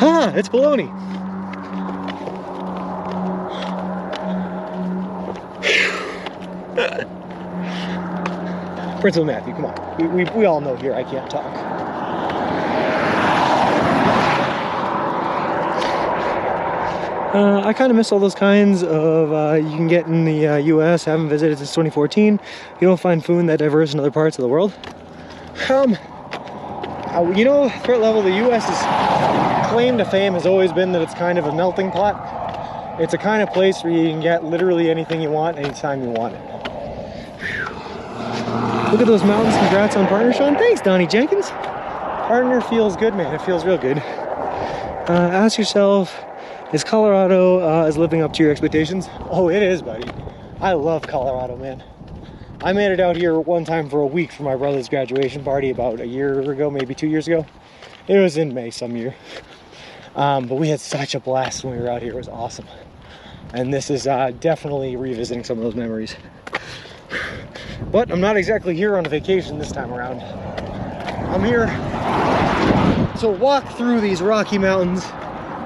Ah, it's baloney. Principal Matthew, come on. We all know here I can't talk. I kind of miss all those kinds of, you can get in the US, haven't visited since 2014. You don't find food that diverse in other parts of the world. You know, threat level, the US's claim to fame has always been that it's kind of a melting pot. It's a kind of place where you can get literally anything you want, anytime you want it. Look at those mountains. Congrats on partner, Sean. Thanks, Donnie Jenkins. Partner feels good, man. It feels real good. Ask yourself, is Colorado is living up to your expectations? Oh, it is, buddy. I love Colorado, man. I made it out here one time for a week for my brother's graduation party about a year ago, maybe 2 years ago. It was in May some year. But we had such a blast when we were out here. It was awesome. And this is definitely revisiting some of those memories. But I'm not exactly here on a vacation this time around. I'm here to walk through these Rocky Mountains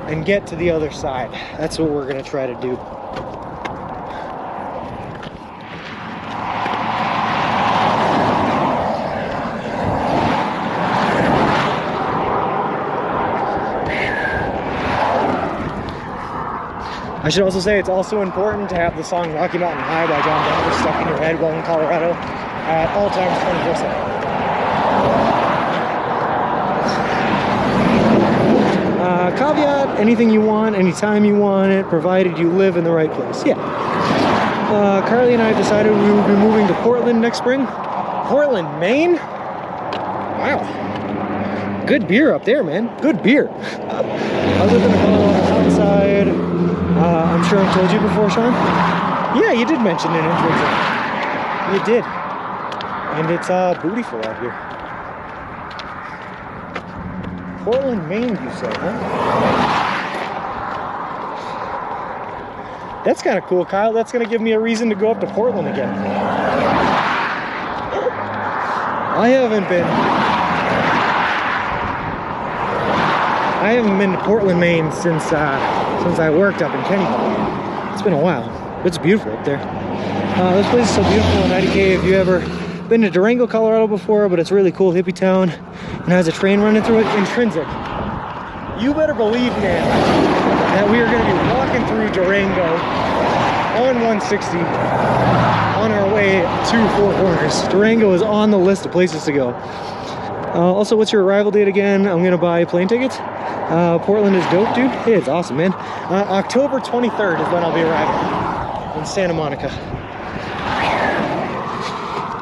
and get to the other side. That's what we're gonna try to do. I should also say it's also important to have the song Rocky Mountain High by John Denver stuck in your head while in Colorado at all times 24/7. Caveat, anything you want, anytime you want it, provided you live in the right place. Yeah. Carly and I decided we would be moving to Portland next spring. Portland, Maine? Wow. Good beer up there, man. Good beer. I live in the Colorado outside. I'm sure I've told you before, Sean. Yeah, you did mention it in Twitter. You did. And it's beautiful out here. Portland, Maine, you said, huh? That's kind of cool, Kyle. That's going to give me a reason to go up to Portland again. I haven't been to Portland, Maine since I worked up in Kennebunk. It's been a while. It's beautiful up there. This place is so beautiful in IDK. If you ever been to Durango, Colorado before, but it's a really cool hippie town and has a train running through it. Intrinsic. You better believe, man, that we are going to be walking through Durango on 160 on our way to Four Corners. Durango is on the list of places to go. Also, what's your arrival date again? I'm going to buy plane tickets. Portland is dope, dude. It is awesome, man. October 23rd is when I'll be arriving in Santa Monica.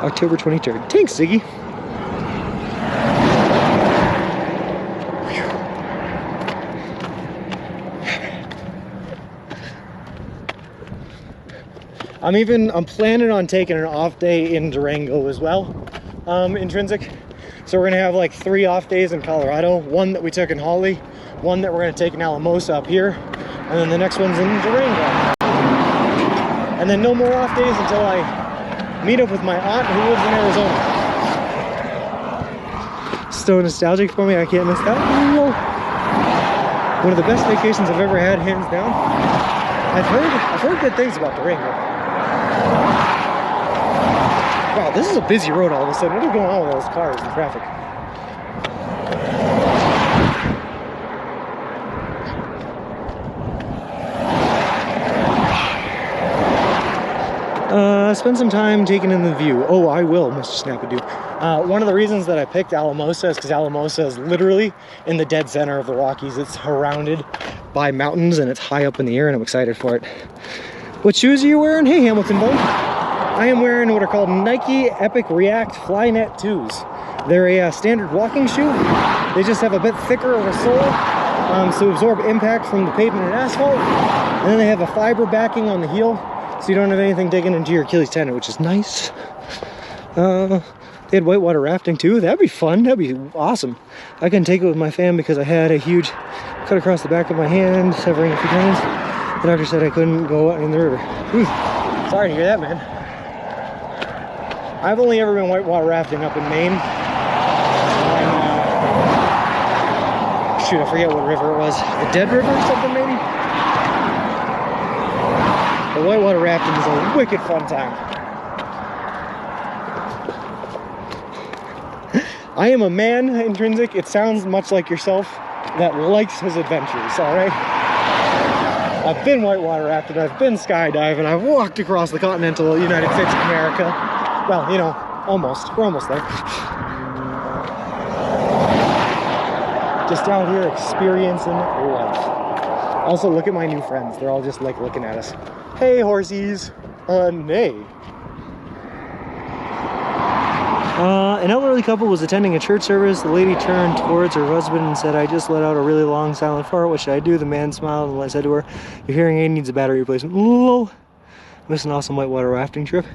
October 23rd. Thanks, Ziggy. I'm planning on taking an off day in Durango as well, Intrinsic. So we're gonna have like 3 off days in Colorado. One that we took in Holly, one that we're gonna take in Alamosa up here, and then the next one's in Durango. And then no more off days until I meet up with my aunt who lives in Arizona. So nostalgic for me, I can't miss that. One of the best vacations I've ever had, hands down. I've heard good things about Durango. Wow, this is a busy road all of a sudden. What is going on with all those cars and traffic? Spend some time taking in the view. Oh, I will, Mr. Snappadoo. One of the reasons that I picked Alamosa is because Alamosa is literally in the dead center of the Rockies. It's surrounded by mountains and it's high up in the air, and I'm excited for it. What shoes are you wearing? Hey, Hamilton Bone. I am wearing what are called Nike Epic React Flynet 2s. They're a standard walking shoe. They just have a bit thicker of a sole to absorb impact from the pavement and asphalt. And then they have a fiber backing on the heel, so you don't have anything digging into your Achilles tendon, which is nice. They had whitewater rafting too. That'd be fun. That'd be awesome. I couldn't take it with my fam because I had a huge cut across the back of my hand, severing a few tendons. The doctor said I couldn't go out in the river. Ooh, sorry to hear that, man. I've only ever been whitewater rafting up in Maine. Shoot, I forget what river it was. The Dead River or something, maybe? The whitewater rafting is a wicked fun time. I am a man, Intrinsic. It sounds much like yourself, that likes his adventures, all right? I've been whitewater rafting, I've been skydiving, I've walked across the continental United States of America. Well, you know, almost. We're almost there. Just out here experiencing life. Also, look at my new friends. They're all just like looking at us. Hey, horsies. Nay. An elderly couple was attending a church service. The lady turned towards her husband and said, "I just let out a really long silent fart. What should I do?" The man smiled and I said to her, "Your hearing aid needs a battery replacement." Lol. Missed an awesome whitewater rafting trip.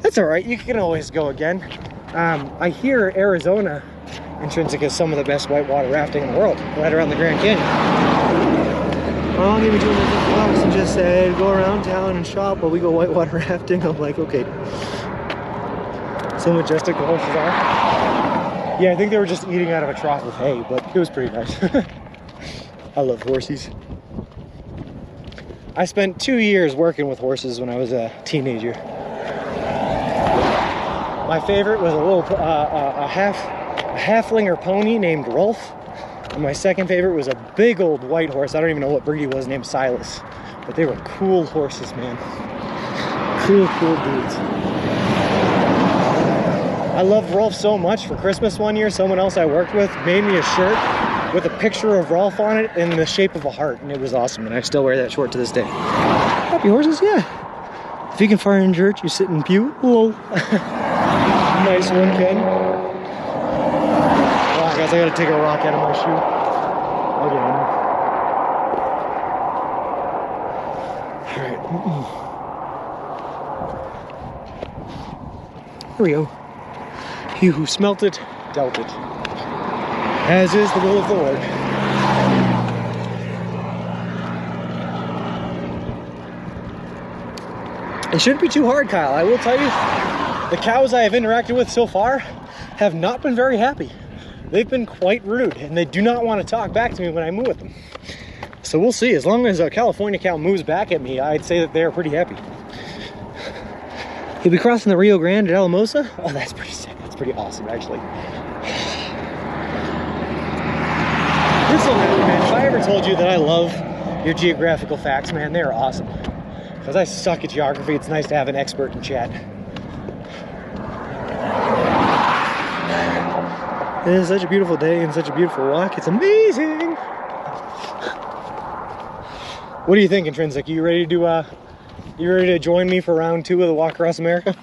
That's all right. You can always go again. I hear Arizona, Intrinsic, is some of the best whitewater rafting in the world, right around the Grand Canyon. I'll give me $250 and just said, go around town and shop while we go whitewater rafting. I'm like, okay. So majestic the horses are. Yeah, I think they were just eating out of a trough of hay, but it was pretty nice. I love horsies. I spent 2 years working with horses when I was a teenager. My favorite was a little a halflinger pony named Rolf. And my second favorite was a big old white horse. I don't even know what breed he was, named Silas. But they were cool horses, man. Cool dudes. I loved Rolf so much. For Christmas one year, someone else I worked with made me a shirt with a picture of Rolf on it in the shape of a heart. And it was awesome. And I still wear that short to this day. Happy horses, yeah. If you can fire in church, you sit in pew. Whoa. Nice one, Ken. Oh, guys, I gotta take a rock out of my shoe. Again. Alright. Here we go. He who smelt it, dealt it. As is the will of the Lord. It shouldn't be too hard, Kyle. I will tell you, the cows I have interacted with so far have not been very happy. They've been quite rude, and they do not want to talk back to me when I move with them. So we'll see. As long as a California cow moves back at me, I'd say that they're pretty happy. You'll be crossing the Rio Grande at Alamosa? Oh, that's pretty sick. That's pretty awesome, actually. Listen, man, if I ever told you that I love your geographical facts, man, they are awesome. Because I suck at geography, it's nice to have an expert in chat. It is such a beautiful day and such a beautiful walk. It's amazing. What do you think, Intrinsic? You ready to join me for round 2 of the Walk Across America?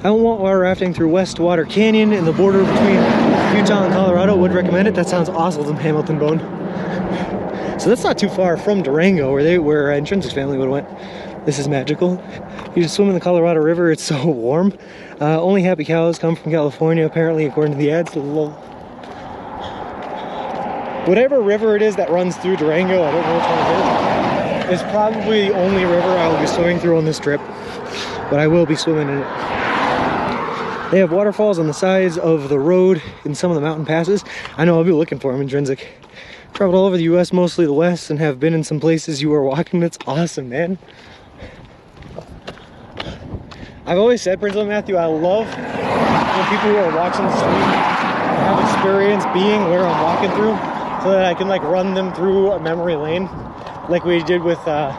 I don't want water rafting through West Water Canyon in the border between Utah and Colorado. Would recommend it. That sounds awesome, Hamilton Bone. So that's not too far from Durango, where Intrinsic's family would have went. This is magical. You just swim in the Colorado River. It's so warm. Only happy cows come from California, apparently, according to the ads. Whatever river it is that runs through Durango, I don't know which one it is probably the only river I will be swimming through on this trip. But I will be swimming in it. They have waterfalls on the sides of the road in some of the mountain passes. I know I'll be looking for them, Intrinsic. Traveled all over the US, mostly the West, and have been in some places you were walking. That's awesome, man. I've always said, Principal Matthew, I love when people who are watching the stream have experience being where I'm walking through, so that I can like run them through a memory lane, like we did with the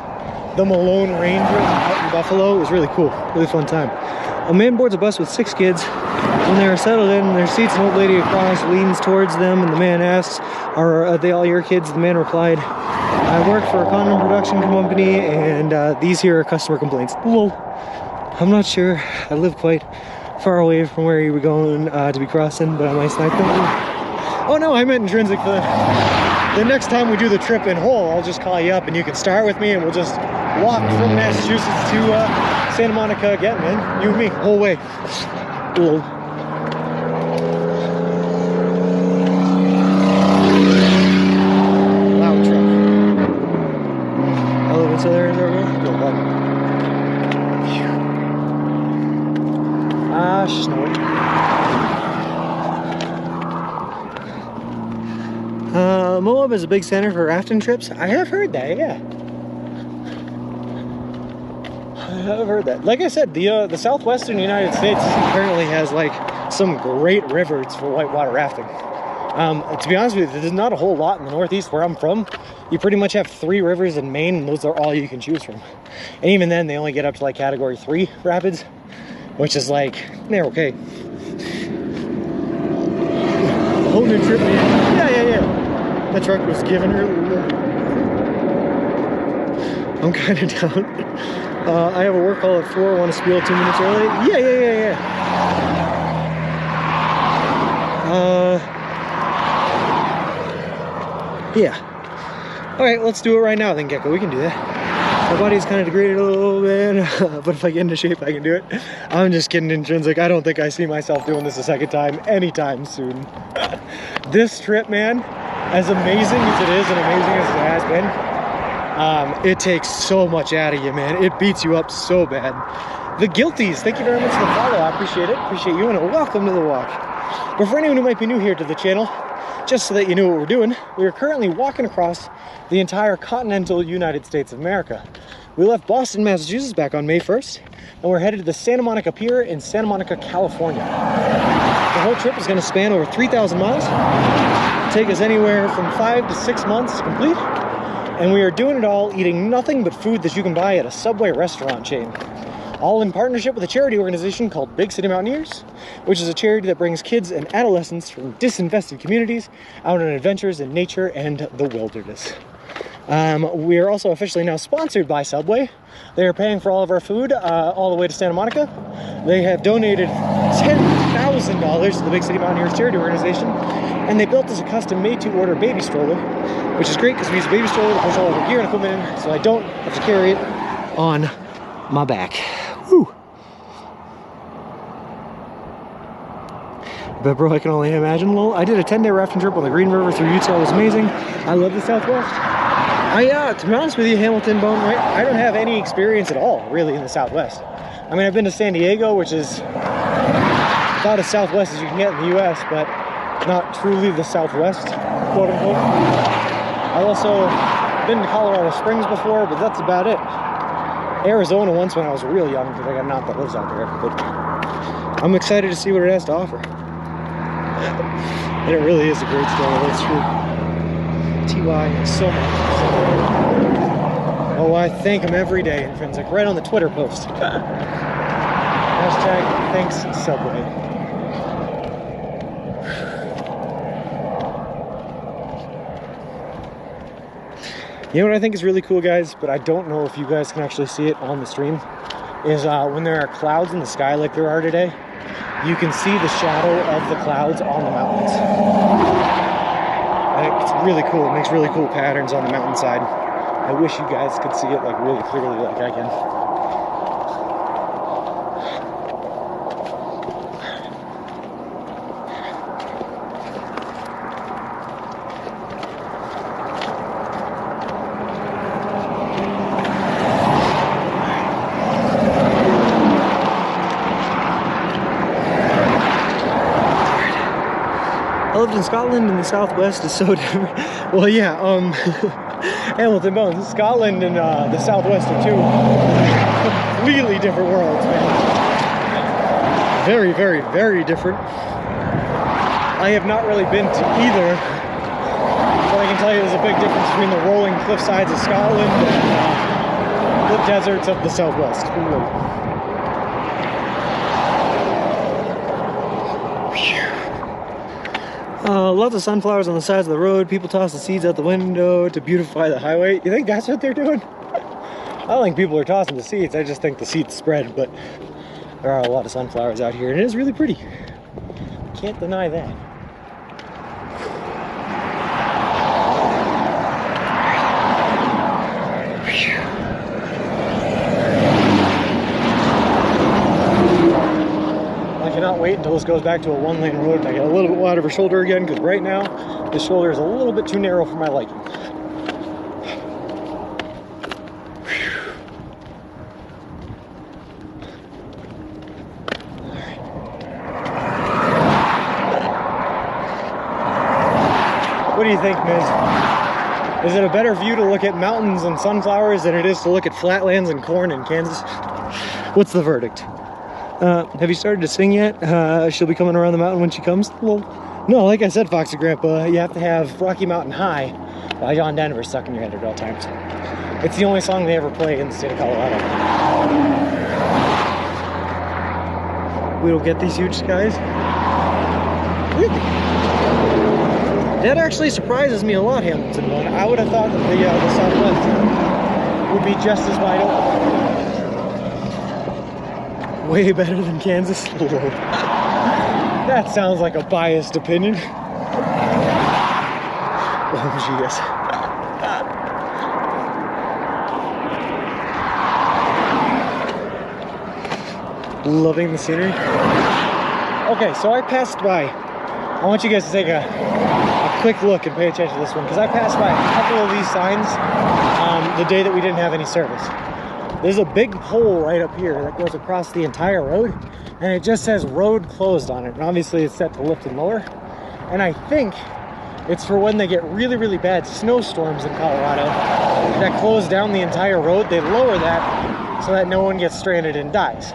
Malone Ranger out in Buffalo. It was really cool, really fun time. A man boards a bus with 6 kids. When they are settled in their seats, an old lady across leans towards them, and the man asks, "Are they all your kids?" The man replied, "I work for a condom production company, and these here are customer complaints." Lol. I'm not sure. I live quite far away from where you were going to be crossing, but I might snipe them. Oh no, I meant Intrinsic. The next time we do the trip in whole, I'll just call you up and you can start with me, and we'll just walk from Massachusetts to Santa Monica again, man. You and me, whole way. Cool. Loud truck. I live in Southern Arizona. Go button. Snowy. Moab is a big center for rafting trips. I have heard that, yeah. I have heard that. Like I said, the southwestern United States apparently has like some great rivers for whitewater rafting. To be honest with you, there's not a whole lot in the Northeast where I'm from. You pretty much have 3 rivers in Maine, and those are all you can choose from. And even then, they only get up to like category 3 rapids, which is like, they're okay. Whole new trip, man. Yeah. That truck was giving her. I'm kind of down. I have a work call at 4. Want to spiel 2 minutes early? Yeah. Yeah. All right, let's do it right now then, Gecko. We can do that. My body's kind of degraded a little bit, but if I get into shape, I can do it. I'm just kidding, Intrinsic. I don't think I see myself doing this a second time anytime soon. This trip, man, as amazing as it is and amazing as it has been, it takes so much out of you, man. It beats you up so bad. The Guilties, thank you very much for the follow. I appreciate it. Appreciate you, and welcome to the walk. But for anyone who might be new here to the channel, just so that you know what we're doing, we are currently walking across the entire continental United States of America. We left Boston, Massachusetts back on May 1st, and we're headed to the Santa Monica Pier in Santa Monica, California. The whole trip is going to span over 3,000 miles, take us anywhere from 5 to 6 months to complete, and we are doing it all eating nothing but food that you can buy at a Subway restaurant chain. All in partnership with a charity organization called Big City Mountaineers, which is a charity that brings kids and adolescents from disinvested communities out on adventures in nature and the wilderness. We are also officially now sponsored by Subway. They are paying for all of our food all the way to Santa Monica. They have donated $10,000 to the Big City Mountaineers charity organization, and they built us a custom made-to-order baby stroller, which is great because we use a baby stroller to push all of our gear and equipment in, so I don't have to carry it on my back. Whew. But bro, I can only imagine. Well, I did a 10-day rafting trip on the Green River through Utah. It was amazing. I love the Southwest. To be honest with you, Hamilton Bone, right? I don't have any experience at all, really, in the Southwest. I mean, I've been to San Diego, which is about as Southwest as you can get in the US, but not truly the Southwest, quote unquote. I've also been to Colorado Springs before, but that's about it. Arizona once when I was real young, because I got an aunt that lives out there. But I'm excited to see what it has to offer. And it really is a great story, that's true. TY, so much. Oh, I thank him every day, Intrinsic, right on the Twitter post. Hashtag thanks Subway. You know what I think is really cool, guys, but I don't know if you guys can actually see it on the stream, is when there are clouds in the sky like there are today, you can see the shadow of the clouds on the mountains. And it's really cool. It makes really cool patterns on the mountainside. I wish you guys could see it like really clearly like I can. I lived in Scotland, and the southwest is so different. Well, yeah, Hamilton Bones, Scotland and the southwest are two completely different worlds, man. Very, very, very different. I have not really been to either, but I can tell you there's a big difference between the rolling cliff sides of Scotland and the deserts of the southwest. Lots of sunflowers on the sides of the road. People toss the seeds out the window to beautify the highway. You think that's what they're doing? I don't think people are tossing the seeds. I just think the seeds spread, but there are a lot of sunflowers out here, and it is really pretty. Can't deny that. I cannot wait until this goes back to a one-lane road and I get a little bit wide of a shoulder again, because right now this shoulder is a little bit too narrow for my liking. What do you think, Miz? Is it a better view to look at mountains and sunflowers than it is to look at flatlands and corn in Kansas? What's the verdict? Have you started to sing yet? She'll be coming around the mountain when she comes? Well, no, like I said, Foxy Grandpa, you have to have Rocky Mountain High by John Denver stuck in your head at all times. It's the only song they ever play in the state of Colorado. We don't get these huge skies? Really? That actually surprises me a lot, Hamilton. I would have thought that the Southwest would be just as wide open. Way better than Kansas? That sounds like a biased opinion. Oh, jeez. Loving the scenery. Okay, so I passed by. I want you guys to take a quick look and pay attention to this one, because I passed by a couple of these signs the day that we didn't have any service. There's a big pole right up here that goes across the entire road, and it just says road closed on it. And obviously it's set to lift and lower. And I think it's for when they get really, really bad snowstorms in Colorado that close down the entire road. They lower that so that no one gets stranded and dies.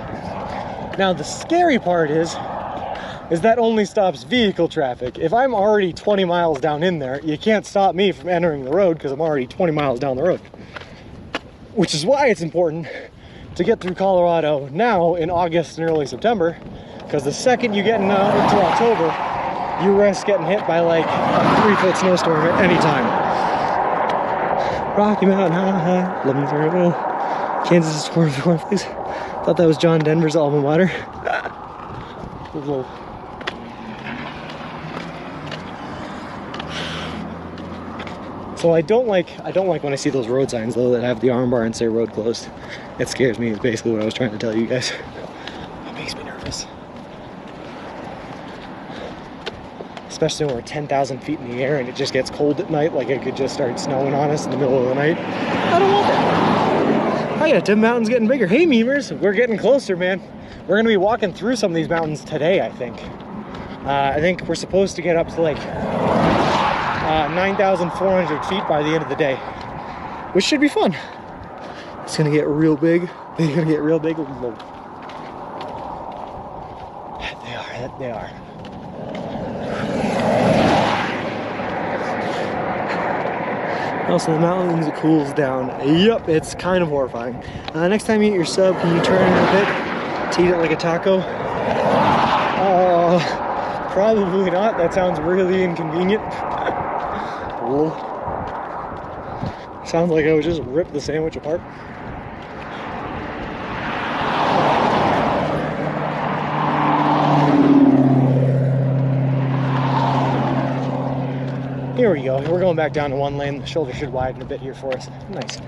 Now the scary part is that only stops vehicle traffic. If I'm already 20 miles down in there, you can't stop me from entering the road because I'm already 20 miles down the road. Which is why it's important to get through Colorado now in August and early September, because the second you get into October, you risk getting hit by like a 3-foot snowstorm at any time. Rocky Mountain High, love me through Kansas is cornflakes. Thought that was John Denver's alma mater. So I don't like when I see those road signs though that have the arm bar and say road closed. It scares me, is basically what I was trying to tell you guys. It makes me nervous. Especially when we're 10,000 feet in the air and it just gets cold at night, like it could just start snowing on us in the middle of the night. I don't want that. Oh yeah, Tim Mountain's getting bigger. Hey memers, we're getting closer, man. We're gonna be walking through some of these mountains today, I think. I think we're supposed to get up to like 9,400 feet by the end of the day, which should be fun. It's gonna get real big. They're gonna get real big. They are. Also, the mountains, it cools down. Yup, it's kind of horrifying. Next time you eat your sub, can you turn it a bit to eat it like a taco? Probably not. That sounds really inconvenient. Sounds like I would just rip the sandwich apart. There we go. We're going back down to one lane. The shoulder should widen a bit here for us. Nice.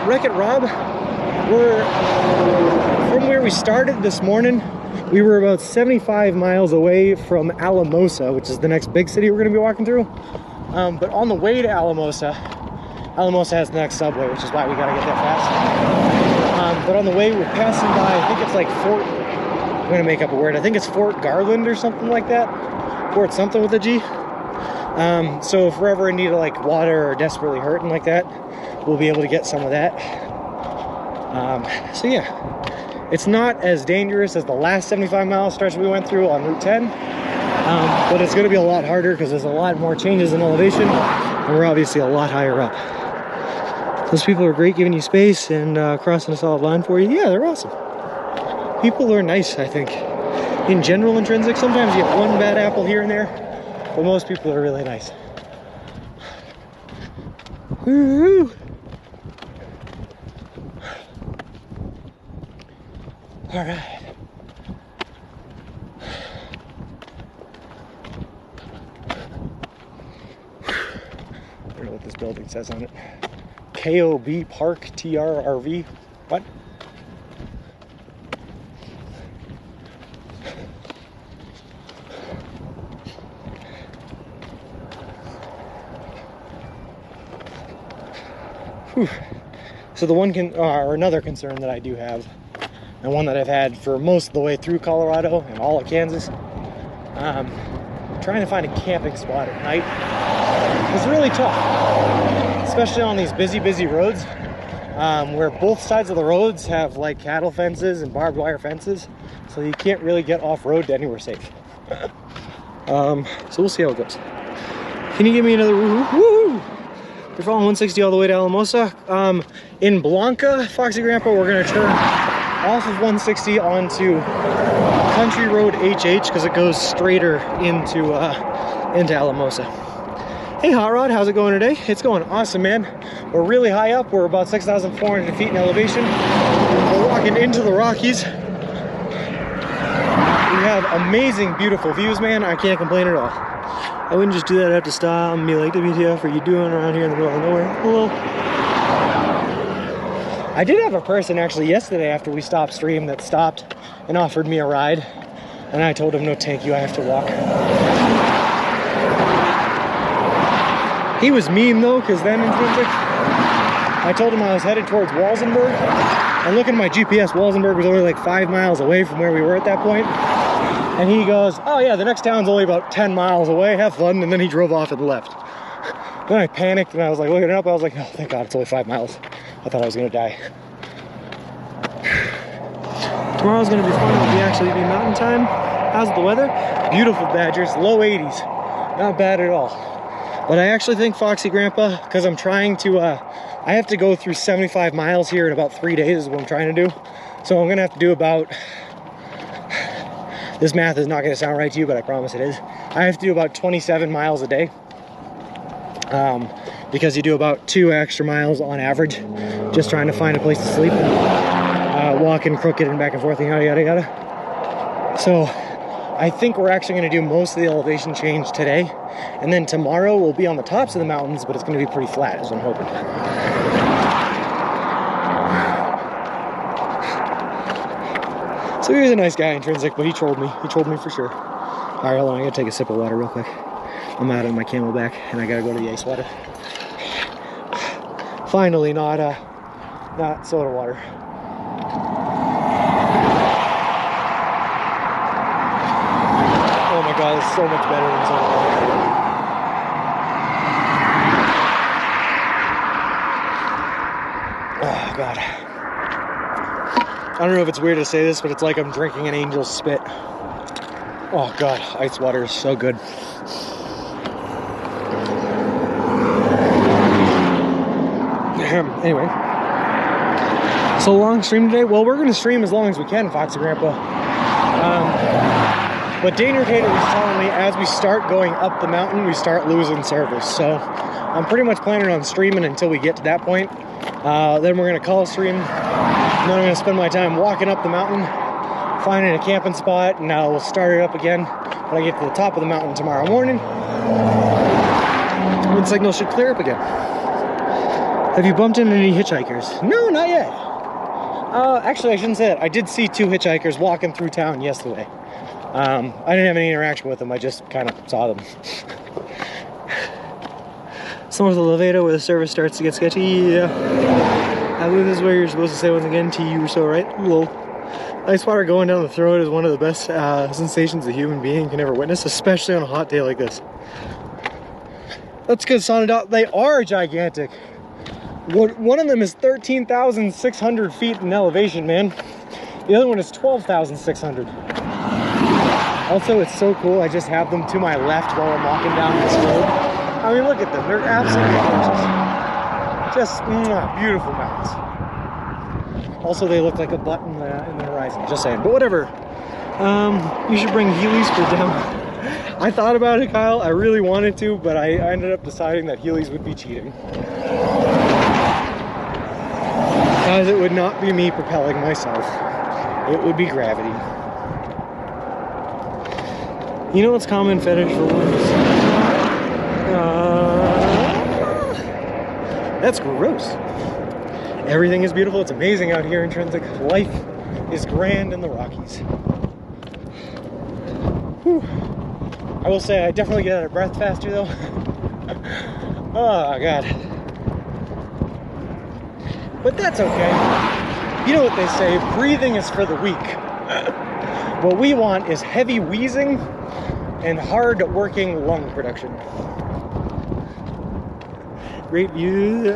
Wreck-It Rob, we're from where we started this morning. We were about 75 miles away from Alamosa, which is the next big city we're going to be walking through. But on the way to Alamosa has the next subway, which is why we got to get there fast. But on the way, we're passing by, I think it's like Fort, I'm going to make up a word, I think it's Fort Garland or something like that. Fort something with a G. So if we're ever in need of like water or desperately hurting like that, we'll be able to get some of that. So yeah, it's not as dangerous as the last 75-mile stretch we went through on Route 10, but it's going to be a lot harder because there's a lot more changes in elevation, and we're obviously a lot higher up. Those people are great, giving you space and crossing a solid line for you. Yeah, they're awesome. People are nice, I think. In general, intrinsic, sometimes you get one bad apple here and there, but most people are really nice. Woo-hoo. All right. I don't know what this building says on it. KOB Park TRRV. What? Whew. So the one or another concern that I do have, and one that I've had for most of the way through Colorado and all of Kansas, trying to find a camping spot at night is really tough, especially on these busy roads, where both sides of the roads have like cattle fences and barbed wire fences, so you can't really get off-road to anywhere safe. So we'll see how it goes. Can you give me another woo-hoo? We're following 160 all the way to Alamosa. In Blanca, Foxy Grandpa, we're gonna turn off of 160 onto Country Road HH because it goes straighter into Alamosa. Hey Hot Rod, how's it going today? It's going awesome, man. We're really high up. We're about 6,400 feet in elevation. We're walking into the Rockies. We have amazing, beautiful views, man. I can't complain at all. I wouldn't just do that. I have to stop and be like, WTF are you doing around here in the middle of nowhere? Hello. I did have a person actually yesterday after we stopped stream that stopped and offered me a ride, and I told him no thank you, I have to walk. He was mean though, because then intrinsic, I told him I was headed towards Walsenburg, and looking at my GPS, Walsenburg was only like 5 miles away from where we were at that point. And he goes, oh yeah, the next town's only about 10 miles away, have fun, and then he drove off and left. Then I panicked and I was like looking it up, I was like, oh thank God, it's only 5 miles. I thought I was gonna die. Tomorrow's gonna be fun. It'll actually be mountain time. How's the weather? Beautiful, Badgers, low 80s. Not bad at all. But I actually think Foxy Grandpa, because I'm trying to, I have to go through 75 miles here in about 3 days is what I'm trying to do. So I'm gonna have to do about, this math is not gonna sound right to you, but I promise it is. I have to do about 27 miles a day. Because you do about 2 extra miles on average, just trying to find a place to sleep and walking crooked and back and forth and yada yada yada. So I think we're actually going to do most of the elevation change today, and then tomorrow we'll be on the tops of the mountains, but it's going to be pretty flat, is what I'm hoping. So he was a nice guy, intrinsic, but he trolled me. He trolled me for sure. All right, hold on, I gotta take a sip of water real quick. I'm out of my Camelback, and I gotta go to the ice water. Finally, not soda water. Oh my God, it's so much better than soda water. Oh God. I don't know if it's weird to say this, but it's like I'm drinking an angel's spit. Oh God, ice water is so good. Anyway, so long stream today. Well, we're gonna stream as long as we can, Foxy Grandpa. But Danger Tater was telling me as we start going up the mountain, we start losing service. So I'm pretty much planning on streaming until we get to that point. Then we're gonna call stream. And then I'm gonna spend my time walking up the mountain, finding a camping spot, and we'll start it up again. When I get to the top of the mountain tomorrow morning, wind signal should clear up again. Have you bumped into any hitchhikers? No, not yet. Actually, I shouldn't say that. I did see 2 hitchhikers walking through town yesterday. I didn't have any interaction with them. I just kind of saw them. Somewhere with the Levado where the service starts to get sketchy. Yeah. I believe this is where you're supposed to say once again, T, you were so right. Lol. Ice water going down the throat is one of the best sensations a human being can ever witness, especially on a hot day like this. That's good, Sonadot. They are gigantic. One of them is 13,600 feet in elevation, man. The other one is 12,600. Also, it's so cool. I just have them to my left while I'm walking down this road. I mean, look at them. They're absolutely gorgeous. Just beautiful mountains. Also, they look like a butt in the horizon. Just saying. But whatever. You should bring Heelys for down. I thought about it, Kyle. I really wanted to, but I ended up deciding that Heelys would be cheating. Because it would not be me propelling myself. It would be gravity. You know what's common fetish for ones? That's gross. Everything is beautiful. It's amazing out here, Intrinsic. Life is grand in the Rockies. Whew. I will say I definitely get out of breath faster though. Oh God. But that's okay. You know what they say, breathing is for the weak. What we want is heavy wheezing and hard working lung production. Great view.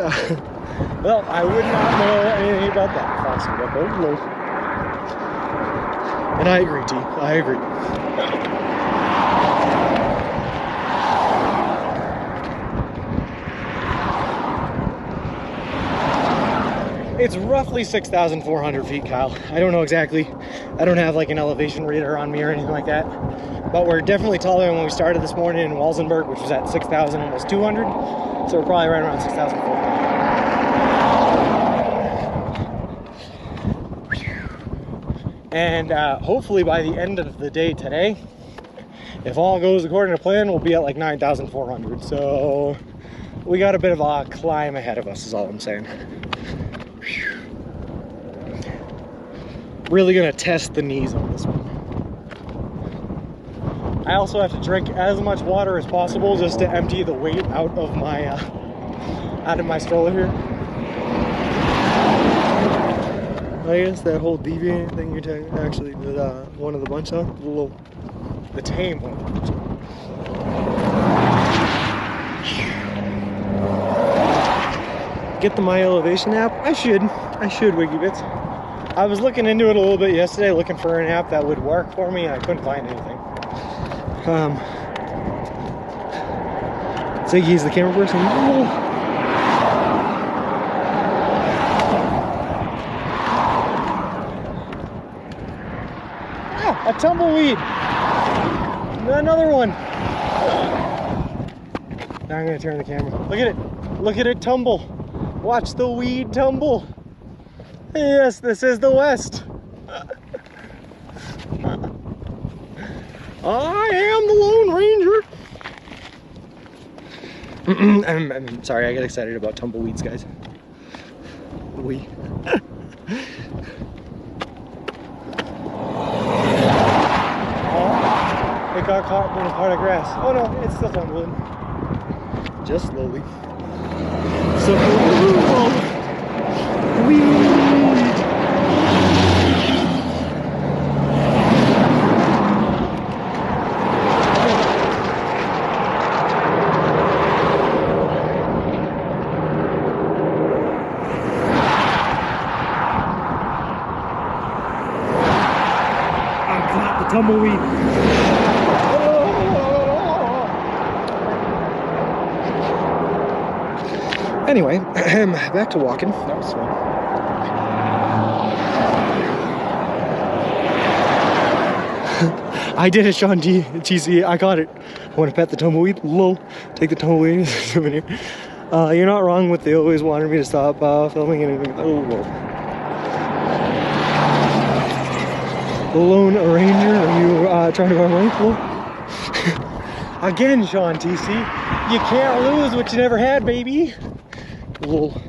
Well, I would not know anything about that if I stood up. Oh, no. And I agree, T. I agree. It's roughly 6,400 feet, Kyle. I don't know exactly. I don't have like an elevation reader on me or anything like that. But we're definitely taller than when we started this morning in Walsenburg, which was at 6,000, almost 200. So we're probably right around 6,400. And hopefully by the end of the day today, if all goes according to plan, we'll be at like 9,400. So we got a bit of a climb ahead of us is all I'm saying. Really gonna test the knees on this one. I also have to drink as much water as possible just to empty the weight out of my stroller here. I guess that whole deviant thing you're talking actually the one of the bunch on the tame one. Get the My Elevation app? I should, Wiggy-Bits. I was looking into it a little bit yesterday, looking for an app that would work for me, and I couldn't find anything. Ziggy's the camera person. Ah, a tumbleweed. Another one. Now I'm gonna turn the camera. Look at it. Look at it tumble. Watch the weed tumble. Yes, this is the West. I am the Lone Ranger. I'm sorry, I get excited about tumbleweeds, guys. Oh, it got caught in a part of grass. Oh no, it's still tumbling. Just slowly. So, weed. Tumbleweed. Anyway, back to walking. That was fun. I did it, Sean TC. I got it. I want to pet the tumbleweed. Lol. Take the tumbleweed as a souvenir. You're not wrong with they always wanted me to stop filming anything. Oh, whoa. The Lone Ranger, are you trying to go right? Again, Sean TC. You can't lose what you never had, baby. Little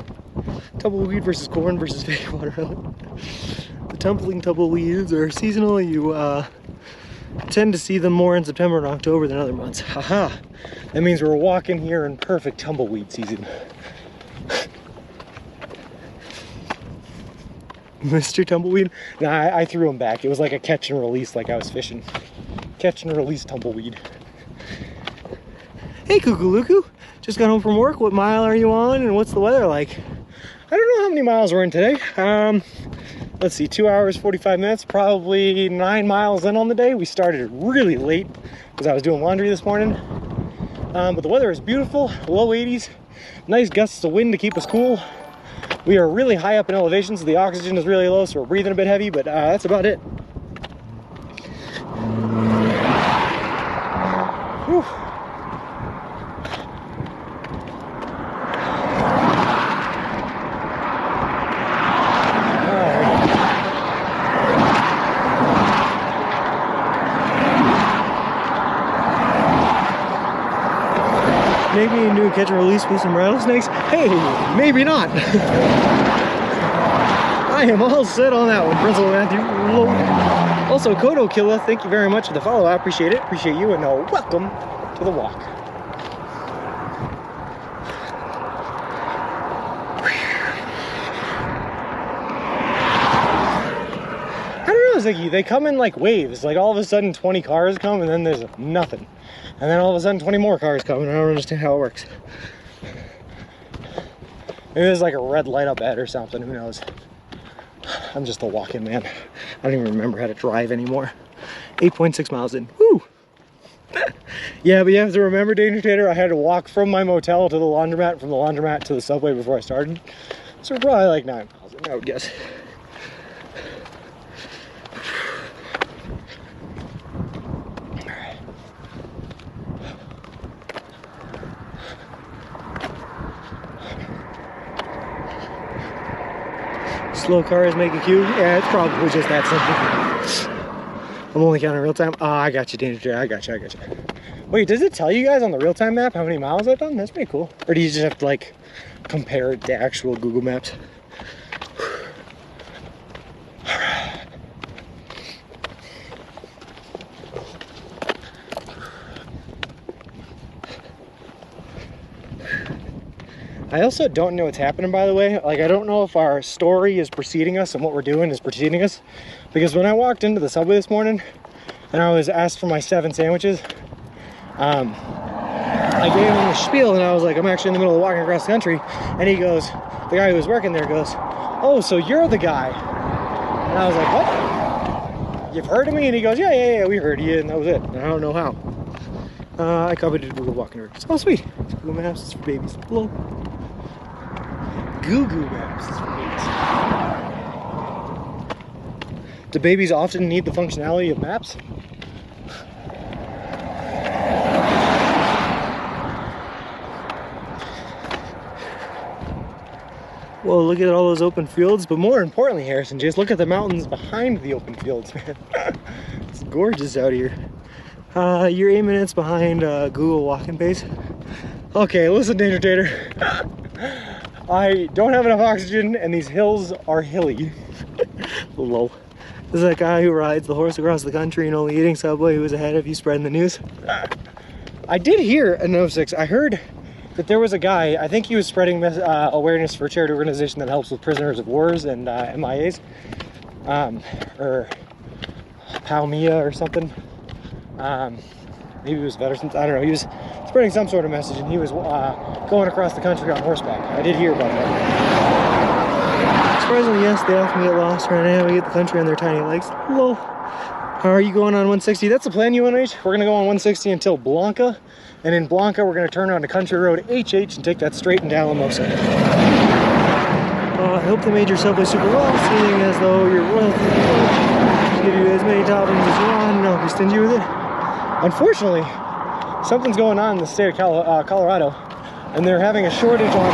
tumbleweed versus corn versus fake watermelon. The tumbling tumbleweeds are seasonal. You tend to see them more in September and October than other months. Haha. That means we're walking here in perfect tumbleweed season. Mr. Tumbleweed? Nah, I threw him back. It was like a catch and release, like I was fishing. Catch and release tumbleweed. Hey, Kukulooku. Just got home from work. What mile are you on and what's the weather like? I don't know how many miles we're in today. Let's see, 2 hours, 45 minutes, probably 9 miles in on the day. We started really late because I was doing laundry this morning. But the weather is beautiful, low 80s, nice gusts of wind to keep us cool. We are really high up in elevation, so the oxygen is really low, so we're breathing a bit heavy, but that's about it. Whew. Maybe a new catch and release with some rattlesnakes? Hey, maybe not. I am all set on that one, Principal Matthew. Also, Kodo Killa, thank you very much for the follow. I appreciate it. Appreciate you, and welcome to the walk. I don't know, Ziggy. They come in like waves. Like all of a sudden 20 cars come and then there's nothing. And then all of a sudden 20 more cars come and I don't understand how it works. Maybe there's like a red light up ahead or something, who knows. I'm just a walk-in man. I don't even remember how to drive anymore. 8.6 miles in, woo! Yeah, but you have to remember, Danger Tater, I had to walk from my motel to the laundromat, from the laundromat to the subway before I started. So we're probably like 9 miles in, I would guess. Slow cars make a queue. Yeah, it's probably just that simple. I'm only counting real time. Ah, I got you, Danger Tater. I got you. Wait, does it tell you guys on the real time map how many miles I've done? That's pretty cool. Or do you just have to like compare it to actual Google Maps? I also don't know what's happening, by the way. Like, I don't know if our story is preceding us and what we're doing is preceding us. Because when I walked into the subway this morning and I was asked for my 7 sandwiches, I gave him the spiel and I was like, I'm actually in the middle of walking across the country. And he goes, the guy who was working there goes, oh, so you're the guy. And I was like, what? You've heard of me? And he goes, yeah, we heard you. And that was it. And I don't know how. I copied it to Google Walking Records. Oh, sweet. Google Maps is for babies. Hello. Google Maps is for babies. Do babies often need the functionality of maps? Well, look at all those open fields, but more importantly, Harrison, just look at the mountains behind the open fields, man. It's gorgeous out here. You're 8 minutes behind Google walking pace. Okay, listen, Danger Tater. I don't have enough oxygen and these hills are hilly. Lol. This is that guy who rides the horse across the country and only eating Subway who was ahead of you spreading the news. I did hear in 06, I heard that there was a guy, I think he was spreading awareness for a charity organization that helps with prisoners of wars and MIAs. Or Palmia or something. Maybe it was veterans, I don't know. He was spreading some sort of message and he was going across the country on horseback. I did hear about that. Surprisingly, yes, they often get lost trying to navigate the country on their tiny legs. Lol. How are you going on 160? That's the plan, UNH. We're going to go on 160 until Blanca. And in Blanca, we're going to turn onto Country Road HH and take that straight into Alamosa. I hope they made your Subway super well, seeing as though you're royalty. Give you as many toppings as you want, and I'll be stingy with it. Unfortunately, something's going on in the state of Colorado, and they're having a shortage on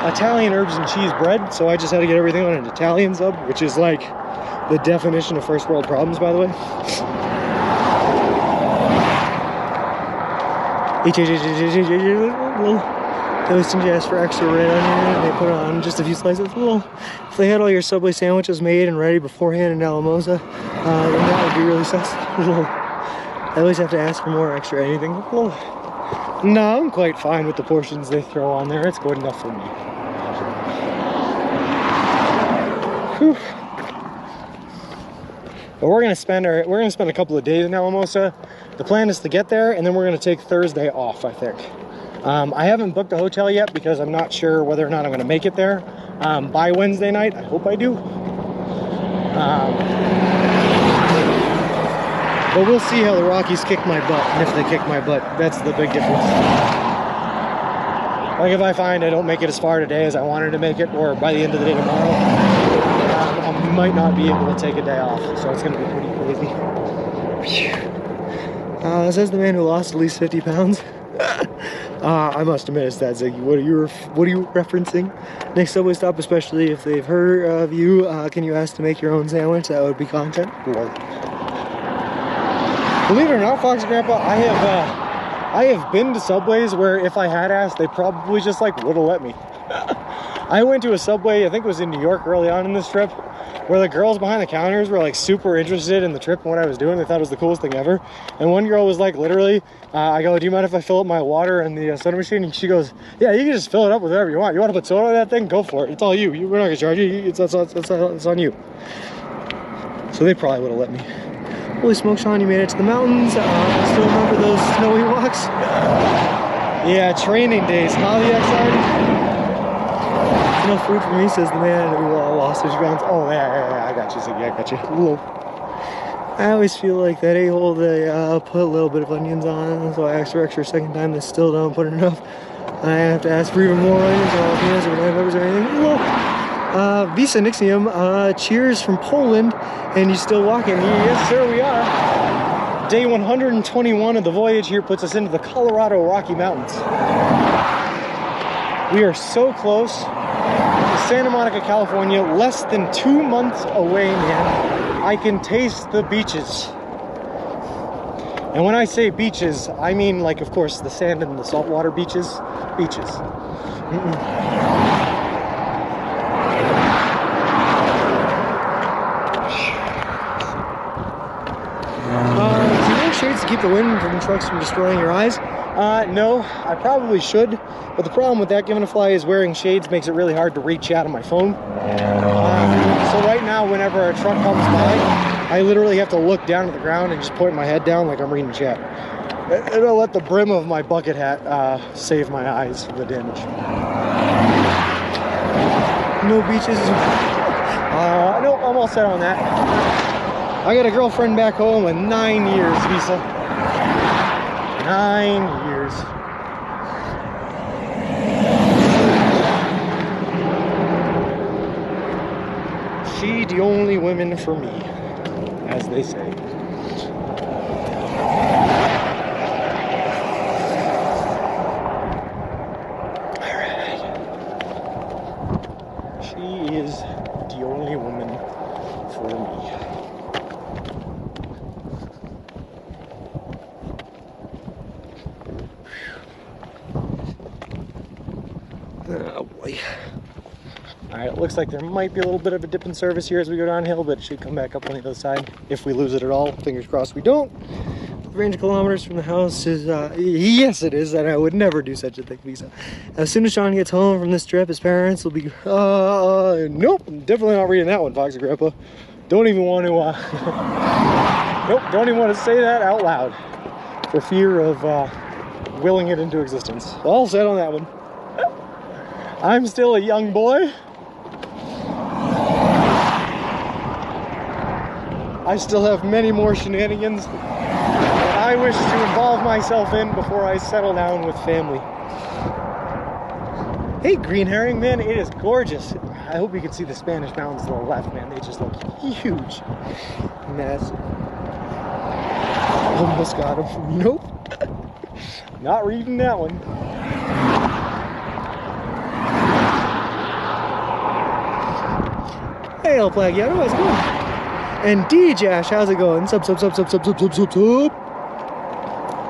Italian herbs and cheese bread, so I just had to get everything on an Italian sub, which is like the definition of first world problems, by the way. little toast and jazz for extra red onion. They put on just a few slices. If they had all your Subway sandwiches made and ready beforehand in Alamosa, then that would be really sus. I always have to ask for more extra anything. No, I'm quite fine with the portions they throw on there. It's good enough for me. Whew. But we're gonna spend a couple of days in Alamosa. The plan is to get there, and then we're gonna take Thursday off, I think. I haven't booked a hotel yet because I'm not sure whether or not I'm gonna make it there by Wednesday night. I hope I do. But we'll see how the Rockies kick my butt, and if they kick my butt. That's the big difference. Like if I find I don't make it as far today as I wanted to make it, or by the end of the day tomorrow, I might not be able to take a day off, so it's gonna be pretty crazy. Says the man who lost at least 50 pounds. I must admit, it's that Ziggy. What are you referencing? Next Subway stop, especially if they've heard of you, can you ask to make your own sandwich? That would be content. Lord. Believe it or not, Fox and Grandpa, I have been to Subways where if I had asked, they probably just like would have let me. I went to a Subway, I think it was in New York early on in this trip, where the girls behind the counters were like super interested in the trip and what I was doing. They thought it was the coolest thing ever. And one girl was like, literally, I go, do you mind if I fill up my water in the soda machine? And she goes, yeah, you can just fill it up with whatever you want. You want to put soda in that thing? Go for it. It's all you. We're not going to charge you. It's on you. So they probably would have let me. Holy smoke, Sean, you made it to the mountains. Still remember those snowy walks? Yeah, training days, huh, the X-Side? No food for me, says the man who lost his grounds. Oh, yeah, I got you, Ziggy, I got you. Whoa. I always feel like that a-hole, they put a little bit of onions on, so I asked for extra a second time, they still don't put enough. I have to ask for even more onions or jalapenos or banana peppers or anything. Whoa. Visa Nixium, cheers from Poland, and you still walking. Yes, sir, we are. Day 121 of the voyage here puts us into the Colorado Rocky Mountains. We are so close. Santa Monica, California, less than 2 months away, man. I can taste the beaches. And when I say beaches, I mean, like, of course, the sand and the saltwater beaches. Beaches. Do you wear shades to keep the wind from trucks from destroying your eyes? No, I probably should, but the problem with that, given a fly, is wearing shades makes it really hard to reach out on my phone. So right now, whenever a truck comes by, I literally have to look down at the ground and just point my head down like I'm reading chat. It'll let the brim of my bucket hat save my eyes from the damage. No beaches. Nope, I'm all set on that. I got a girlfriend back home with 9 years, Visa. 9 years. She the only woman for me, as they say. Alright. She is the only woman for me. Oh boy. Alright, it looks like there might be a little bit of a dip in service here as we go downhill, but it should come back up on the other side if we lose it at all. Fingers crossed we don't. The range of kilometers from the house is, yes it is, and I would never do such a thing, Visa. As soon as Sean gets home from this trip, his parents will be, nope, definitely not reading that one, Fox and Grandpa. Don't even want to, nope, don't even want to say that out loud for fear of, willing it into existence. All set on that one. I'm still a young boy. I still have many more shenanigans that I wish to involve myself in before I settle down with family. Hey, green herring, man, it is gorgeous. I hope you can see the Spanish mountains to the left, man. They just look huge. Massive. Almost got him. Nope. Not reading that one. Hey, El Plagiato, how's it going? And D Jash, how's it going? Sup.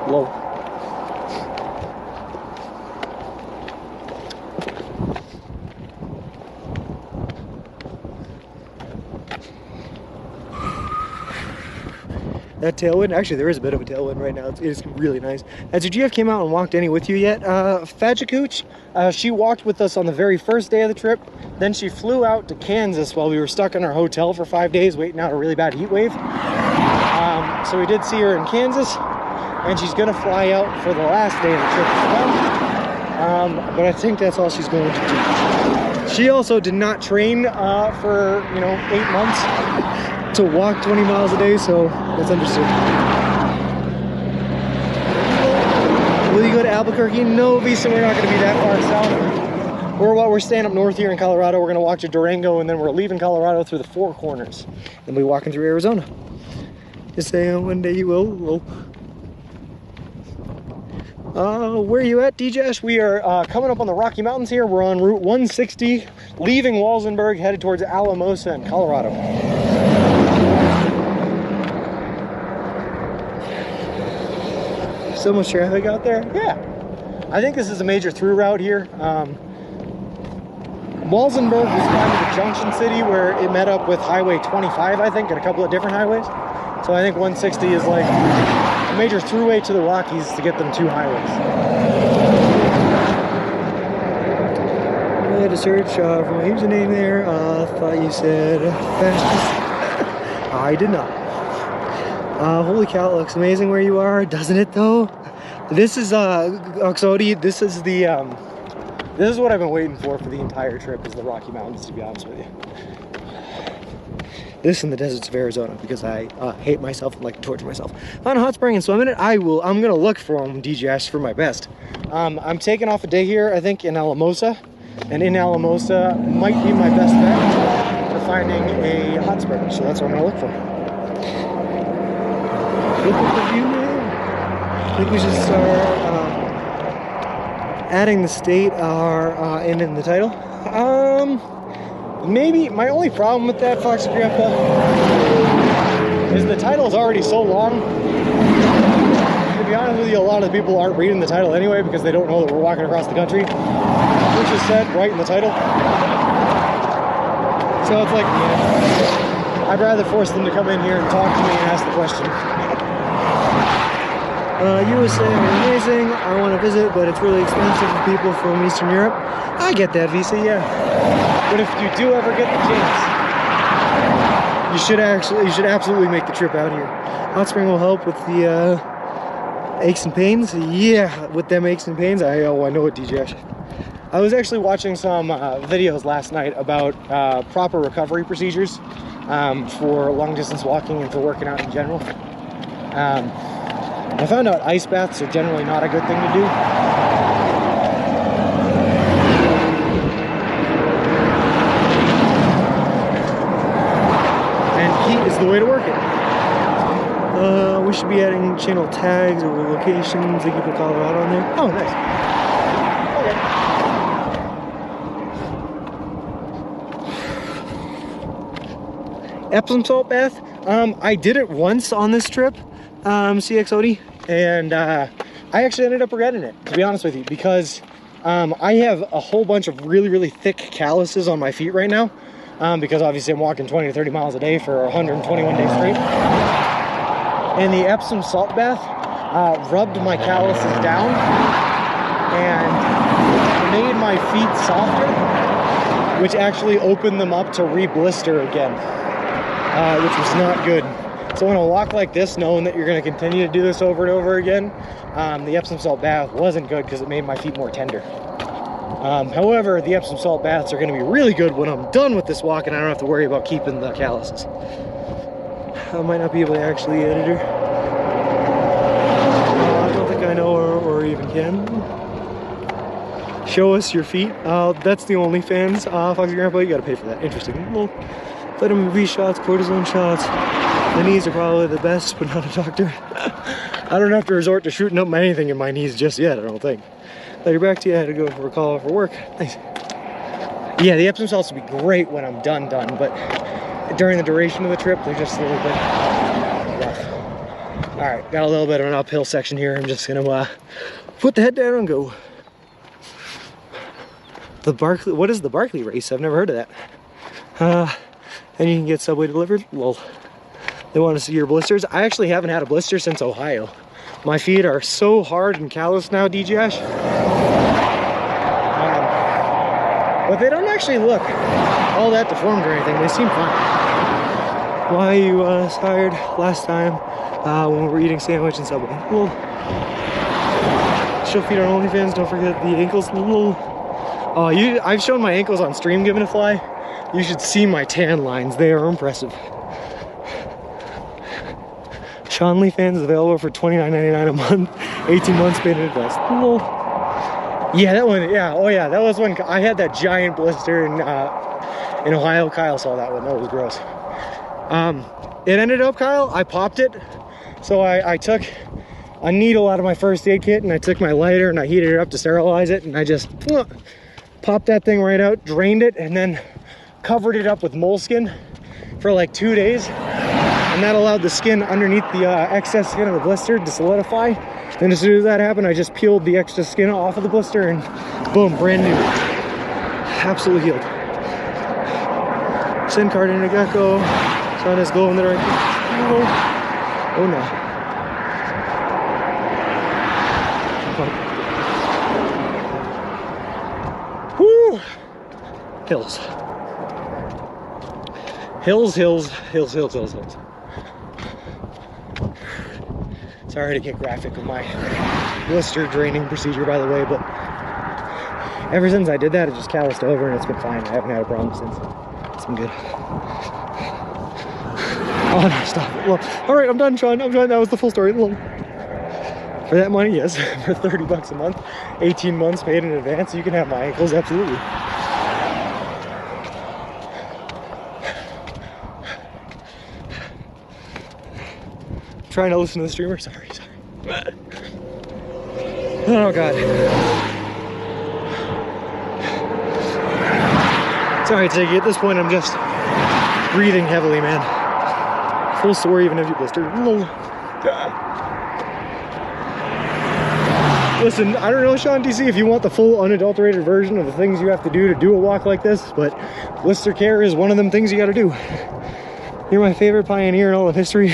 Low. that tailwind. Actually, there is a bit of a tailwind right now. It's really nice. Has your GF came out and walked any with you yet? Fajikuch, she walked with us on the very first day of the trip. Then she flew out to Kansas while we were stuck in our hotel for 5 days waiting out a really bad heat wave. So we did see her in Kansas, and she's gonna fly out for the last day of the trip as well. But I think that's all she's going to do. She also did not train for, you know, 8 months to walk 20 miles a day, so that's understood. Will you go to Albuquerque? No, Visa, we're not going to be that far south. We're staying up north here in Colorado. We're going to walk to Durango, and then we're leaving Colorado through the Four Corners. Then we'll be walking through Arizona. Just saying, one day you will. Where are you at, DJash? We are coming up on the Rocky Mountains here. We're on Route 160, leaving Walsenburg, headed towards Alamosa in Colorado. So much traffic out there. Yeah, I think this is a major through route here. Walsenburg was kind of a junction city where it met up with Highway 25, I think, and a couple of different highways. So I think 160 is like a major throughway to the Rockies to get them two highways. I had to search for my username there. Thought you said fastest. I did not. Holy cow, it looks amazing where you are, doesn't it though? This is Oxody, this is the this is what I've been waiting for the entire trip, is the Rocky Mountains, to be honest with you. This and the deserts of Arizona, because I hate myself and like to torture myself. Find a hot spring and swim in it. I'm gonna look for them, DJs, for my best. I'm taking off a day here, I think, in Alamosa, and in Alamosa might be my best bet for finding a hot spring, so that's what I'm gonna look for. Look at the view now. I think we should start adding the state in the title. Maybe my only problem with that, Fox Grandpa, is the title is already so long. To be honest with you, a lot of the people aren't reading the title anyway because they don't know that we're walking across the country, which is said right in the title. So it's like, yeah, I'd rather force them to come in here and talk to me and ask the question. USA are amazing. I want to visit, but it's really expensive for people from Eastern Europe. I get that, Visa, yeah. But if you do ever get the chance, you should absolutely make the trip out here. Hot spring will help with the aches and pains. Yeah, with them aches and pains. I know it, DJ. I was actually watching some videos last night about proper recovery procedures for long distance walking and for working out in general. I found out ice baths are generally not a good thing to do. And heat is the way to work it. We should be adding channel tags or locations. They can put Colorado on there. Oh, nice. Okay. Epsom salt bath. I did it once on this trip. CXOD, and I actually ended up regretting it, to be honest with you, because I have a whole bunch of really thick calluses on my feet right now, because obviously I'm walking 20 to 30 miles a day for 121 days straight, and the Epsom salt bath rubbed my calluses down and made my feet softer, which actually opened them up to re-blister again, which was not good. So when I walk like this, knowing that you're going to continue to do this over and over again, the Epsom salt bath wasn't good because it made my feet more tender. However, the Epsom salt baths are going to be really good when I'm done with this walk and I don't have to worry about keeping the calluses. I might not be able to actually edit her. I don't think I know or even can. Show us your feet. That's the OnlyFans. Foxy Grandpa, you got to pay for that. Interesting. Well, vitamin V shots, cortisone shots. The knees are probably the best, but not a doctor. I don't have to resort to shooting up anything in my knees just yet, I don't think. Later back to you, I had to go for a call for work. Thanks. Yeah, the Epsom salts would be great when I'm done, but during the duration of the trip, they're just a little bit rough. All right, got a little bit of an uphill section here. I'm just gonna put the head down and go. The Barkley, what is the Barkley race? I've never heard of that. And you can get Subway delivered? Lol. They want to see your blisters. I actually haven't had a blister since Ohio. My feet are so hard and callous now, DJash. But they don't actually look all that deformed or anything. They seem fine. Why you tired last time when we were eating sandwich and Subway? Well, show feet on OnlyFans. Don't forget the ankles. Little. Oh, I've shown my ankles on stream giving a fly. You should see my tan lines. They are impressive. OnlyFans is available for $29.99 a month. 18 months paid in advance. Little. Yeah, that one. Yeah, oh yeah, that was when I had that giant blister in Ohio. Kyle saw that one. That was gross. It ended up, Kyle, I popped it. So I took a needle out of my first aid kit and I took my lighter and I heated it up to sterilize it, and I just popped that thing right out, drained it, and then covered it up with moleskin for like 2 days. And that allowed the skin underneath the excess skin of the blister to solidify. And as soon as that happened, I just peeled the extra skin off of the blister and boom, brand new. Absolutely healed. Send card in a gecko. Sun is glowing the right. Oh no. Woo! Hills. Hills, hills, hills, hills, hills, hills. Sorry to get graphic with my blister draining procedure, by the way, but ever since I did that, it just calloused over and it's been fine. I haven't had a problem since. It's been good. Oh no, stop it. Well, all right, I'm done, Sean. I'm done. That was the full story. Well, for that money, yes, for 30 bucks a month, 18 months paid in advance, you can have my ankles, absolutely. Trying to listen to the streamer. Sorry. Oh god. Sorry, Ziggy. At this point, I'm just breathing heavily, man. Full story, even if you blistered. Listen, I don't know, Sean DC, if you want the full unadulterated version of the things you have to do a walk like this, but blister care is one of them things you got to do. You're my favorite pioneer in all of history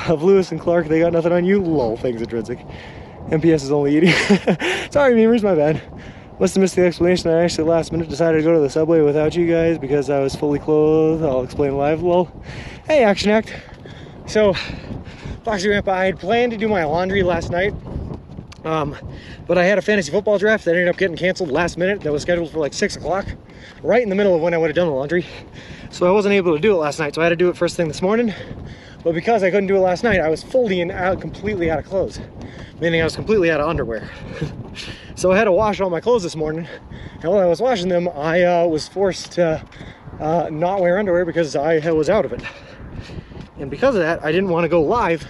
of Lewis and Clark. They got nothing on you. Lol, thanks, intrinsic. MPS is only eating. Sorry, memers, my bad. Must have missed the explanation. I actually last minute decided to go to the subway without you guys because I was fully clothed. I'll explain live. Lol. Hey, Action Act. So, Foxy Grandpa, I had planned to do my laundry last night. But I had a fantasy football draft that ended up getting canceled last minute. That was scheduled for like 6 o'clock, right in the middle of when I would have done the laundry. So I wasn't able to do it last night. So I had to do it first thing this morning. But because I couldn't do it last night, I was fully and completely out of clothes, meaning I was completely out of underwear. So I had to wash all my clothes this morning. And while I was washing them, I was forced to not wear underwear because I was out of it. And because of that, I didn't want to go live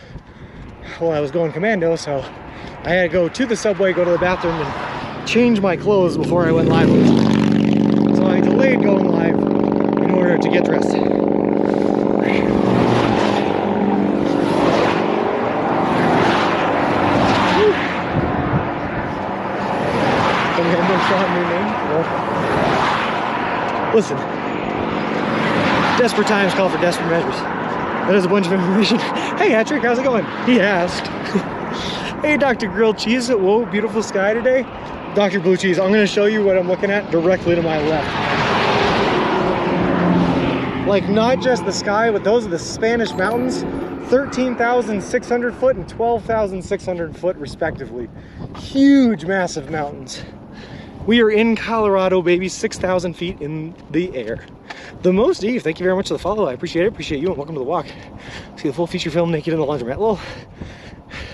while I was going commando. So I had to go to the subway, go to the bathroom, and change my clothes before I went live. So I delayed going live in order to get dressed. Listen, desperate times call for desperate measures. That is a bunch of information. Hey, Patrick, how's it going? He asked. Hey, Dr. Grilled Cheese. Whoa, beautiful sky today. Dr. Blue Cheese, I'm going to show you what I'm looking at directly to my left. Like, not just the sky, but those are the Spanish mountains. 13,600 foot and 12,600 foot, respectively. Huge, massive mountains. We are in Colorado, baby, 6,000 feet in the air. The Most Eve, thank you very much for the follow. I appreciate it. Appreciate you, and welcome to the walk. See the full feature film naked in the laundromat. Well,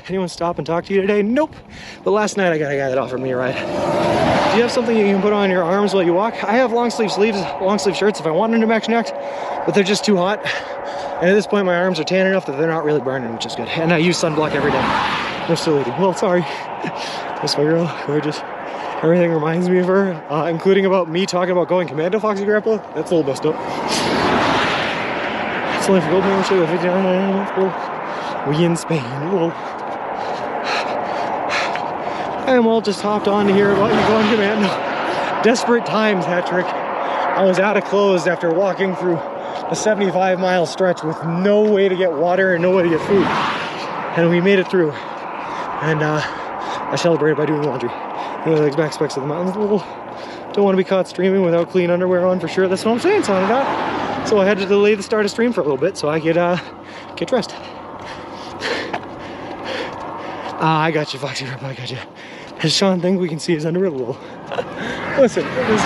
anyone stop and talk to you today? Nope. But last night I got a guy that offered me a ride. Do you have something you can put on your arms while you walk? I have long sleeve sleeves, long sleeve shirts if I wanted them Action Act, but they're just too hot. And at this point my arms are tan enough that they're not really burning, which is good. And I use sunblock every day. No still eating. Well, sorry. That's my girl, gorgeous. Everything reminds me of her, including about me talking about going commando, Foxy Grandpa. That's a little messed up. It's only for gold membership with $59. We in Spain. Well, I am all just hopped on to hear about you going commando. Desperate times, Patrick. I was out of clothes after walking through a 75-mile stretch with no way to get water and no way to get food. And we made it through. And I celebrated by doing laundry. You know, the aspects of the mountains a little. Don't want to be caught streaming without clean underwear on for sure. That's what I'm saying, so I had to delay the start of stream for a little bit so I could get dressed. I got you, Foxy Rip, I got you. Does Sean think we can see his underwear a little? Listen, there's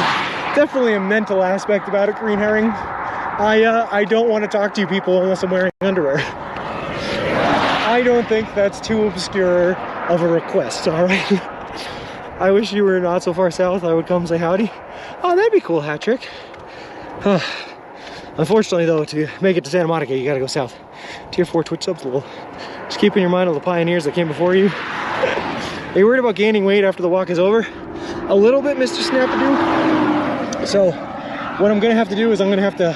definitely a mental aspect about it, Green Herring. I don't want to talk to you people unless I'm wearing underwear. I don't think that's too obscure of a request, all right? I wish you were not so far south. I would come say howdy. Oh, that'd be cool, hat trick. Unfortunately, though, to make it to Santa Monica, you gotta go south. Tier 4 Twitch subs, little. Just keep in your mind all the pioneers that came before you. Are you worried about gaining weight after the walk is over? A little bit, Mr. Snapadoo. So, what I'm gonna have to do is I'm gonna have to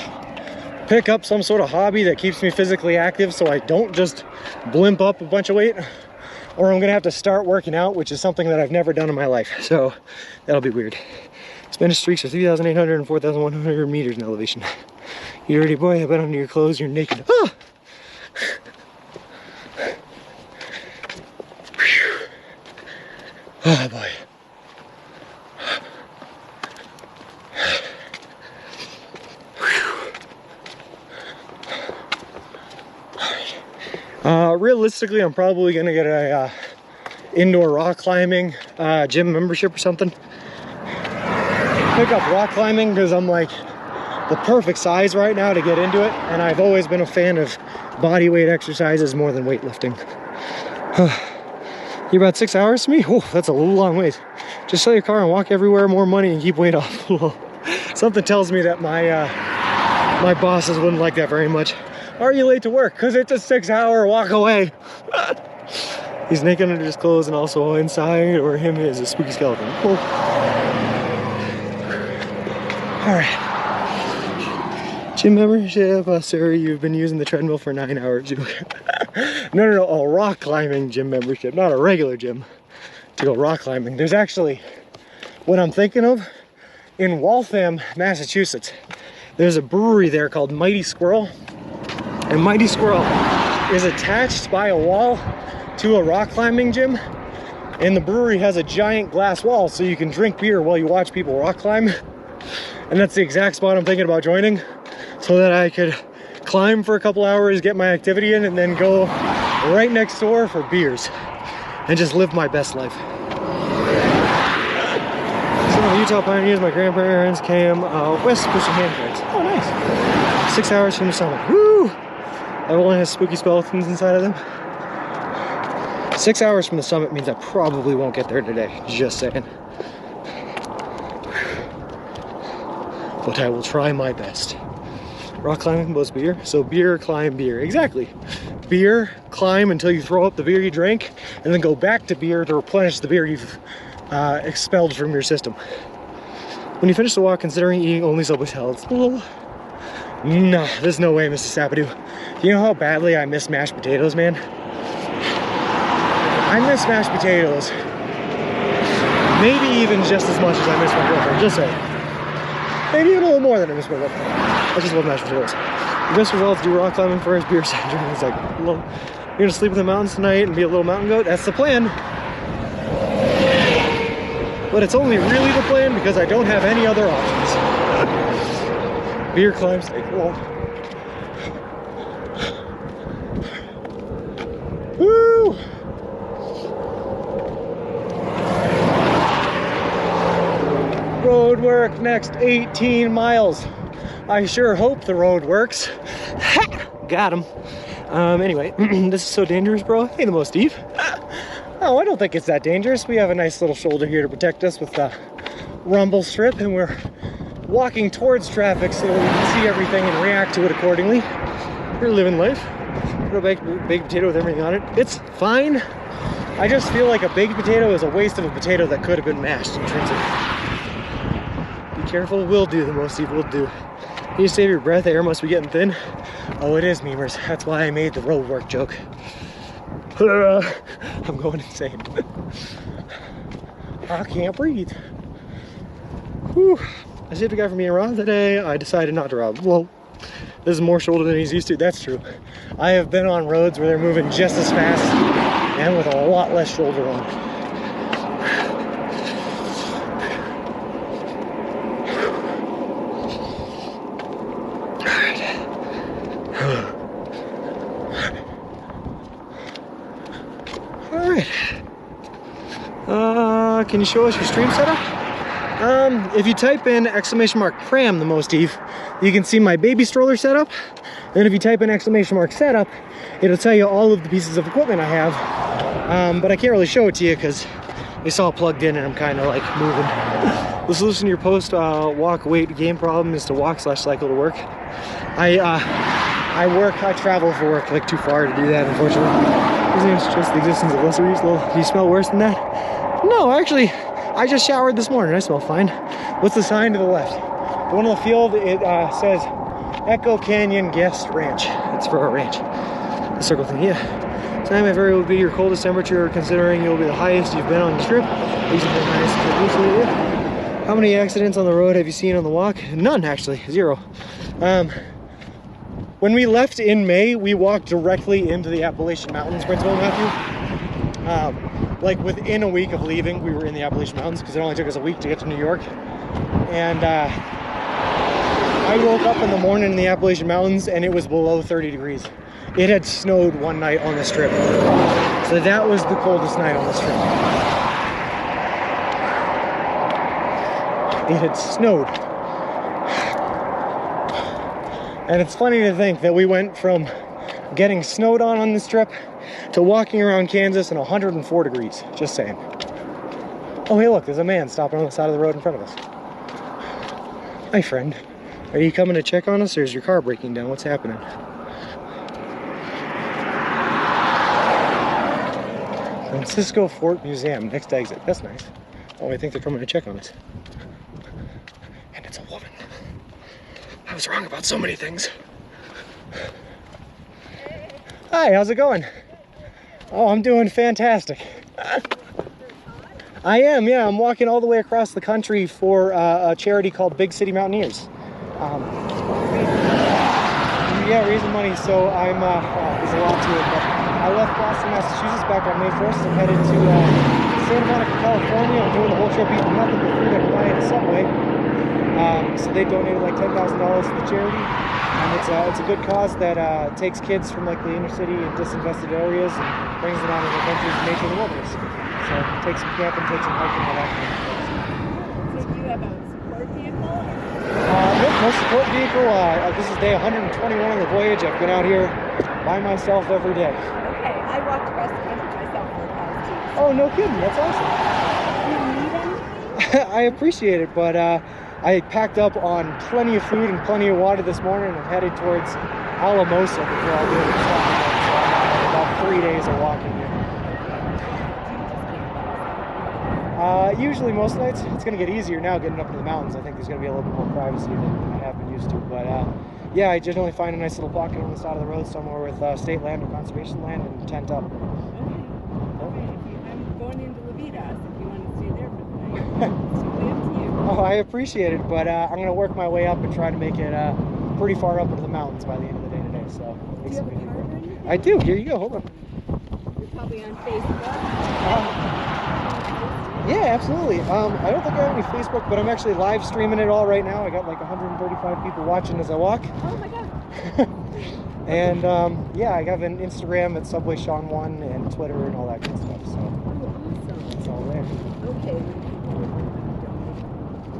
pick up some sort of hobby that keeps me physically active so I don't just blimp up a bunch of weight. Or I'm gonna have to start working out, which is something that I've never done in my life. So that'll be weird. Spanish streaks are 3,800 and 4,100 meters in elevation. You dirty boy, I bet under your clothes you're naked. Ah! Oh boy. Realistically, I'm probably gonna get a indoor rock climbing gym membership or something. Pick up rock climbing because I'm like the perfect size right now to get into it, and I've always been a fan of body weight exercises more than weightlifting. You're about 6 hours to me? Oh, that's a little long ways. Just sell your car and walk everywhere, more money and keep weight off. Something tells me that my bosses wouldn't like that very much. Are you late to work? Because it's a 6-hour walk away. He's naked under his clothes and also inside or him is a spooky skeleton. Cool. All right. Gym membership, sir, you've been using the treadmill for 9 hours. No, a rock climbing gym membership, not a regular gym to go rock climbing. There's actually, what I'm thinking of, in Waltham, Massachusetts, there's a brewery there called Mighty Squirrel. And Mighty Squirrel is attached by a wall to a rock climbing gym. And the brewery has a giant glass wall so you can drink beer while you watch people rock climb. And that's the exact spot I'm thinking about joining so that I could climb for a couple hours, get my activity in, and then go right next door for beers and just live my best life. Some of the Utah pioneers, my grandparents came west with some hand cranes. Oh, nice. 6 hours from the summit. Woo! That only has spooky skeletons inside of them. 6 hours from the summit means I probably won't get there today. Just saying. But I will try my best. Rock climbing plus beer. So beer, climb, beer. Exactly. Beer, climb until you throw up the beer you drank, and then go back to beer to replenish the beer you've expelled from your system. When you finish the walk, considering eating only Subway salads. No, there's no way, Mr. Sapadoo. You know how badly I miss mashed potatoes, man? I miss mashed potatoes maybe even just as much as I miss my girlfriend, just saying. Maybe even a little more than I miss my girlfriend. I just love mashed potatoes. The best results do rock climbing first, beer second. It's like, well, you're gonna sleep in the mountains tonight and be a little mountain goat? That's the plan. But it's only really the plan because I don't have any other options. Beer climbs take long. Woo! Road work next 18 miles. I sure hope the road works. Ha! Got him. Anyway, this is so dangerous, bro. Hey, the most Steve. Oh, I don't think it's that dangerous. We have a nice little shoulder here to protect us with the rumble strip, and we're walking towards traffic so that we can see everything and react to it accordingly. We're living life. Put a baked potato with everything on it. It's fine. I just feel like a baked potato is a waste of a potato that could have been mashed intrinsically. Be careful, will do, the most Steve will do. Can you save your breath? Air must be getting thin. Oh, it is, memers. That's why I made the road work joke. I'm going insane. I can't breathe. Whew. I saved a guy from being robbed today. I decided not to rob. Well, This is more shoulder than he's used to. That's true. I have been on roads where they're moving just as fast and with a lot less shoulder on. All right. Can you show us your stream setup? If you type in !pram the most Eve, you can see my baby stroller setup. And if you type in !setup, it'll tell you all of the pieces of equipment I have. But I can't really show it to you because it's all plugged in and I'm kind of like moving. The solution to your post walk weight gain problem is to walk/cycle to work. I travel for work, like too far to do that, unfortunately. Isn't it just the existence of lesser use? Do you smell worse than that? No, actually, I just showered this morning. I smell fine. What's the sign to the left? The one on the field, it says Echo Canyon Guest Ranch. It's for a ranch. The circle thing, yeah. Tonight, my very will be your coldest temperature, considering you'll be the highest you've been on the trip. These are the highest. How many accidents on the road have you seen on the walk? None, actually. 0. When we left in May, we walked directly into the Appalachian Mountains, Principal Matthew. Like within a week of leaving, we were in the Appalachian Mountains because it only took us a week to get to New York. And I woke up in the morning in the Appalachian Mountains and it was below 30 degrees. It had snowed one night on this trip. So that was the coldest night on this trip. It had snowed. And it's funny to think that we went from getting snowed on this trip to walking around Kansas in 104 degrees. Just saying. Oh, hey, look, there's a man stopping on the side of the road in front of us. Hi, friend. Are you coming to check on us, or is your car breaking down? What's happening? Francisco Fort Museum, next exit. That's nice. Oh, I think they're coming to check on us. And it's a woman. I was wrong about so many things. Hi, how's it going? Oh, I'm doing fantastic. I am, yeah. I'm walking all the way across the country for a charity called Big City Mountaineers. Yeah, raising money, so I'm, there's a lot to it, but I left Boston, Massachusetts back on May 1st and headed to Santa Monica, California. I'm doing the whole trip eating nothing but food every night at Subway. So they donated like $10,000 to the charity, and it's a good cause that takes kids from like the inner city and disinvested areas and brings them out into the country to nature in the wilderness. So take some camping, take some hiking, all that kind of stuff.
So do you have a support vehicle?
Nope, no support vehicle. This is day 121 on the voyage. I've been out here by myself every day.
Okay, I walked across the country myself for the past 2 years.
Oh, no kidding. That's awesome.
Do you need anything?
I appreciate it, but I packed up on plenty of food and plenty of water this morning and I'm headed towards Alamosa before I'll do it. So about 3 days of walking here. Usually most nights. It's going to get easier now getting up into the mountains. I think there's going to be a little bit more privacy than I have been used to. But yeah, I generally find a nice little pocket on the side of the road somewhere with state land or conservation land and tent up.
Okay. I'm going into Levitas if you want to stay there for the night. It's totally up to you.
Oh, I appreciate it, but I'm going to work my way up and try to make it pretty far up into the mountains by the end of the day today. So
Do you have a card or anything?
I do. Here you go. Hold on.
You're probably on Facebook.
Yeah, absolutely. I don't think I have any Facebook, but I'm actually live streaming it all right now. I got like 135 people watching as I walk.
Oh my God.
And yeah, I have an Instagram at Subway Sean 1 and Twitter and all that good stuff. So
Awesome.
it's all there.
Okay.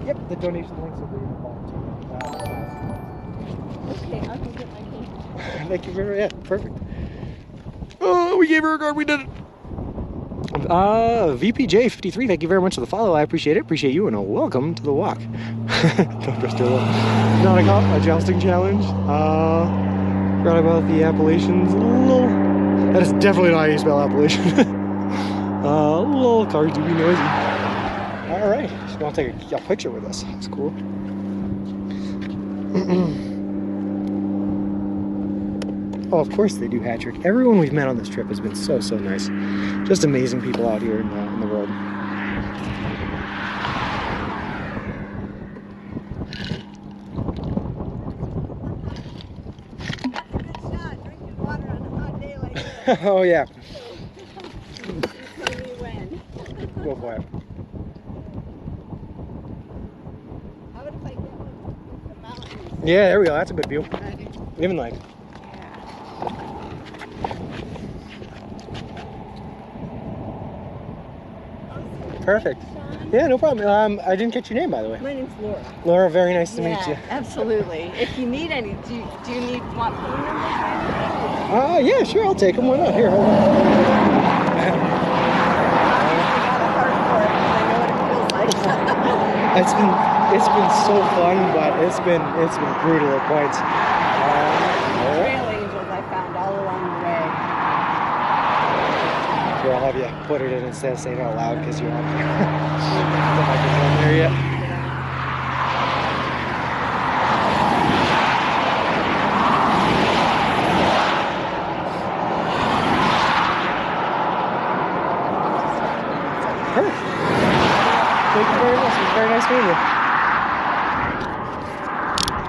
Yep, the donation links will be in the bottom too.
Okay, I'll go get my cake.
Thank you very much. Yeah, perfect. Oh, we gave her a card. We did it. VPJ53, thank you very much for the follow. I appreciate it. Appreciate you, and welcome to the walk. Don't trust your luck. Not a jousting challenge. Forgot about the Appalachians. That is definitely not how you spell Appalachian. Little cars do be noisy. All right, just want to take a picture with us. That's cool. Oh, of course they do, Patrick. Everyone we've met on this trip has been so nice. Just amazing people out here in the world. Oh yeah.
Tell me when.
Go for it.
How about if I get one with the mountains?
Yeah, there we go. That's a good view. Even like. Perfect. Yeah, no problem. I didn't catch your name, by the way.
My name's Laura.
Laura, very nice to meet you.
Absolutely. If you need any, do you want phone numbers?
Yeah, sure, I'll take them. Why not? Here, hold on.
I got a heart for it because I know what it feels like.
It's been so fun, but it's been brutal at points.
Trail angels I found all along the way.
Here, I'll have you put it in instead of saying it out loud because you're on there. The microphone there yet. Perfect. Thank you very much. It was very nice meeting you.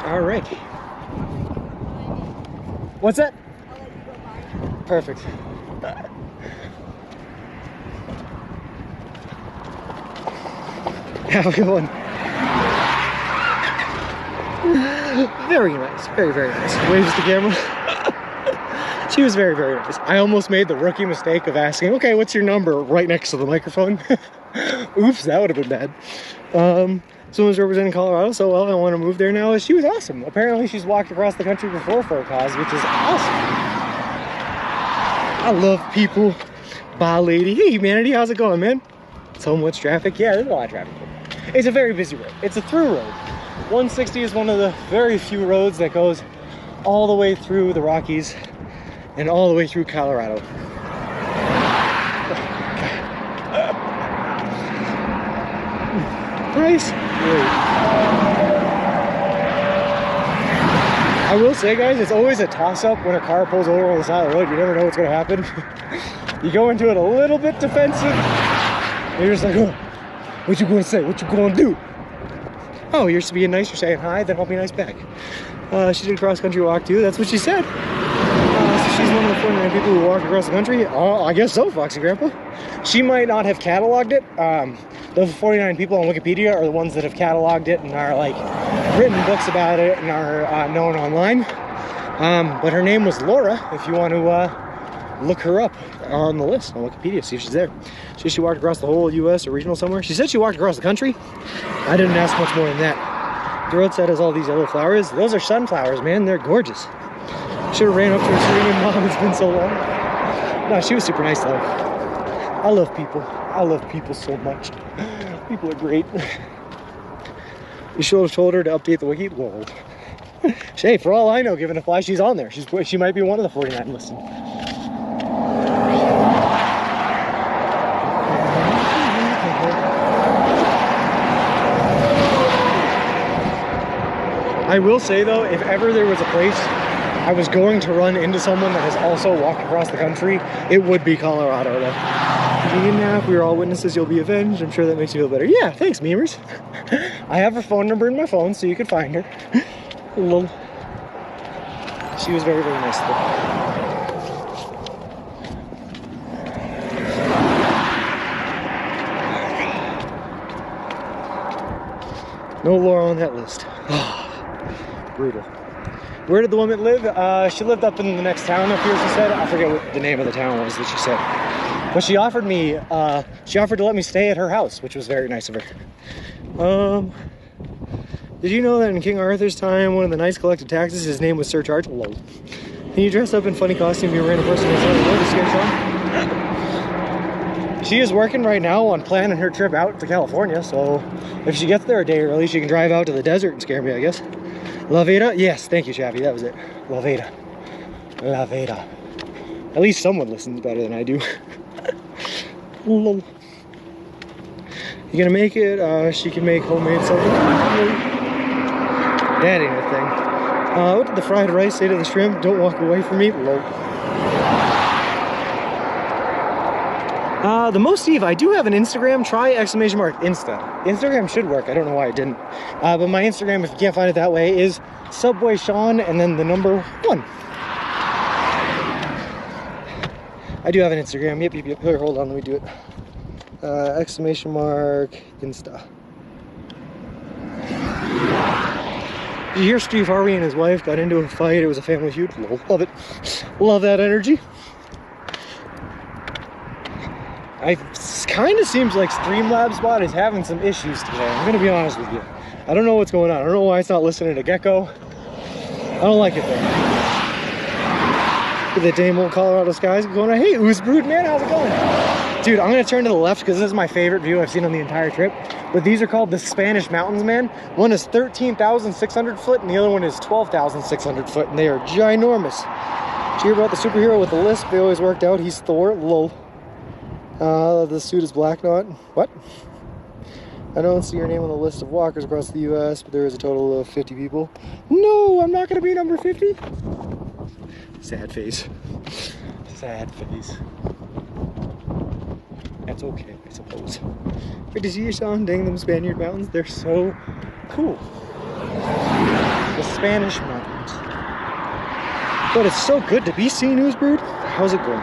All right. What's that? Perfect. Have a good one. Very nice. Very, very nice. Waves the camera. She was very, very nice. I almost made the rookie mistake of asking, okay, what's your number right next to the microphone? Oops, that would have been bad. Someone's representing Colorado, so well, I want to move there now. She was awesome. Apparently she's walked across the country before for a cause, which is awesome. I love people. Bye, lady. Hey, humanity, how's it going, man? So much traffic. Yeah, there's a lot of traffic. It's a very busy road. It's a through road. 160 is one of the very few roads that goes all the way through the Rockies and all the way through Colorado. Nice. I will say, guys, it's always a toss-up when a car pulls over on the side of the road. You never know what's going to happen. You go into it a little bit defensive. And you're just like, oh, what you going to say? What you going to do? Oh, you're just being nice. You're saying hi, then I'll be nice back. She did a cross-country walk, too. That's what she said. So she's one of the 49 people who walked across the country. Oh, I guess so, Foxy Grandpa. She might not have cataloged it. Those 49 people on Wikipedia are the ones that have cataloged it and are like written books about it and are known online. But her name was Laura, if you want to look her up on the list on Wikipedia, see if she's there. She walked across the whole US or regional somewhere. She said she walked across the country. I didn't ask much more than that. The roadside has all these yellow flowers. Those are sunflowers, man. They're gorgeous. Should have ran up to her screaming, Mom, it's been so long. No, she was super nice though. I love people. I love people so much. People are great. You should have told her to update the wiki. Lol. Hey, for all I know, given a fly, she's on there. She might be one of the 49 listed. I will say though, if ever there was a place I was going to run into someone that has also walked across the country, it would be Colorado though. If we were all witnesses, you'll be avenged. I'm sure that makes you feel better. Yeah, thanks, memers. I have her phone number in my phone, so you can find her. Lol. She was very, very nice though. No Laura on that list. Brutal. Where did the woman live? She lived up in the next town up here, she said. I forget what the name of the town was that she said. But she offered to let me stay at her house, which was very nice of her. Did you know that in King Arthur's time, one of the knights collected taxes, his name was Sir Charles? Lol. Can you dress up in funny costume, you random person on the road to scare Sean? She is working right now on planning her trip out to California, so if she gets there a day early, she can drive out to the desert and scare me, I guess. La Veda? Yes, thank you, Chappie, that was it. La Veda. La Veda. At least someone listens better than I do. Lol. You gonna make it? She can make homemade something. That ain't a thing. What did the fried rice say to the shrimp? Don't walk away from me. Lol. The most Steve, I do have an Instagram. Try ! Insta. Instagram should work. I don't know why it didn't. But my Instagram, if you can't find it that way, is Subway Sean and then the number 1. I do have an Instagram. Yep. Here, hold on, let me do it. Exclamation mark Insta. Did you hear Steve Harvey and his wife got into a fight? It was a family feud. Love it. Love that energy. It kind of seems like Streamlabs bot is having some issues today. I'm gonna be honest with you. I don't know what's going on. I don't know why it's not listening to Gecko. I don't like it though. Look at the damn old Colorado skies going on. Hey, Oozbrood, man, how's it going? Dude, I'm gonna turn to the left because this is my favorite view I've seen on the entire trip. But these are called the Spanish Mountains, man. One is 13,600 foot and the other one is 12,600 foot, and they are ginormous. Did you hear about the superhero with the lisp? They always worked out. He's Thor. Lol. The suit is Black Knot. What? I don't see your name on the list of walkers across the US, but there is a total of 50 people. No, I'm not gonna be number 50. Sad face. Sad face. That's okay, I suppose. Good to see you, Sean. Dang them Spaniard mountains. They're so cool. The Spanish mountains. But it's so good to be seen, Oozbrood. How's it going?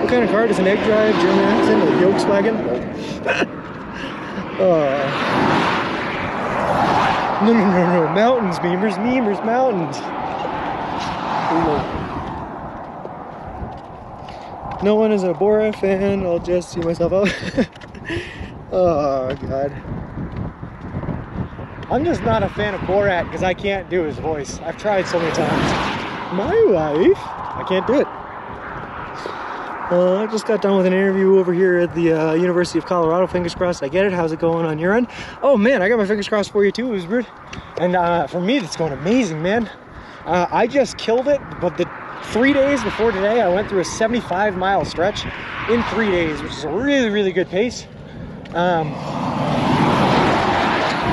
What kind of car does an egg drive? German accent? A Volkswagen? No. Mountains, memers, mountains. No one is a Borat fan. I'll just see myself out. Oh, God. I'm just not a fan of Borat because I can't do his voice. I've tried so many times. My wife? I can't do it. I just got done with an interview over here at the University of Colorado. Fingers crossed I get it. How's it going on your end? Oh man, I got my fingers crossed for you too, Oozbrood. And for me, it's going amazing, man. I just killed it, but the 3 days before today, I went through a 75-mile stretch in 3 days, which is a really, really good pace.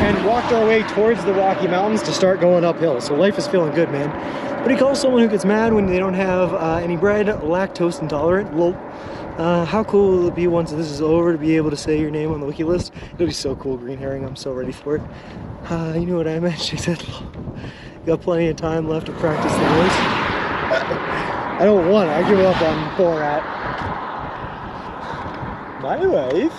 And walked our way towards the Rocky Mountains to start going uphill. So life is feeling good, man. What do you call someone who gets mad when they don't have any bread? Lactose intolerant. Lol. How cool will it be once this is over to be able to say your name on the wiki list? It'll be so cool, Green Herring. I'm so ready for it. You know what I meant? She said, got plenty of time left to practice the voice. I don't want it. I give up on Borat. My wife.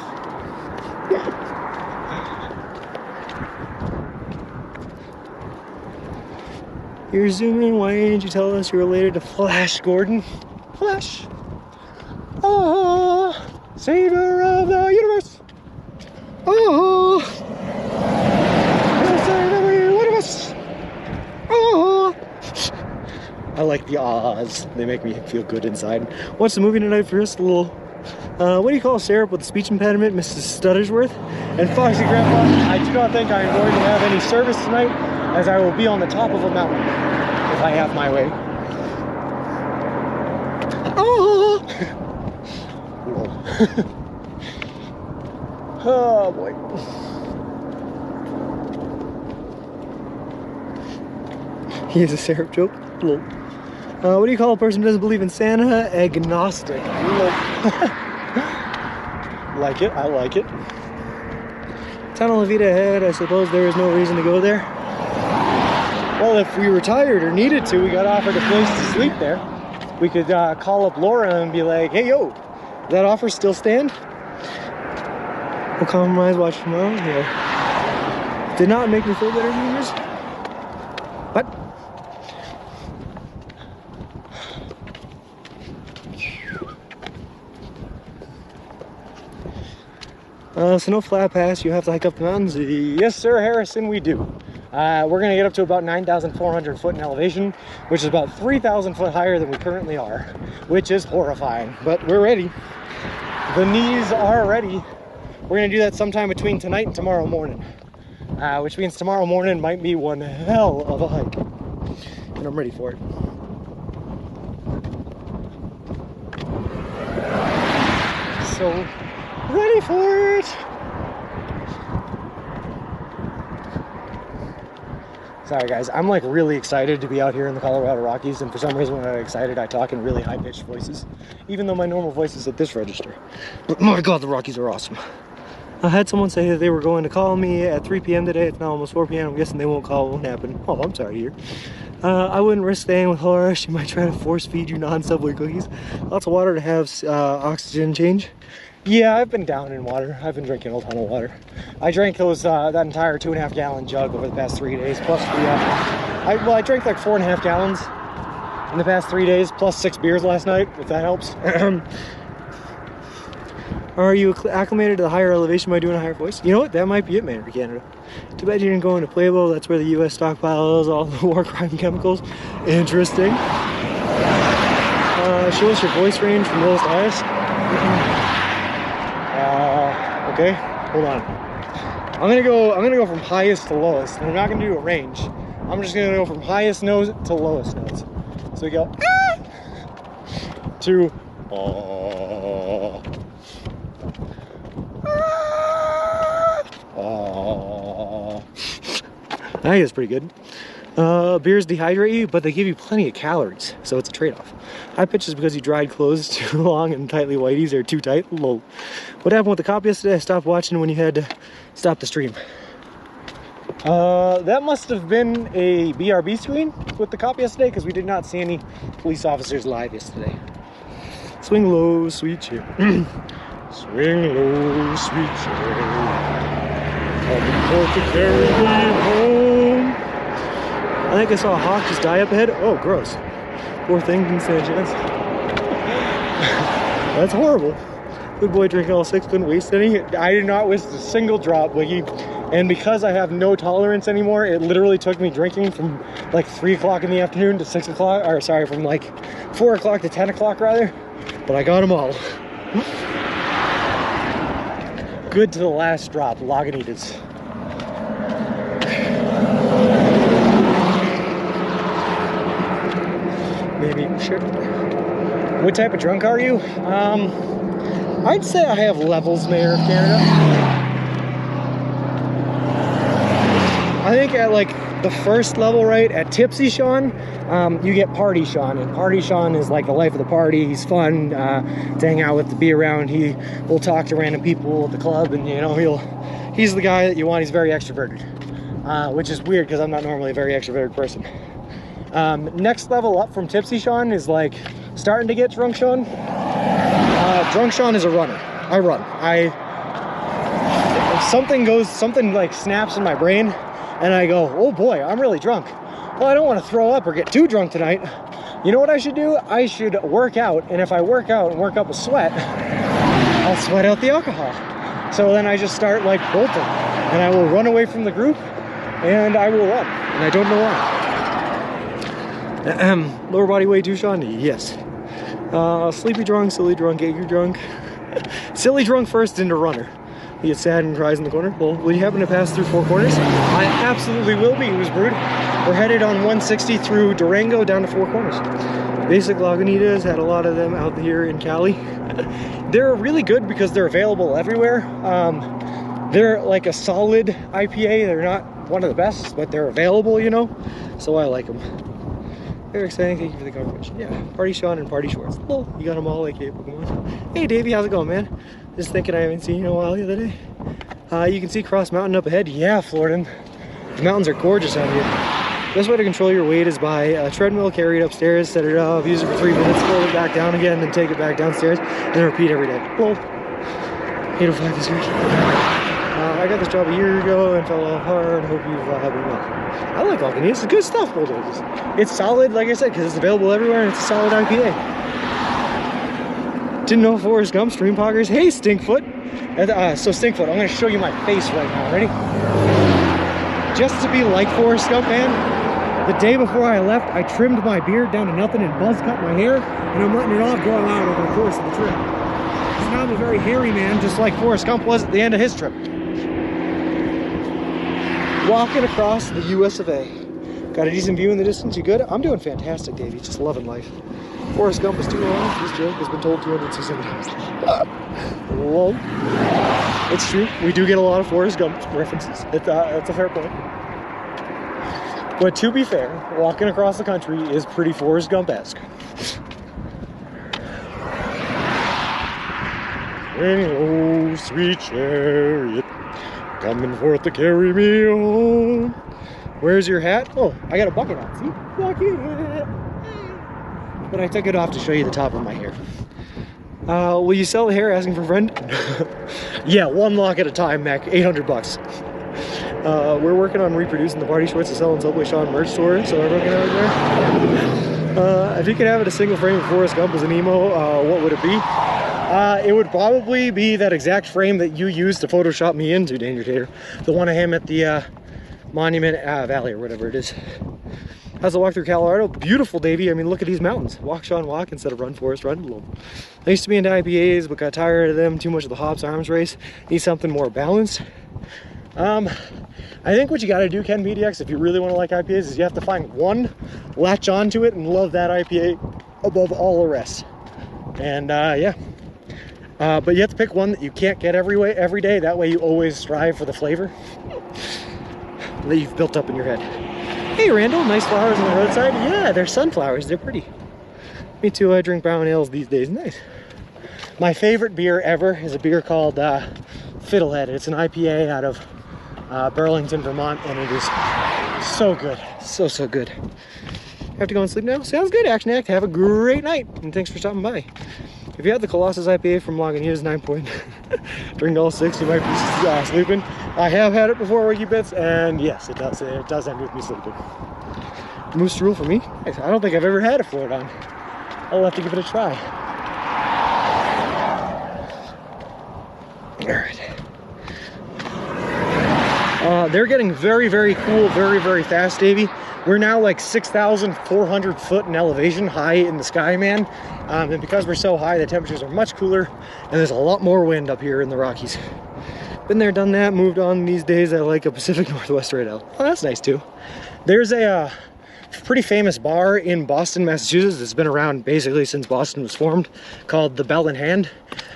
You're zooming. Why didn't you tell us you're related to Flash Gordon? Flash. Oh, savior of the universe. Oh, save every one of us. Oh. I like the ahs. They make me feel good inside. Watch the movie tonight first. A little, what do you call Sarah with a speech impediment? Mrs. Stuttersworth. And Foxy Grandpa, I do not think I am going to have any service tonight, as I will be on the top of a mountain if I have my way. Oh, oh boy. He is a syrup joke. Lol. What do you call a person who doesn't believe in Santa? Agnostic. Like it, I like it. Tunnel of Vita ahead. I suppose there is no reason to go there. Well, if we were tired or needed to, we got offered a place to sleep there. We could call up Laura and be like, hey, yo, does that offer still stand? We'll compromise, watch tomorrow. Yeah. Did not make me feel better, viewers. What? So no flat pass, you have to hike up the mountains. Yes, sir, Harrison, we do. We're gonna get up to about 9,400 foot in elevation, which is about 3,000 foot higher than we currently are, which is horrifying, but we're ready. The knees are ready. We're gonna do that sometime between tonight and tomorrow morning, which means tomorrow morning might be one hell of a hike, and I'm ready for it. So, ready for it. Sorry guys, I'm like really excited to be out here in the Colorado Rockies, and for some reason when I'm excited I talk in really high-pitched voices, even though my normal voice is at this register. But my god, the Rockies are awesome. I had someone say that they were going to call me at 3 p.m. today. It's now almost 4 p.m. I'm guessing they won't call, it won't happen. Oh, I'm sorry to hear. I wouldn't risk staying with Laura. She might try to force feed you non-Subway cookies. Lots of water to have oxygen change. Yeah, I've been down in water. I've been drinking a ton of water. I drank those that entire 2.5 gallon jug over the past 3 days. Plus I drank like 4.5 gallons in the past 3 days, plus 6 beers last night, if that helps. Are you acclimated to the higher elevation by doing a higher voice? You know what? That might be it, man, for Canada. Too bad you didn't go into Pueblo. That's where the U.S. stockpiles all the war crime chemicals. Interesting. Show us your voice range from lowest to highest. Okay, hold on. I'm gonna go from highest to lowest. And I'm not gonna do a range. I'm just gonna go from highest note to lowest notes. So we go to I think it's pretty good. Beers dehydrate you, but they give you plenty of calories, so it's a trade-off. High pitch is because you dried clothes too long and tightly whiteies are too tight. Lol. What happened with the cop yesterday? I stopped watching when you had to stop the stream. That must have been a BRB screen with the cop yesterday because we did not see any police officers live yesterday. Swing low, sweet chip. Swing low, sweet chip. To carry me home. I think I saw a hawk just die up ahead. Oh, gross. Poor thing, didn't stand a chance. That's horrible. Good boy drinking all 6, couldn't waste any. I did not waste a single drop, Wiggy. And because I have no tolerance anymore, it literally took me drinking from like 3 o'clock in the afternoon to 6 o'clock, or sorry, from like 4 o'clock to 10 o'clock rather. But I got them all. Good to the last drop, Lagunitas. Maybe, sure. What type of drunk are you? I'd say I have levels, Mayor of Canada. I think at like the first level, right, at Tipsy Sean, you get Party Sean, and Party Sean is like the life of the party. He's fun to hang out with, to be around. He will talk to random people at the club, and you know, he's the guy that you want. He's very extroverted, which is weird because I'm not normally a very extroverted person. Next level up from Tipsy Sean is like starting to get Drunk Sean. Drunk Sean is a runner. I run. If something like snaps in my brain, and I go, oh boy, I'm really drunk. Well, I don't want to throw up or get too drunk tonight. You know what I should do? I should work out, and if I work out and work up a sweat, I'll sweat out the alcohol. So then I just start like bolting, and I will run away from the group, and I will run, and I don't know why. Lower body weight too, Sean? Yes. Sleepy drunk, silly drunk, angry drunk. Silly drunk first into runner. He gets sad and cries in the corner. Well, will you happen to pass through 4 corners? I absolutely will be, Who's Brood. We're headed on 160 through Durango down to 4 corners. Basic Lagunitas, had a lot of them out here in Cali. They're really good because they're available everywhere. They're like a solid IPA. They're not one of the best, but they're available, you know? So I like them. Very exciting, thank you for the confirmation. Yeah, Party Sean and Party Shorts. Well, you got them all, aka Pokemon. Hey Davey, how's it going, man? Just thinking I haven't seen you in a while the other day. You can see Cross Mountain up ahead. Yeah, Floridan. The mountains are gorgeous out here. Best way to control your weight is by a treadmill, carry it upstairs, set it up, use it for 3 minutes, pull it back down again, then take it back downstairs, and then repeat every day. Well, 805 is here. I got this job a year ago and fell off hard. Hope you've been well. I like Lagunitas. It's good stuff, Bulldozers. It's solid, like I said, because it's available everywhere and it's a solid IPA. Didn't know Forrest Gump, stream poggers. Hey, Stinkfoot. So Stinkfoot, I'm going to show you my face right now. Ready? Just to be like Forrest Gump, man, the day before I left, I trimmed my beard down to nothing and buzz cut my hair, and I'm letting it all grow out over the course of the trip. So now I'm a very hairy man, just like Forrest Gump was at the end of his trip. Walking across the US of A. Got a decent view in the distance, you good? I'm doing fantastic, Davey, just loving life. Forrest Gump is too long, this joke has been told 267 times. Whoa. It's true, we do get a lot of Forrest Gump references. It's a fair point. But to be fair, walking across the country is pretty Forrest Gump-esque. Oh, sweet chariot, coming forth to carry me home. Where's your hat? Oh, I got a bucket on. See? Bucket hat. But I took it off to show you the top of my hair. Will you sell the hair? Asking for a friend? Yeah, one lock at a time, Mac. 800 bucks. We're working on reproducing the party shorts to sell in Subway Sean merch store, so everyone can have it there. If you could have it a single frame of Forrest Gump as an emo, what would it be? It would probably be that exact frame that you used to Photoshop me into, Danger Tater. The one of him at the Monument Valley or whatever it is. How's the walk through Colorado? Beautiful, Davey. I mean, look at these mountains. Walk, Sean, walk instead of run, Forrest, run. I used to be into IPAs, but got tired of them. Too much of the hops arms race. Need something more balanced. I think what you gotta do, Ken PDX, if you really want to like IPAs, is you have to find one, latch onto it, and love that IPA above all the rest. And yeah. But you have to pick one that you can't get every day. That way you always strive for the flavor that you've built up in your head. Hey Randall, nice flowers on the roadside. Yeah, they're sunflowers, they're pretty. Me too, I drink brown ales these days, nice. My favorite beer ever is a beer called Fiddlehead. It's an IPA out of Burlington, Vermont, and it is so good, so good. I have to go and sleep now? Sounds good, Action Act. Have a great night, and thanks for stopping by. If you had the Colossus IPA from Lagunitas 9 point, drink all 6, you might be sleeping. I have had it before, Wiki Bits, and yes, it does end with me sleeping. Moose Drool for me? I don't think I've ever had a float on. I'll have to give it a try. All right. They're getting very, very cool, very, very fast, Davey. We're now like 6,400 foot in elevation, high in the sky, man. And because we're so high, the temperatures are much cooler, and there's a lot more wind up here in the Rockies. Been there, done that, moved on these days. I like a Pacific Northwest right out. Oh, that's nice too. There's a pretty famous bar in Boston, Massachusetts that's been around basically since Boston was formed, called the Bell in Hand.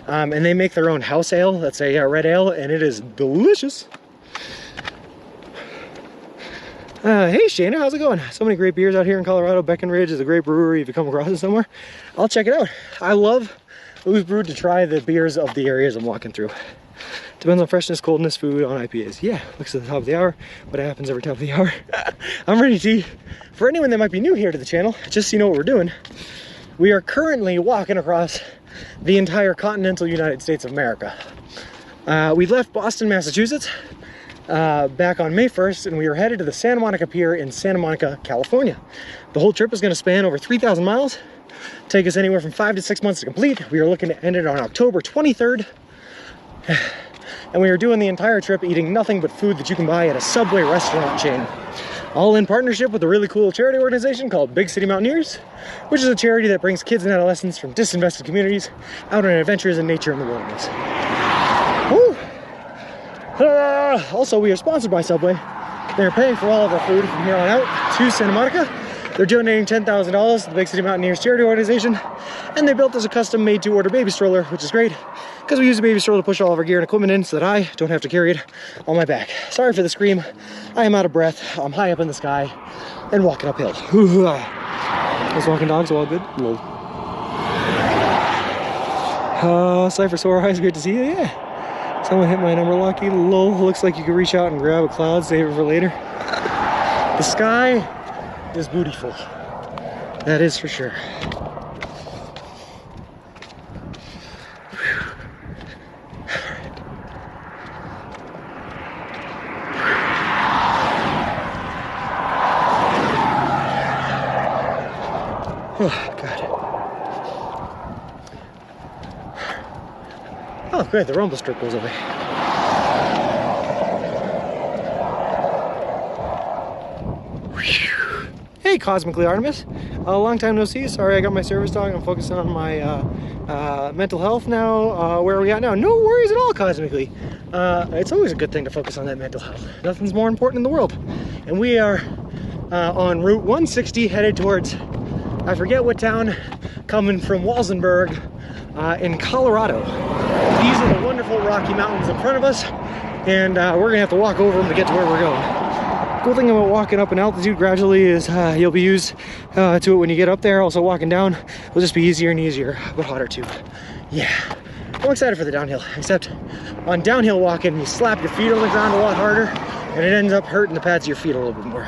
And they make their own house ale. That's a red ale, and it is delicious. Hey Shayna, how's it going? So many great beers out here in Colorado. Breckenridge is a great brewery if you come across it somewhere. I'll check it out. I love Who's Brewed to try the beers of the areas I'm walking through. Depends on freshness, coldness, food, on IPAs. Yeah, looks at the top of the hour, but it happens every top of the hour. I'm ready to, for anyone that might be new here to the channel, just so you know what we're doing, we are currently walking across the entire continental United States of America. We left Boston, Massachusetts, back on May 1st, and we are headed to the Santa Monica Pier in Santa Monica, California. The whole trip is going to span over 3,000 miles, take us anywhere from 5 to 6 months to complete. We are looking to end it on October 23rd, and we are doing the entire trip eating nothing but food that you can buy at a Subway restaurant chain, all in partnership with a really cool charity organization called Big City Mountaineers, which is a charity that brings kids and adolescents from disinvested communities out on adventures in nature in the wilderness. Woo! Also, we are sponsored by Subway. They're paying for all of our food from here on out to Santa Monica. They're donating $10,000 to the Big City Mountaineers charity organization, and they built us a custom made to order baby stroller, which is great because we use a baby stroller to push all of our gear and equipment in so that I don't have to carry it on my back. Sorry for the scream. I am out of breath. I'm high up in the sky and walking uphill. Those walking dogs are all good. Lol. Cypher Sore Eyes, great to see you. Yeah. Someone hit my number, Lucky. Lol. Looks like you could reach out and grab a cloud, save it for later. The sky is beautiful. That is for sure. Oh, God. Oh, great, the rumble strip goes away. Hey, Cosmically Artemis. A long time no see. Sorry, I got my service dog. I'm focusing on my mental health now. Where are we at now? No worries at all, Cosmically. It's always a good thing to focus on that mental health. Nothing's more important in the world. And we are on Route 160 headed towards, I forget what town, coming from Walsenburg in Colorado. These are the wonderful Rocky Mountains in front of us, and we're gonna have to walk over them to get to where we're going. Cool thing about walking up in altitude gradually is you'll be used to it when you get up there. Also walking down will just be easier and easier, but hotter too. Yeah. I'm excited for the downhill, except on downhill walking, you slap your feet on the ground a lot harder, and it ends up hurting the pads of your feet a little bit more.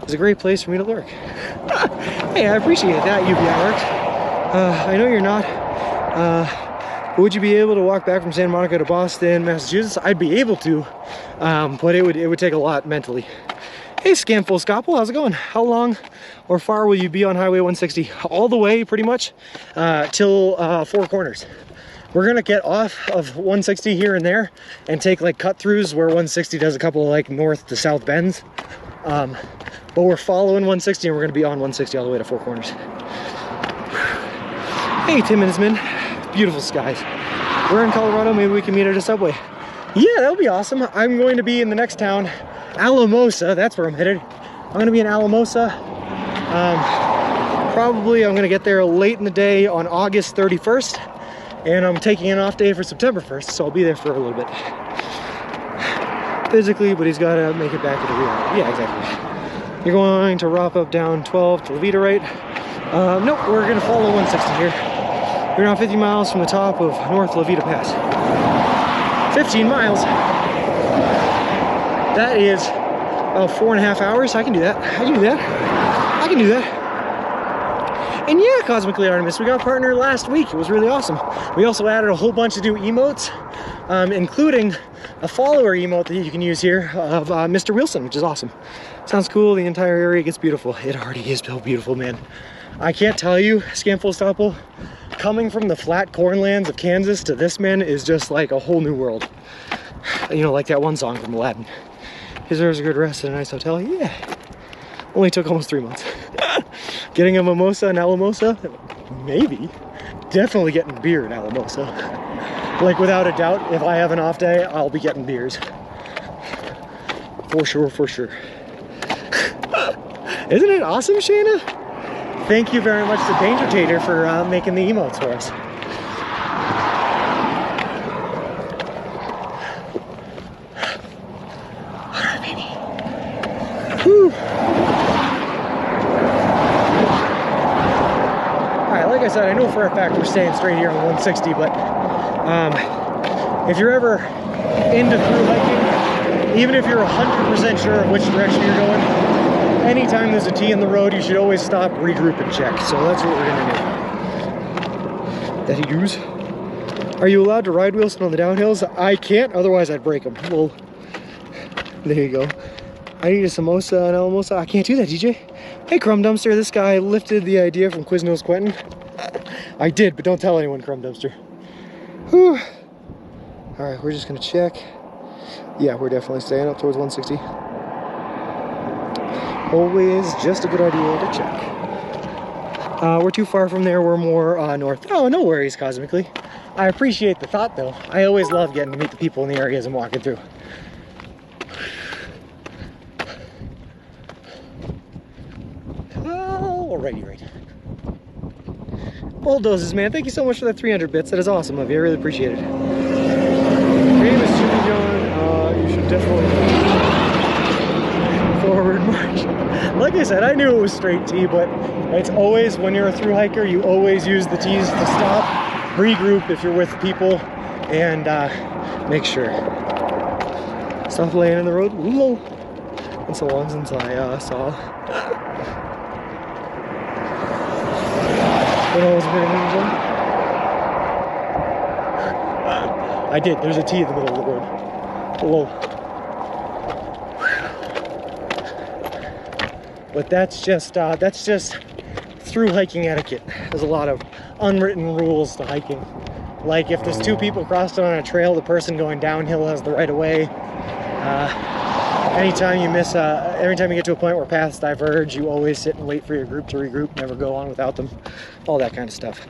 It's a great place for me to lurk. Hey, I appreciate that, UBI Works. I know you're not. Would you be able to walk back from Santa Monica to Boston, Massachusetts? I'd be able to, but it would take a lot mentally. Hey, Scamful Scopple, how's it going? How long or far will you be on Highway 160? All the way, pretty much, till Four Corners. We're gonna get off of 160 here and there and take like cut throughs where 160 does a couple of like north to south bends. But we're following 160 and we're gonna be on 160 all the way to Four Corners. Hey, Tim Innisman, beautiful skies. We're in Colorado, maybe we can meet at a Subway. Yeah, that would be awesome. I'm going to be in the next town, Alamosa, that's where I'm headed. I'm gonna be in Alamosa. Probably I'm gonna get there late in the day on August 31st, and I'm taking an off day for September 1st, so I'll be there for a little bit. Physically, but he's gotta make it back to the reality. Yeah, exactly. You're going to wrap up down 12 to Levita, right? Nope, we're gonna follow 160 here. We're now 50 miles from the top of North Levita Pass. 15 miles. That is about 4.5 hours. I can do that. I can do that. I can do that. And yeah, Cosmically Artemis, we got partnered last week. It was really awesome. We also added a whole bunch of new emotes, including a follower emote that you can use here of Mr. Wilson, which is awesome. Sounds cool. The entire area gets beautiful. It already is beautiful, man. I can't tell you, Scamful Stopple, coming from the flat cornlands of Kansas to this, man, is just like a whole new world. You know, like that one song from Aladdin. Deserves a good rest in a nice hotel. Yeah. Only took almost 3 months. Getting a mimosa in Alamosa? Maybe. Definitely getting beer in Alamosa. Like, without a doubt, if I have an off day, I'll be getting beers. For sure, for sure. Isn't it awesome, Shayna? Thank you very much to Danger Tater for making the emotes for us. Alright, baby. Whew. Alright, like I said, I know for a fact we're staying straight here on 160, but if you're ever into through hiking, even if you're 100% sure of which direction you're going, anytime there's a T in the road, you should always stop, regroup, and check. So that's what we're gonna do. That he use. Are you allowed to ride Wilson on the downhills? I can't, otherwise I'd break them. Well, there you go. I need a samosa and Alamosa. I can't do that, DJ. Hey, Crumb Dumpster, this guy lifted the idea from Quiznos Quentin. I did, but don't tell anyone, Crumb Dumpster. Whew. All right, we're just gonna check. Yeah, we're definitely staying up towards 160. Always just a good idea to check. We're too far from there. We're more north. Oh, no worries, Cosmically. I appreciate the thought, though. I always love getting to meet the people in the areas I'm walking through. Alrighty, right. Bulldozes, man. Thank you so much for that 300 bits. That is awesome of you. I really appreciate it. Your name is Jimmy John. You should definitely forward march. Like I said, I knew it was straight T, but it's always, when you're a thru hiker, you always use the T's to stop, regroup if you're with people, and make sure. Stop laying in the road. Ooh, and so long since I saw. When I was a I did. There's a T in the middle of the road. Whoa. But that's just through hiking etiquette. There's a lot of unwritten rules to hiking. Like if there's two people crossed on a trail, the person going downhill has the right of way. Anytime you miss, every time you get to a point where paths diverge, you always sit and wait for your group to regroup, never go on without them. All that kind of stuff.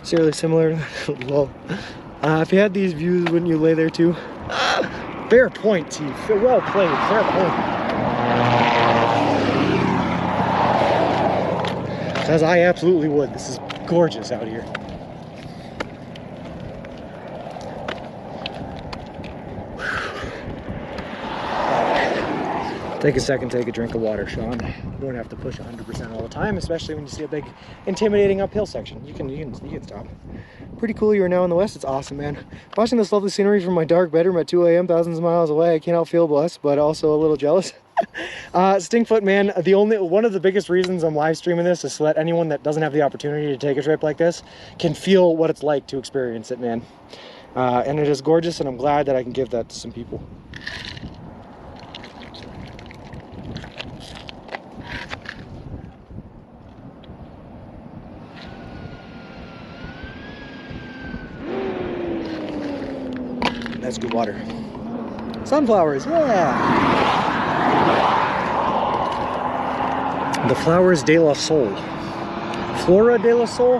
Seriously similar. Whoa. If you had these views, wouldn't you lay there too? Fair point, T. Well played. Fair point. Because I absolutely would. This is gorgeous out here. Take a second, take a drink of water, Sean. You don't have to push 100% all the time, especially when you see a big, intimidating uphill section. You can stop. Pretty cool. You are now in the west. It's awesome, man. Watching this lovely scenery from my dark bedroom at 2 a.m. thousands of miles away, I can't help feel blessed, but also a little jealous. Stinkfoot, man. One of the biggest reasons I'm live streaming this is to let anyone that doesn't have the opportunity to take a trip like this can feel what it's like to experience it, man. And it is gorgeous, and I'm glad that I can give that to some people. That's good water. Sunflowers, yeah! The flowers de la Sol. Flora de la Sol?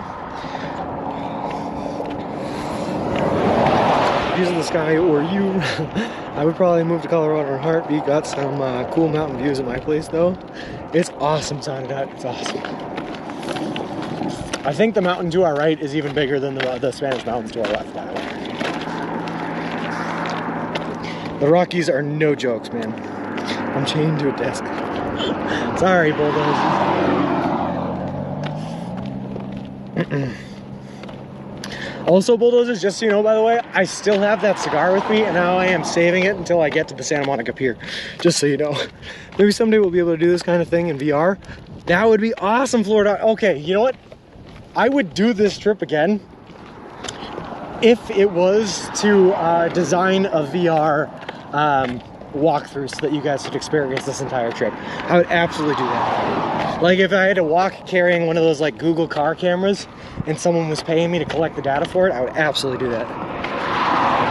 Views of the sky or you. I would probably move to Colorado in a heartbeat. Got some cool mountain views at my place though. It's awesome, Sonadat. It's awesome. I think the mountain to our right is even bigger than the Spanish mountains to our left, by the way. The Rockies are no jokes, man. I'm chained to a desk. Sorry, bulldozers. Also, bulldozers, just so you know, by the way, I still have that cigar with me, and now I am saving it until I get to the Santa Monica Pier. Just so you know. Maybe someday we'll be able to do this kind of thing in VR. That would be awesome, Florida. Okay, you know what? I would do this trip again if it was to design a VR walkthrough so that you guys could experience this entire trip. I would absolutely do that. Like if I had to walk carrying one of those like Google car cameras and someone was paying me to collect the data for it, I would absolutely do that.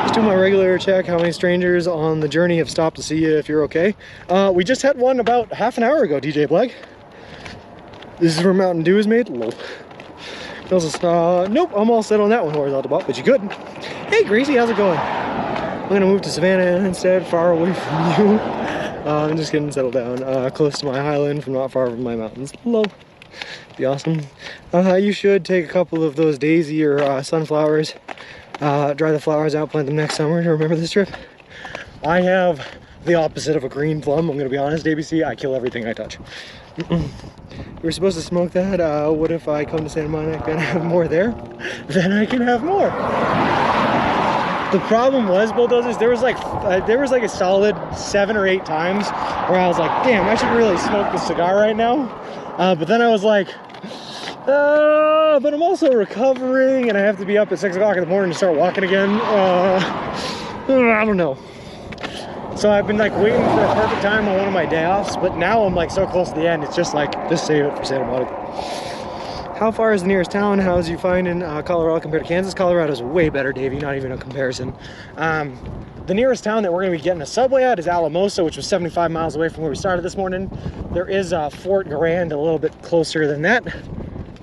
Just do my regular check. How many strangers on the journey have stopped to see you if you're okay? We just had one about half an hour ago, DJ Black. This is where Mountain Dew is made. Lol. Nope, I'm all set on that one, horizontal bot, but you couldn't. Hey Gracie, how's it going? I'm gonna move to Savannah instead, far away from you. I'm just getting settled down, close to my highland, from not far from my mountains. Hello. Be awesome. You should take a couple of those daisy or sunflowers, dry the flowers out, plant them next summer to remember this trip. I have the opposite of a green thumb, I'm gonna be honest, ABC. I kill everything I touch. We're supposed to smoke that. What if I come to Santa Monica and have more there? Then I can have more. The problem was, bulldozers, there was like a solid 7 or 8 times where I was like, damn, I should really smoke this cigar right now. But then I was like, but I'm also recovering and I have to be up at 6 o'clock in the morning to start walking again. I don't know. So I've been like waiting for a perfect time on one of my day offs, but now I'm like so close to the end, it's just like, just save it for Santa Monica. How far is the nearest town? How's you find in Colorado compared to Kansas? Colorado's way better, Davey, not even a comparison. The nearest town that we're gonna be getting a subway at is Alamosa, which was 75 miles away from where we started this morning. There is Fort Grand a little bit closer than that.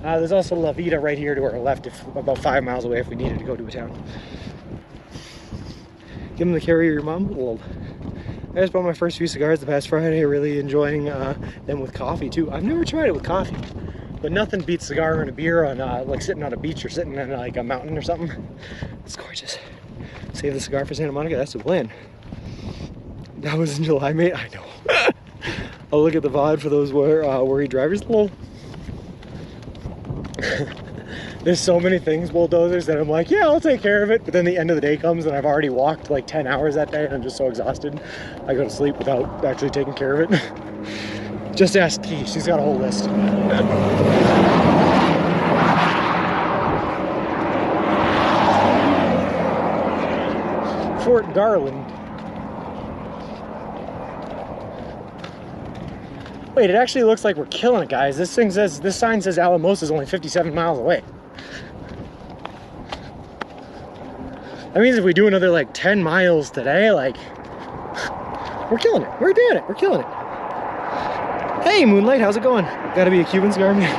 There's also La Vida right here to our left, about 5 miles away if we needed to go to a town. Give them the carrier your mom. Well, I just bought my first few cigars the past Friday, really enjoying them with coffee too. I've never tried it with coffee, but nothing beats cigar and a beer on like sitting on a beach or sitting in like a mountain or something. It's gorgeous. Save the cigar for Santa Monica, that's the plan. That was in July, mate, I know. I'll look at the VOD for those worried drivers. Lol. There's so many things, bulldozers, that I'm like, yeah, I'll take care of it. But then the end of the day comes and I've already walked like 10 hours that day and I'm just so exhausted. I go to sleep without actually taking care of it. Just ask T, she's got a whole list. Fort Garland. Wait, it actually looks like we're killing it, guys. This sign says Alamosa is only 57 miles away. That means if we do another like 10 miles today, like, we're killing it. We're doing it. We're killing it. Hey, Moonlight, how's it going? Gotta be a Cuban cigar, man.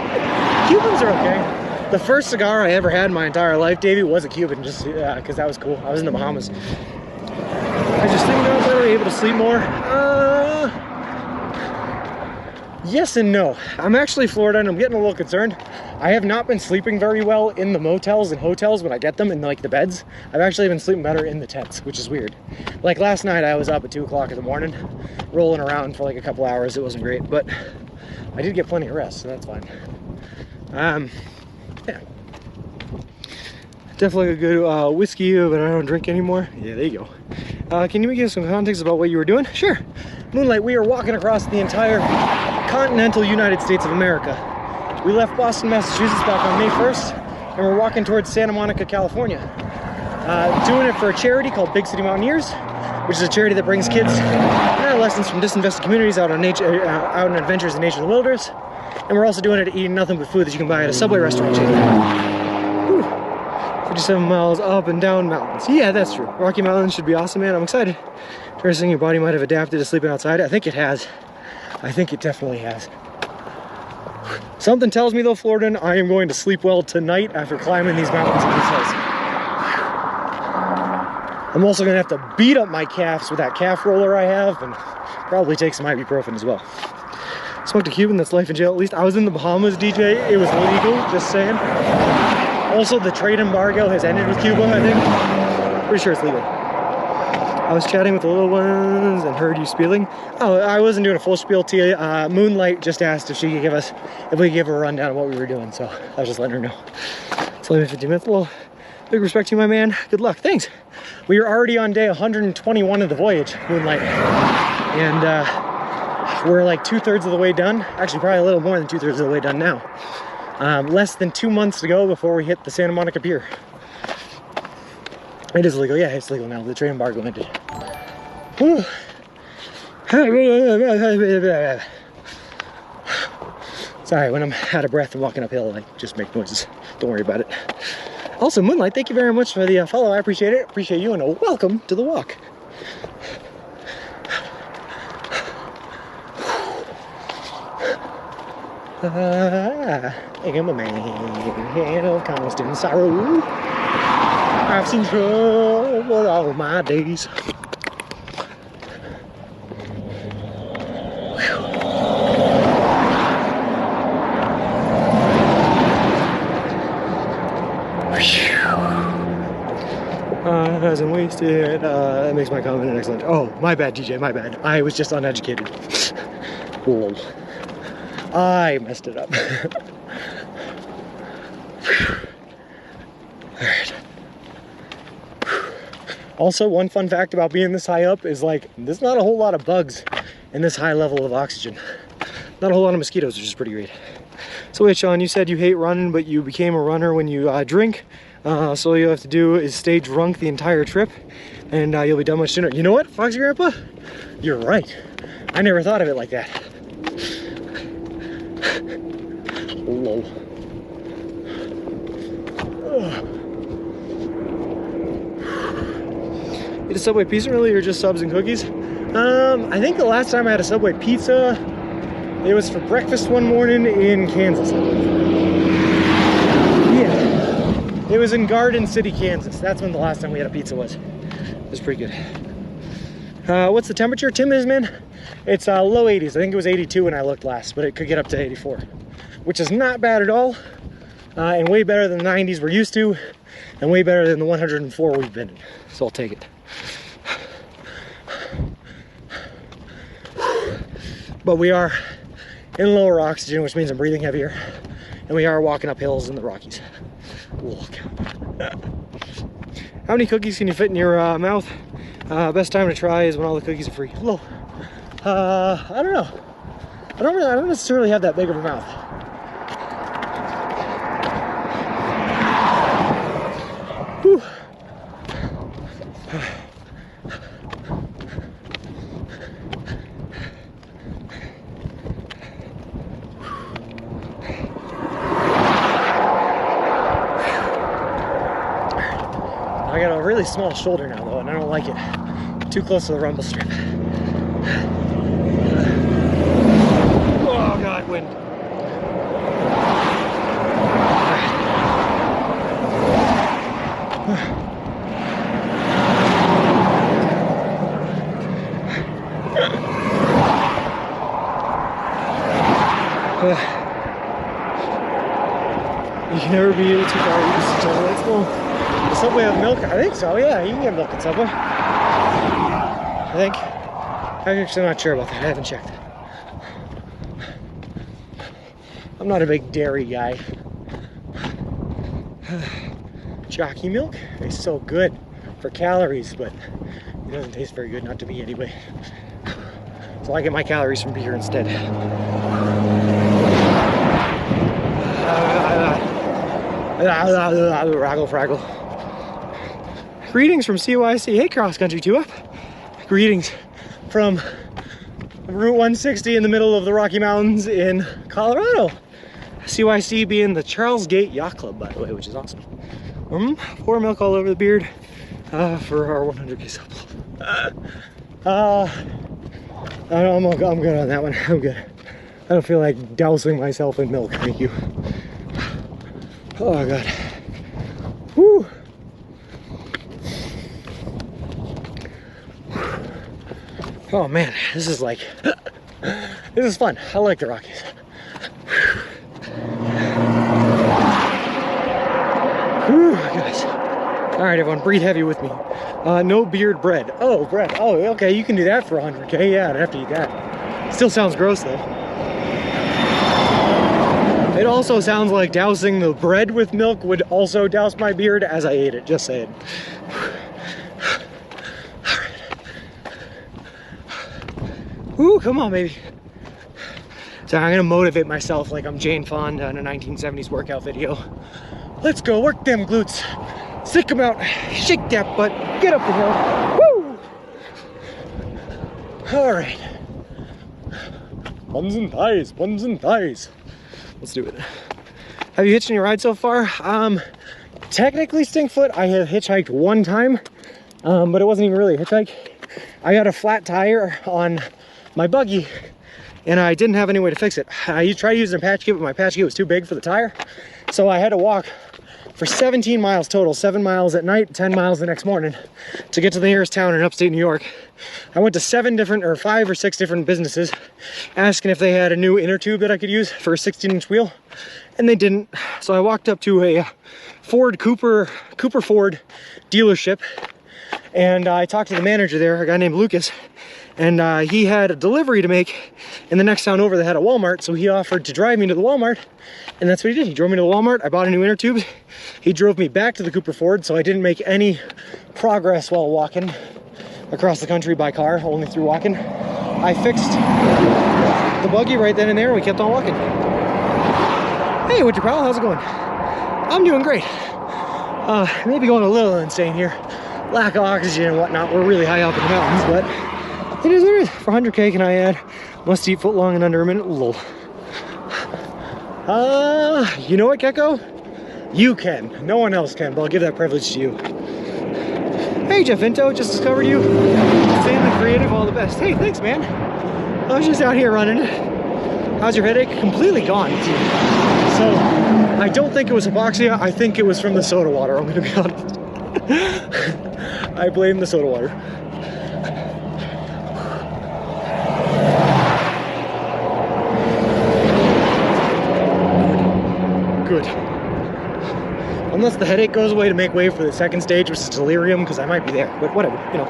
Cubans are okay. The first cigar I ever had in my entire life, Davey, was a Cuban, just because that was cool. I was in the Bahamas. I just think I was able to sleep more. Yes and no. I'm actually Florida and I'm getting a little concerned. I have not been sleeping very well in the motels and hotels when I get them in like the beds. I've actually been sleeping better in the tents, which is weird. Like last night I was up at 2 o'clock in the morning, rolling around for like a couple hours. It wasn't great, but I did get plenty of rest, so that's fine. Yeah. Definitely a good whiskey, but I don't drink anymore. Yeah, there you go. Can you give some context about what you were doing? Sure. Moonlight, we are walking across the entire continental United States of America. We left Boston, Massachusetts back on May 1st, and we're walking towards Santa Monica, California. Doing it for a charity called Big City Mountaineers, which is a charity that brings kids and adolescents from disinvested communities out on adventures in nature and the wilderness. And we're also doing it eating nothing but food that you can buy at a Subway restaurant chain. Whew. 57 miles up and down mountains. Yeah, that's true. Rocky Mountains should be awesome, man. I'm excited. First thing, your body might have adapted to sleeping outside. I think it has. I think it definitely has. Something tells me though, Floridan, I am going to sleep well tonight after climbing these mountains and these hills. I'm also gonna have to beat up my calves with that calf roller I have and probably take some ibuprofen as well. Smoked a Cuban, that's life in jail at least. I was in the Bahamas, DJ. It was legal, just saying. Also, the trade embargo has ended with Cuba, I think. Pretty sure it's legal. I was chatting with the little ones and heard you spieling. Oh, I wasn't doing a full spiel to you. Moonlight just asked if she could if we could give her a rundown of what we were doing, so I was just letting her know. It's only been 15 minutes. Well, big respect to you, my man. Good luck. Thanks. We are already on day 121 of the voyage, Moonlight. And we're like 2/3 of the way done. Actually, probably a little more than 2/3 of the way done now. Less than 2 months to go before we hit the Santa Monica pier. It is legal. Yeah, it's legal now. The trade embargo ended. Whew. Sorry, when I'm out of breath and walking uphill, I just make noises. Don't worry about it. Also, Moonlight, thank you very much for the follow. I appreciate it. Appreciate you, and welcome to the walk. I am a man of constant sorrow. I've seen trouble all my days. Hasn't wasted. That makes my comment an excellent. Oh, my bad, DJ, my bad. I was just uneducated. Lol. I messed it up. Alright. Also, one fun fact about being this high up is like, there's not a whole lot of bugs in this high level of oxygen. Not a whole lot of mosquitoes, which is pretty great. So wait, Sean, you said you hate running, but you became a runner when you drink. So all you have to do is stay drunk the entire trip, and you'll be done much sooner. You know what, Foxy Grandpa? You're right. I never thought of it like that. Lol. Eat a Subway pizza earlier, or just subs and cookies? I think the last time I had a Subway pizza, it was for breakfast one morning in Kansas. Yeah, it was in Garden City, Kansas. That's when the last time we had a pizza was. It was pretty good. What's the temperature, Tim is, man? It's low 80s. I think it was 82 when I looked last, but it could get up to 84, which is not bad at all, and way better than the 90s we're used to, and way better than the 104 we've been in. So I'll take it. But we are in lower oxygen, which means I'm breathing heavier, and we are walking up hills in the Rockies. Look. How many cookies can you fit in your mouth? Best time to try is when all the cookies are free. Hello. I don't know. I don't necessarily have that big of a mouth. Whew. I got a really small shoulder now though, and I don't like it. Too close to the rumble strip. Oh God, wind. You can never be too far. Let's go. Does Subway have milk? I think so, yeah. You can get milk at Subway. I think. I'm actually not sure about that. I haven't checked. I'm not a big dairy guy. Jockey milk is so good for calories, but it doesn't taste very good, not to me anyway. So I get my calories from beer instead. Raggle fraggle. Greetings from CYC. Hey, cross country 2 up. Greetings from Route 160 in the middle of the Rocky Mountains in Colorado. CYC being the Charles Gate Yacht Club, by the way, which is awesome. Pour milk all over the beard for our 100K sub. I'm good on that one. I'm good. I don't feel like dousing myself in milk. Thank you. Oh god. Woo. Oh man, this is like, this is fun. I like the Rockies. Whew, guys. All right, everyone, breathe heavy with me. No beard bread. Oh, bread. Oh, okay, you can do that for 100K. Yeah, I'd have to eat that. Still sounds gross though. It also sounds like dousing the bread with milk would also douse my beard as I ate it. Just saying. Ooh, come on, baby. So I'm gonna motivate myself like I'm Jane Fonda in a 1970s workout video. Let's go, work them glutes. Stick them out, shake that butt, get up the hill. Woo! All right. Buns and thighs, buns and thighs. Let's do it. Have you hitched any rides so far? Technically, Stinkfoot, I have hitchhiked one time, but it wasn't even really a hitchhike. I got a flat tire on my buggy and I didn't have any way to fix it. I tried using a patch kit, but my patch kit was too big for the tire. So I had to walk for 17 miles total, 7 miles at night, 10 miles the next morning to get to the nearest town in upstate New York. I went to 5 or 6 different businesses asking if they had a new inner tube that I could use for a 16-inch wheel, and they didn't. So I walked up to a Cooper Ford dealership, and I talked to the manager there, a guy named Lucas, and he had a delivery to make in the next town over that had a Walmart, so he offered to drive me to the Walmart, and that's what he did. He drove me to the Walmart, I bought a new inner tube, he drove me back to the Cooper Ford, so I didn't make any progress while walking across the country by car, only through walking. I fixed the buggy right then and there, and we kept on walking. Hey, Winter Pal, how's it going? I'm doing great. Maybe going a little insane here. Lack of oxygen and whatnot. We're really high up in the mountains, but it is what it is. For 100K, can I add must eat foot long in under a minute? Lol. You know what, Gecko? You can. No one else can, but I'll give that privilege to you. Hey, Jeff Vinto, just discovered you. Insanely creative, all the best. Hey, thanks, man. I was just out here running. How's your headache? Completely gone. So, I don't think it was hypoxia. I think it was from the soda water, I'm gonna be honest. I blame the soda water. Good. Unless the headache goes away to make way for the second stage, which is delirium, because I might be there, but whatever, you know.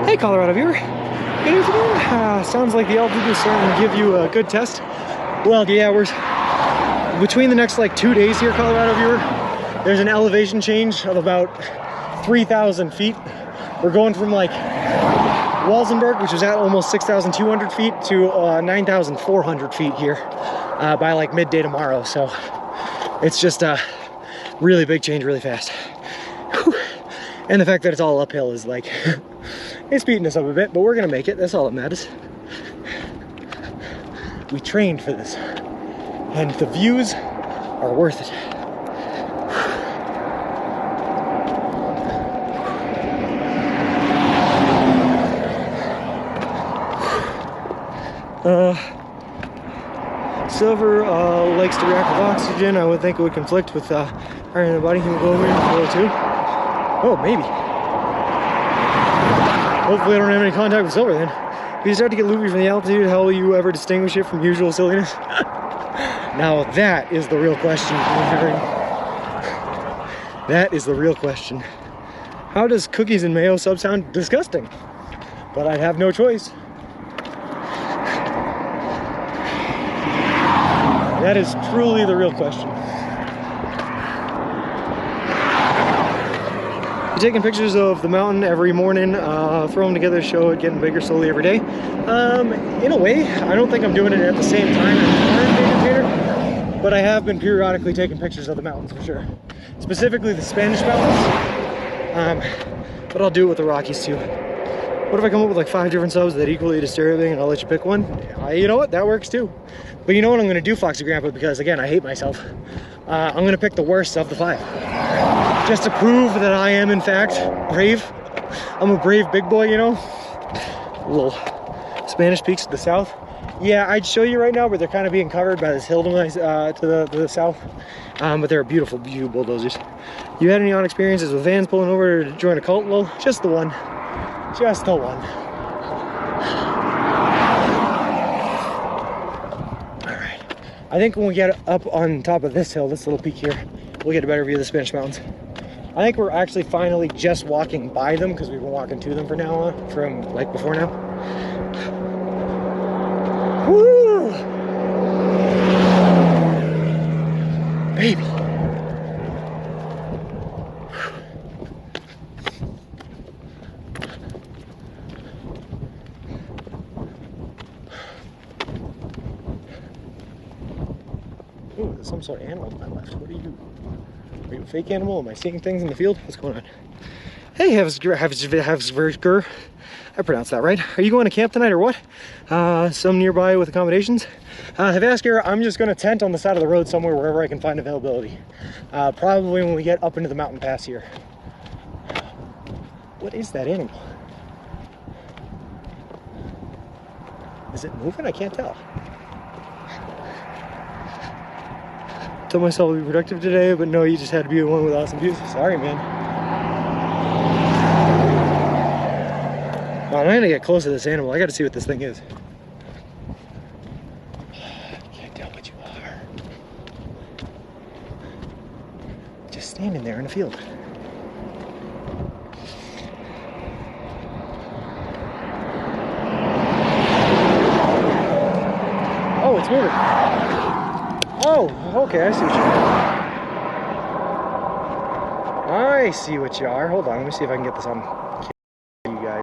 Hey, Colorado viewer. Good afternoon. Sounds like the altitude is starting to give you a good test. Well, yeah, we're between the next like 2 days here, Colorado viewer. There's an elevation change of about 3,000 feet. We're going from like Walsenburg, which was at almost 6,200 feet, to 9,400 feet here by like midday tomorrow. So it's just a really big change really fast. Whew. And the fact that it's all uphill is like, it's beating us up a bit, but we're gonna make it. That's all that matters. We trained for this, and the views are worth it. Silver likes to react with oxygen. I would think it would conflict with iron in the body, hemoglobin, O2. Oh, maybe. Hopefully I don't have any contact with silver then. you start to get loopy from the altitude, how will you ever distinguish it from usual silliness? Now that is the real question. That is the real question. How does cookies and mayo sub sound? Disgusting. But I'd have no choice. That is truly the real question. I'm taking pictures of the mountain every morning, throw them together, show it getting bigger slowly every day. In a way, I don't think I'm doing it at the same time as Peter, but I have been periodically taking pictures of the mountains for sure. Specifically the Spanish mountains, but I'll do it with the Rockies too. What if I come up with like 5 different subs that equally disturbing and I'll let you pick one? You know what, that works too. But you know what I'm gonna do, Foxy Grandpa, because again, I hate myself. I'm gonna pick the worst of the 5. Just to prove that I am in fact brave. I'm a brave big boy, you know? Little Spanish peaks to the south. Yeah, I'd show you right now, but they're kind of being covered by this hill to the south. But they're beautiful view bulldozers. You had any odd experiences with vans pulling over to join a cult? Well, just the one. Just the one. Alright. I think when we get up on top of this hill, this little peak here, we'll get a better view of the Spanish mountains. I think we're actually finally just walking by them because we've been walking to them for now on, from like before now. Woo! Baby. Ooh, there's some sort of animal to my left. What are you? Are you a fake animal? Am I seeing things in the field? What's going on? Hey, Havsverger. I pronounced that right. Are you going to camp tonight or what? Some nearby with accommodations? Havasger, I'm just going to tent on the side of the road somewhere wherever I can find availability. Probably when we get up into the mountain pass here. What is that animal? Is it moving? I can't tell. Told myself to be productive today, but no, you just had to be the one with awesome views. Sorry, man. Well, I'm gonna get close to this animal. I gotta see what this thing is. I can't tell what you are. Just standing there in a field. Oh, it's moving. Oh, okay, I see what you are. I see what you are. Hold on, let me see if I can get this on camera, you guys.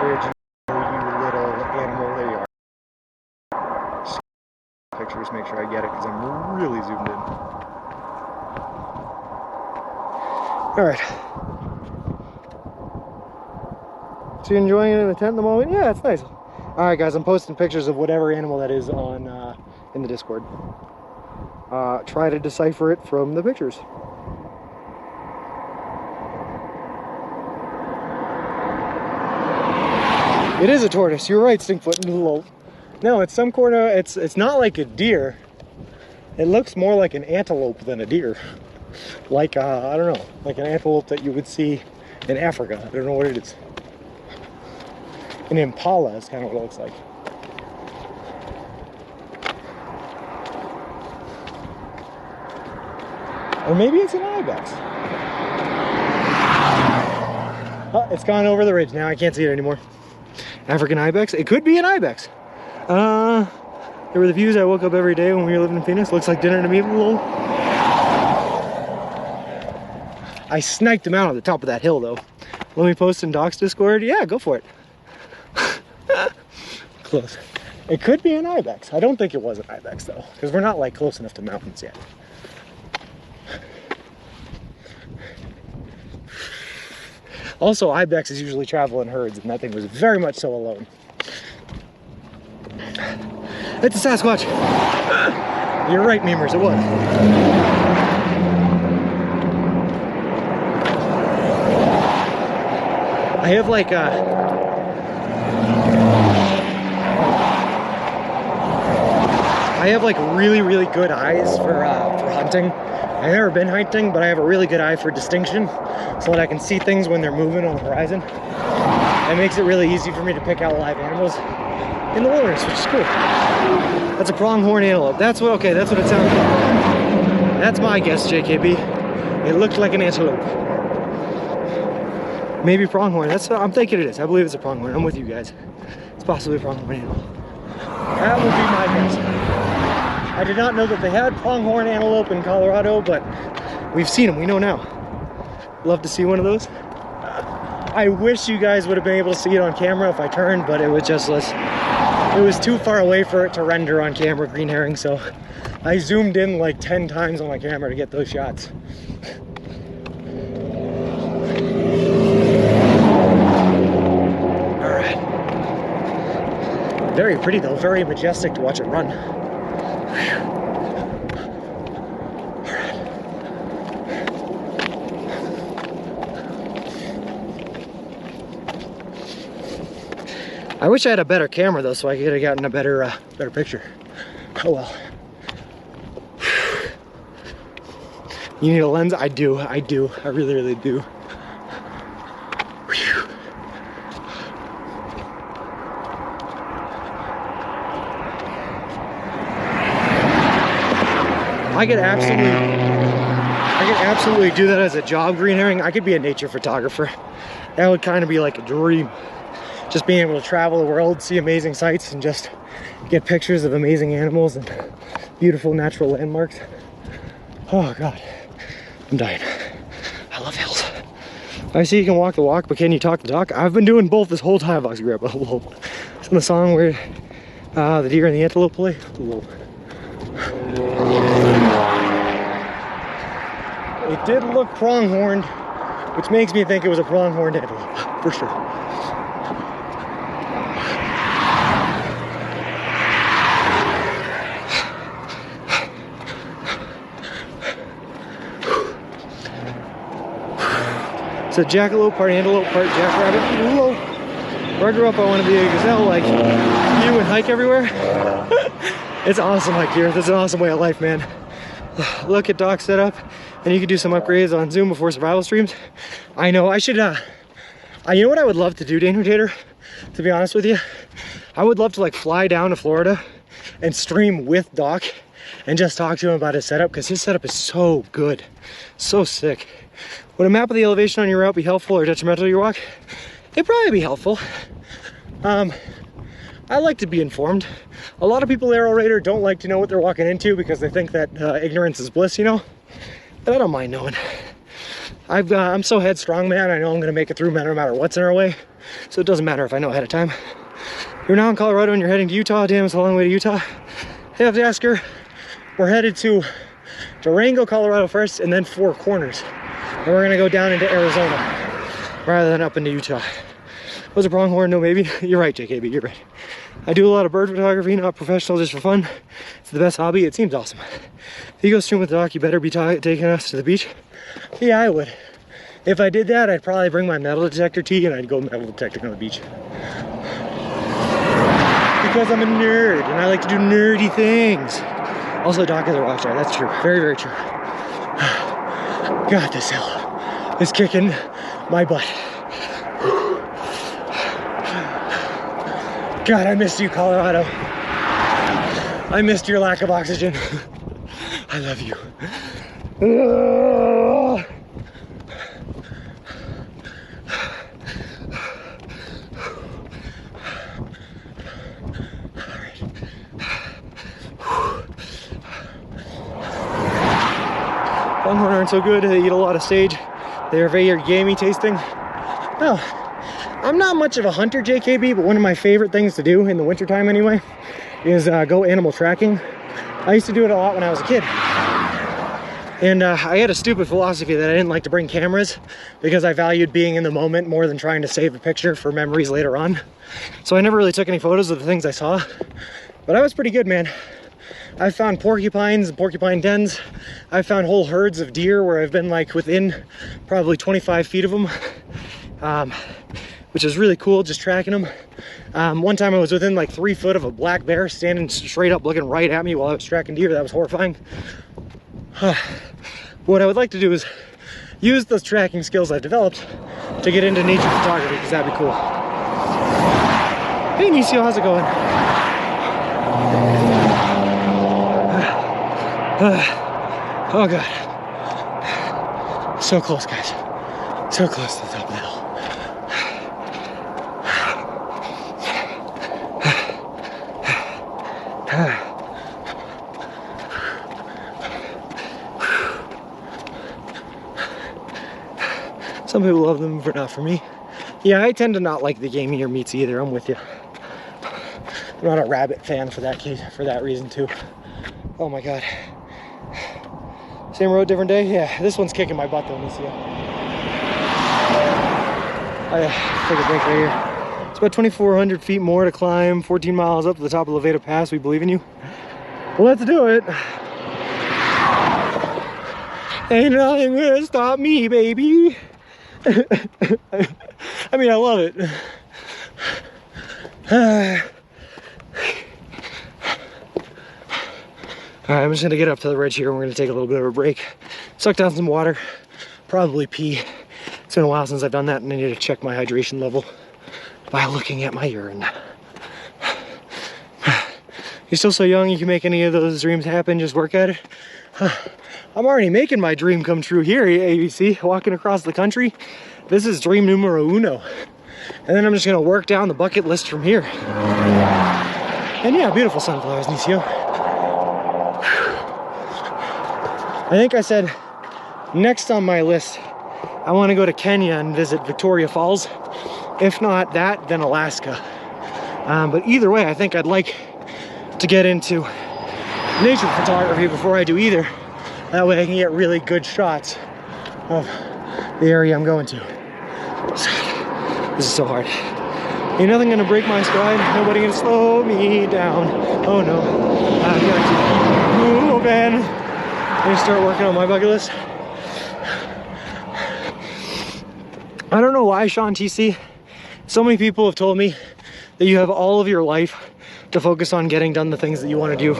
You little animal, there you are. Pictures, make sure I get it because I'm really zoomed in. All right. So you enjoying it in the tent at the moment? Yeah, it's nice. All right, guys, I'm posting pictures of whatever animal that is on in the Discord. Try to decipher it from the pictures. It is a tortoise. You're right, Stinkfoot. No, it's some kind of, it's not like a deer. It looks more like an antelope than a deer. Like, I don't know, like an antelope that you would see in Africa. I don't know what it is. An impala is kind of what it looks like. Or maybe it's an ibex. Oh, it's gone over the ridge now. I can't see it anymore. African ibex? It could be an ibex. There were the views I woke up every day when we were living in Phoenix. Looks like dinner to me. Lol. I sniped him out at the top of that hill though. Let me post in Doc's Discord. Yeah, go for it. Close. It could be an ibex. I don't think it was an ibex though, because we're not like close enough to mountains yet. Also, ibexes usually travel in herds, and that thing was very much so alone. It's a Sasquatch. You're right, memers, it was. I have like I have like really good eyes for hunting. I've never been hunting, but I have a really good eye for distinction, so that I can see things when they're moving on the horizon. It makes it really easy for me to pick out live animals in the wilderness, which is cool. That's a pronghorn antelope. That's what, okay, that's what it sounds like. That's my guess, JKB. It looked like an antelope. Maybe pronghorn. That's what I'm thinking it is. I believe it's a pronghorn. I'm with you guys. It's possibly a pronghorn antelope. That would be my guess. I did not know that they had pronghorn antelope in Colorado, but we've seen them. We know now. Love to see one of those. I wish you guys would have been able to see it on camera if I turned, but it was just it was too far away for it to render on camera, green herring, so I zoomed in like 10 times on my camera to get those shots. All right. Very pretty though, very majestic to watch it run. I wish I had a better camera though, so I could have gotten a better picture. Oh well. You need a lens? I do. I really do. Whew. I could absolutely do that as a job, green herring. I could be a nature photographer. That would kind of be like a dream. Just being able to travel the world, see amazing sights, and just get pictures of amazing animals and beautiful natural landmarks. Oh God, I'm dying. I love hills. I see you can walk the walk, but can you talk the talk? I've been doing both this whole time, Vox Grandpa. It's in the song where the deer and the antelope play. It did look pronghorned, which makes me think it was a pronghorned antelope, for sure. So jackalope, part antelope, part jackrabbit. Whoa. Where I grew up, I want to be a gazelle like you and hike everywhere. It's awesome hike here. This is an awesome way of life, man. Look at dock setup, and you can do some upgrades on Zoom before survival streams. I know I should, you know what I would love to do, Danger Tater? To be honest with you, I would love to like fly down to Florida and stream with Doc and just talk to him about his setup, because his setup is so good, so sick. Would a map of the elevation on your route be helpful or detrimental to your walk? It'd probably be helpful. I like to be informed. A lot of people Arrow Raider don't like to know what they're walking into because they think that ignorance is bliss, you know? But I don't mind knowing. I'm so headstrong, man. I know I'm gonna make it through no matter what's in our way. So it doesn't matter if I know ahead of time. You're now in Colorado and you're heading to Utah. Damn, it's a long way to Utah. I have to ask her. We're headed to Durango, Colorado first, and then Four Corners. And we're gonna go down into Arizona rather than up into Utah. Was a pronghorn? No, maybe. You're right, JKB, you're right. I do a lot of bird photography, not professional, just for fun. It's the best hobby. It seems awesome. If you go stream with Doc, you better be taking us to the beach. Yeah, I would. If I did that, I'd probably bring my metal detector tee and I'd go metal detecting on the beach. Because I'm a nerd and I like to do nerdy things. Also, Doc is a rock star. That's true. Very, very true. God, this hill is kicking my butt. God, I missed you, Colorado. I missed your lack of oxygen. I love you. Longhorn aren't so good. They eat a lot of sage. They're very gamey tasting. Oh, I'm not much of a hunter, JKB, but one of my favorite things to do in the wintertime anyway is go animal tracking. I used to do it a lot when I was a kid. And I had a stupid philosophy that I didn't like to bring cameras because I valued being in the moment more than trying to save a picture for memories later on. So I never really took any photos of the things I saw, but I was pretty good, man. I found porcupines and porcupine dens. I found whole herds of deer where I've been like within probably 25 feet of them. which is really cool, just tracking them. One time I was within like 3 foot of a black bear standing straight up looking right at me while I was tracking deer. That was horrifying. What I would like to do is use those tracking skills I've developed to get into nature photography, because that'd be cool. Hey Nisio, how's it going? Oh god. So close, guys. So close to the top of the hill. Some people love them, but not for me. Yeah, I tend to not like the gamier meats either. I'm with you. I'm not a rabbit fan for that case, for that reason too. Oh my god. Same road, different day? Yeah, this one's kicking my butt though, Nisio. Take a break right here. It's about 2,400 feet more to climb, 14 miles up to the top of Levada Pass. We believe in you. Let's do it. Ain't nothing gonna stop me, baby. I mean, I love it. Alright, I'm just gonna get up to the ridge here and we're gonna take a little bit of a break. Suck down some water, probably pee. It's been a while since I've done that and I need to check my hydration level by looking at my urine. You're still so young, you can make any of those dreams happen, just work at it. I'm already making my dream come true here, ABC, walking across the country. This is dream numero uno. And then I'm just gonna work down the bucket list from here. And yeah, beautiful sunflowers, Nisio. I think I said next on my list, I wanna go to Kenya and visit Victoria Falls. If not that, then Alaska. But either way, I think I'd like to get into nature photography before I do either. That way I can get really good shots of the area I'm going to. This is so hard. Ain't nothing gonna break my stride. Nobody can slow me down. Oh no. I got to move in. I'm gonna start working on my bucket list. I don't know why, Sean TC. So many people have told me that you have all of your life to focus on getting done the things that you want to do.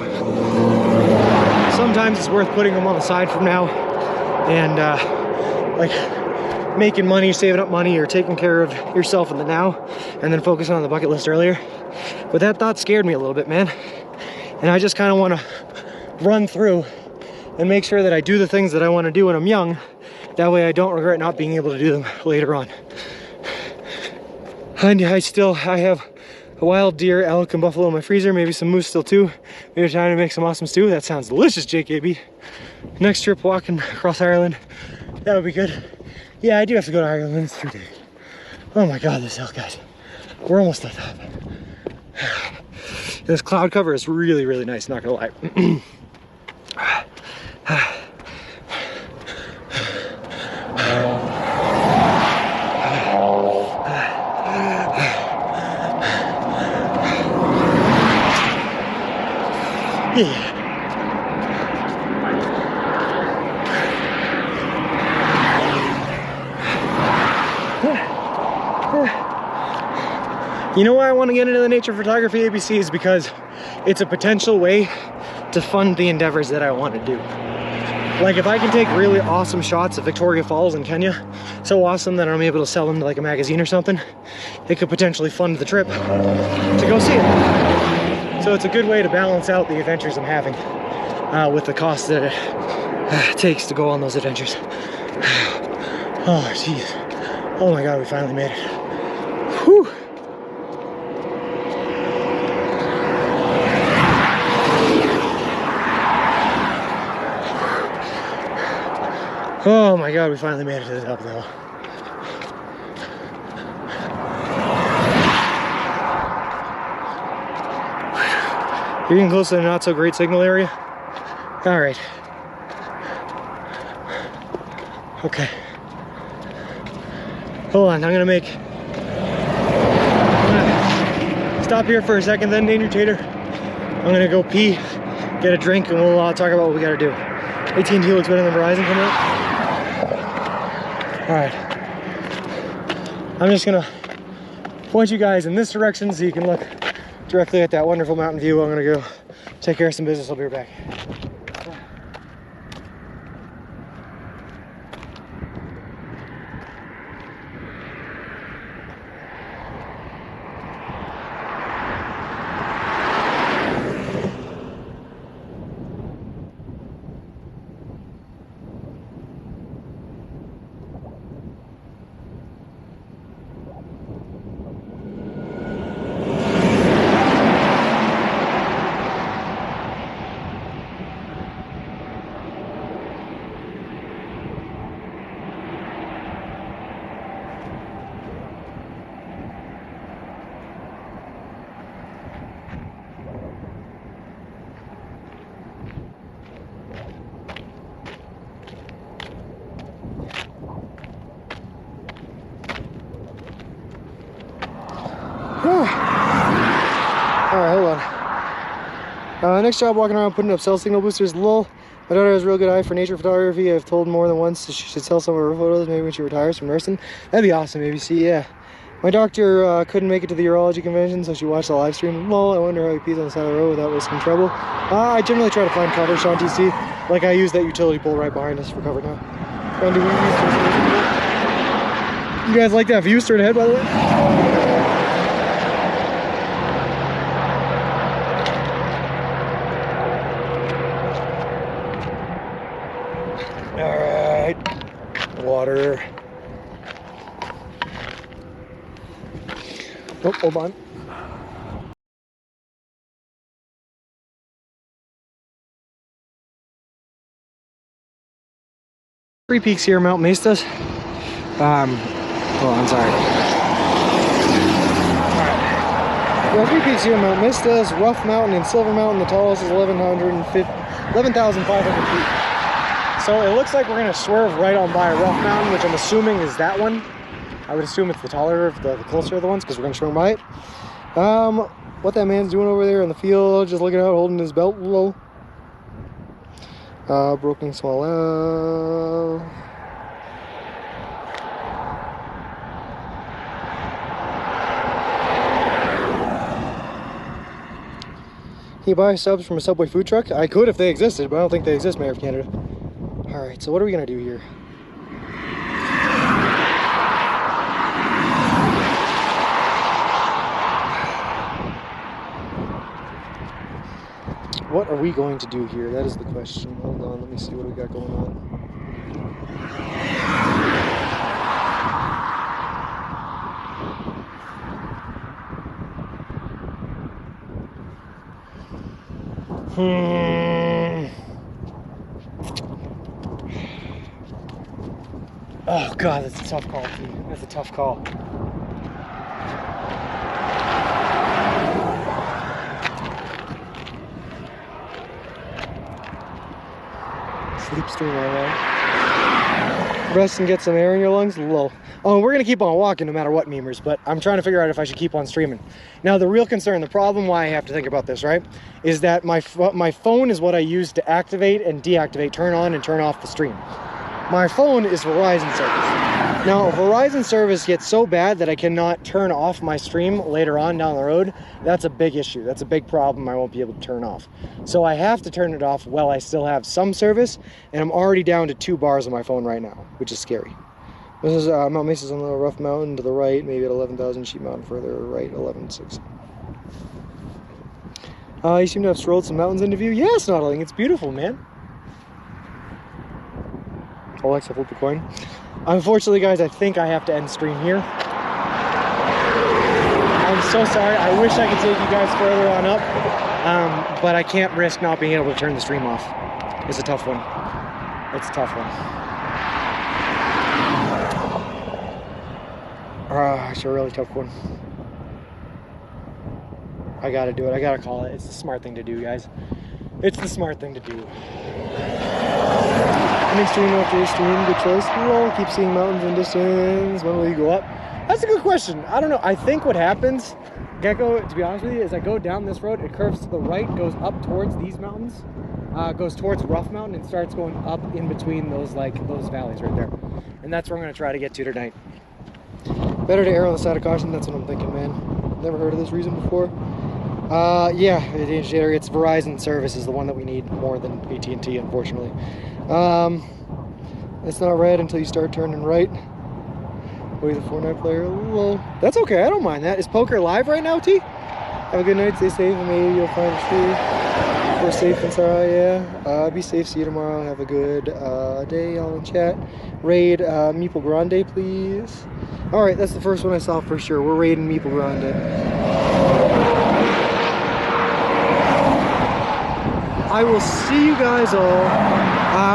Sometimes it's worth putting them on the side from now and like making money, saving up money, or taking care of yourself in the now, and then focusing on the bucket list earlier. But that thought scared me a little bit, man. And I just kind of want to run through and make sure that I do the things that I want to do when I'm young. That way I don't regret not being able to do them later on. And I have a wild deer, elk, and buffalo in my freezer, maybe some moose still too. Maybe time to make some awesome stew. That sounds delicious, JKB. Next trip walking across Ireland, that would be good. Yeah, I do have to go to Ireland in 3 days. Oh my god, this hill, guys. We're almost at that. This cloud cover is really, really nice, not gonna lie. Yeah. You know why I want to get into the nature photography, ABC, is because it's a potential way to fund the endeavors that I want to do. Like if I can take really awesome shots of Victoria Falls in Kenya, so awesome that I'm able to sell them to like a magazine or something, it could potentially fund the trip to go see it. So it's a good way to balance out the adventures I'm having with the cost that it takes to go on those adventures. Oh, jeez. Oh my god, we finally made it. Whew. Oh my god, we finally made it to the top of the hill. You're getting close to the not so great signal area? Alright. Okay. Hold on, I'm gonna stop here for a second then, Danger Tater. I'm gonna go pee, get a drink, and we'll talk about what we gotta do. AT&T looks better than Verizon coming up. Alright. I'm just gonna point you guys in this direction so you can look directly at that wonderful mountain view. I'm gonna go take care of some business. I'll be right back. Alright, hold on. Next job, walking around putting up cell signal boosters. Lol. My daughter has a real good eye for nature photography. I've told more than once that she should sell some of her photos, maybe when she retires from nursing. That'd be awesome, maybe. See, yeah. My doctor couldn't make it to the urology convention, so she watched the live stream. Lol, I wonder how he pees on the side of the road without risking trouble. I generally try to find cover, Sean TC. Like, I use that utility pole right behind us for cover now. You guys like that view straight ahead, by the way? Water. Oh, hold on. Three peaks here, Mount Mestas. Oh, I'm sorry. Alright. There are 3 peaks here, Mount Mestas, Rough Mountain, and Silver Mountain. The tallest is 11,500 feet. So it looks like we're gonna swerve right on by Rough Mountain, which I'm assuming is that one. I would assume it's the taller, the closer of the ones, because we're gonna swerve by it. What that man's doing over there in the field, just looking out, holding his belt low. Broken small L. Can you buy subs from a Subway food truck? I could if they existed, but I don't think they exist, Mayor of Canada. Alright, so what are we gonna do here? What are we going to do here? That is the question. Hold on, let me see what we got going on. Oh god, that's a tough call, T. That's a tough call. Sleep stream right. Rest and get some air in your lungs. Low. Oh, we're gonna keep on walking no matter what, memers, but I'm trying to figure out if I should keep on streaming. Now, the real concern, the problem why I have to think about this, right, is that my phone is what I use to activate and deactivate, turn on and turn off the stream. My phone is Verizon service. Now, Verizon service gets so bad that I cannot turn off my stream later on down the road. That's a big issue. That's a big problem I won't be able to turn off. So I have to turn it off while I still have some service, and I'm already down to 2 bars on my phone right now, which is scary. This is Mount Mesa's on the Rough Mountain to the right, maybe at 11,000, Sheep Mountain further right, 11,600. You seem to have strolled some mountains into view. Yeah, Snottling, it's beautiful, man. Alexa, flip a coin. Unfortunately, guys, I think I have to end stream here. I'm so sorry. I wish I could take you guys further on up, but I can't risk not being able to turn the stream off. It's a tough one. It's a tough one. It's a really tough one. I gotta do it. I gotta call it. It's the smart thing to do, guys. It's the smart thing to do. Ending stream after stream, good choice. We'll keep seeing mountains in distance. When will you go up? That's a good question. I don't know. I think what happens, Gecko, to be honest with you, is I go down this road, it curves to the right, goes up towards these mountains, goes towards Rough Mountain, and starts going up in between those valleys right there. And that's where I'm gonna try to get to tonight. But Better to err on the side of caution. That's what I'm thinking, man. Never heard of this reason before. Yeah, it's Verizon service is the one that we need more than AT&T, unfortunately. It's not red until you start turning right. Wait, the Fortnite player. Lol. That's okay. I don't mind that. Is poker live right now, T? Have a good night. Stay safe, and maybe you'll find a tree. We're safe and sorry. Yeah. Be safe. See you tomorrow. Have a good day, all in chat. Raid Meeple Grande, please. All right, that's the first one I saw for sure. We're raiding Meeple Grande. I will see you guys all.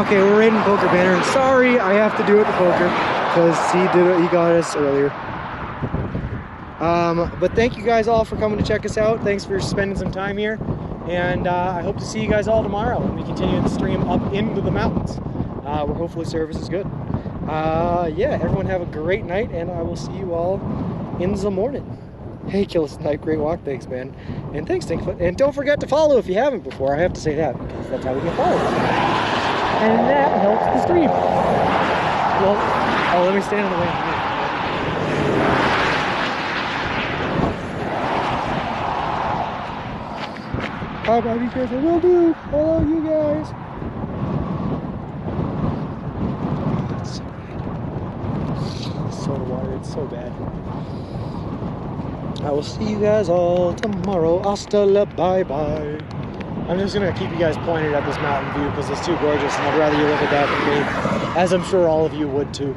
Okay, we're raiding Poker Banner. Sorry, I have to do it to poker because he got us earlier. But thank you guys all for coming to check us out. Thanks for spending some time here. And I hope to see you guys all tomorrow when we continue the stream up into the mountains, where hopefully service is good. Yeah, everyone have a great night, and I will see you all in the morning. Hey, Kill Snipe, great walk, thanks, man. And thanks, Stinkfoot. And don't forget to follow if you haven't before. I have to say that because that's how we get followed. And that helps the stream. Well, oh, let me stand in the way. Bye, bye, be careful. Will do. Hello, you guys. Soda water, it's so bad. I will see you guys all tomorrow. Hasta la bye-bye. I'm just gonna keep you guys pointed at this mountain view because it's too gorgeous, and I'd rather you look at that than me, as I'm sure all of you would too.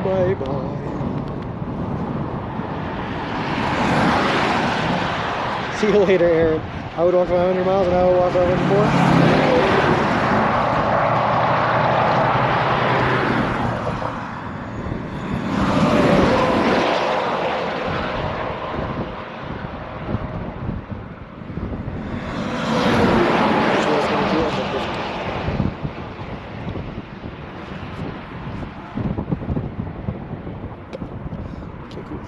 Bye-bye. See you later, Aaron. I would walk 500 miles and I would walk 500 more. Okay, cool.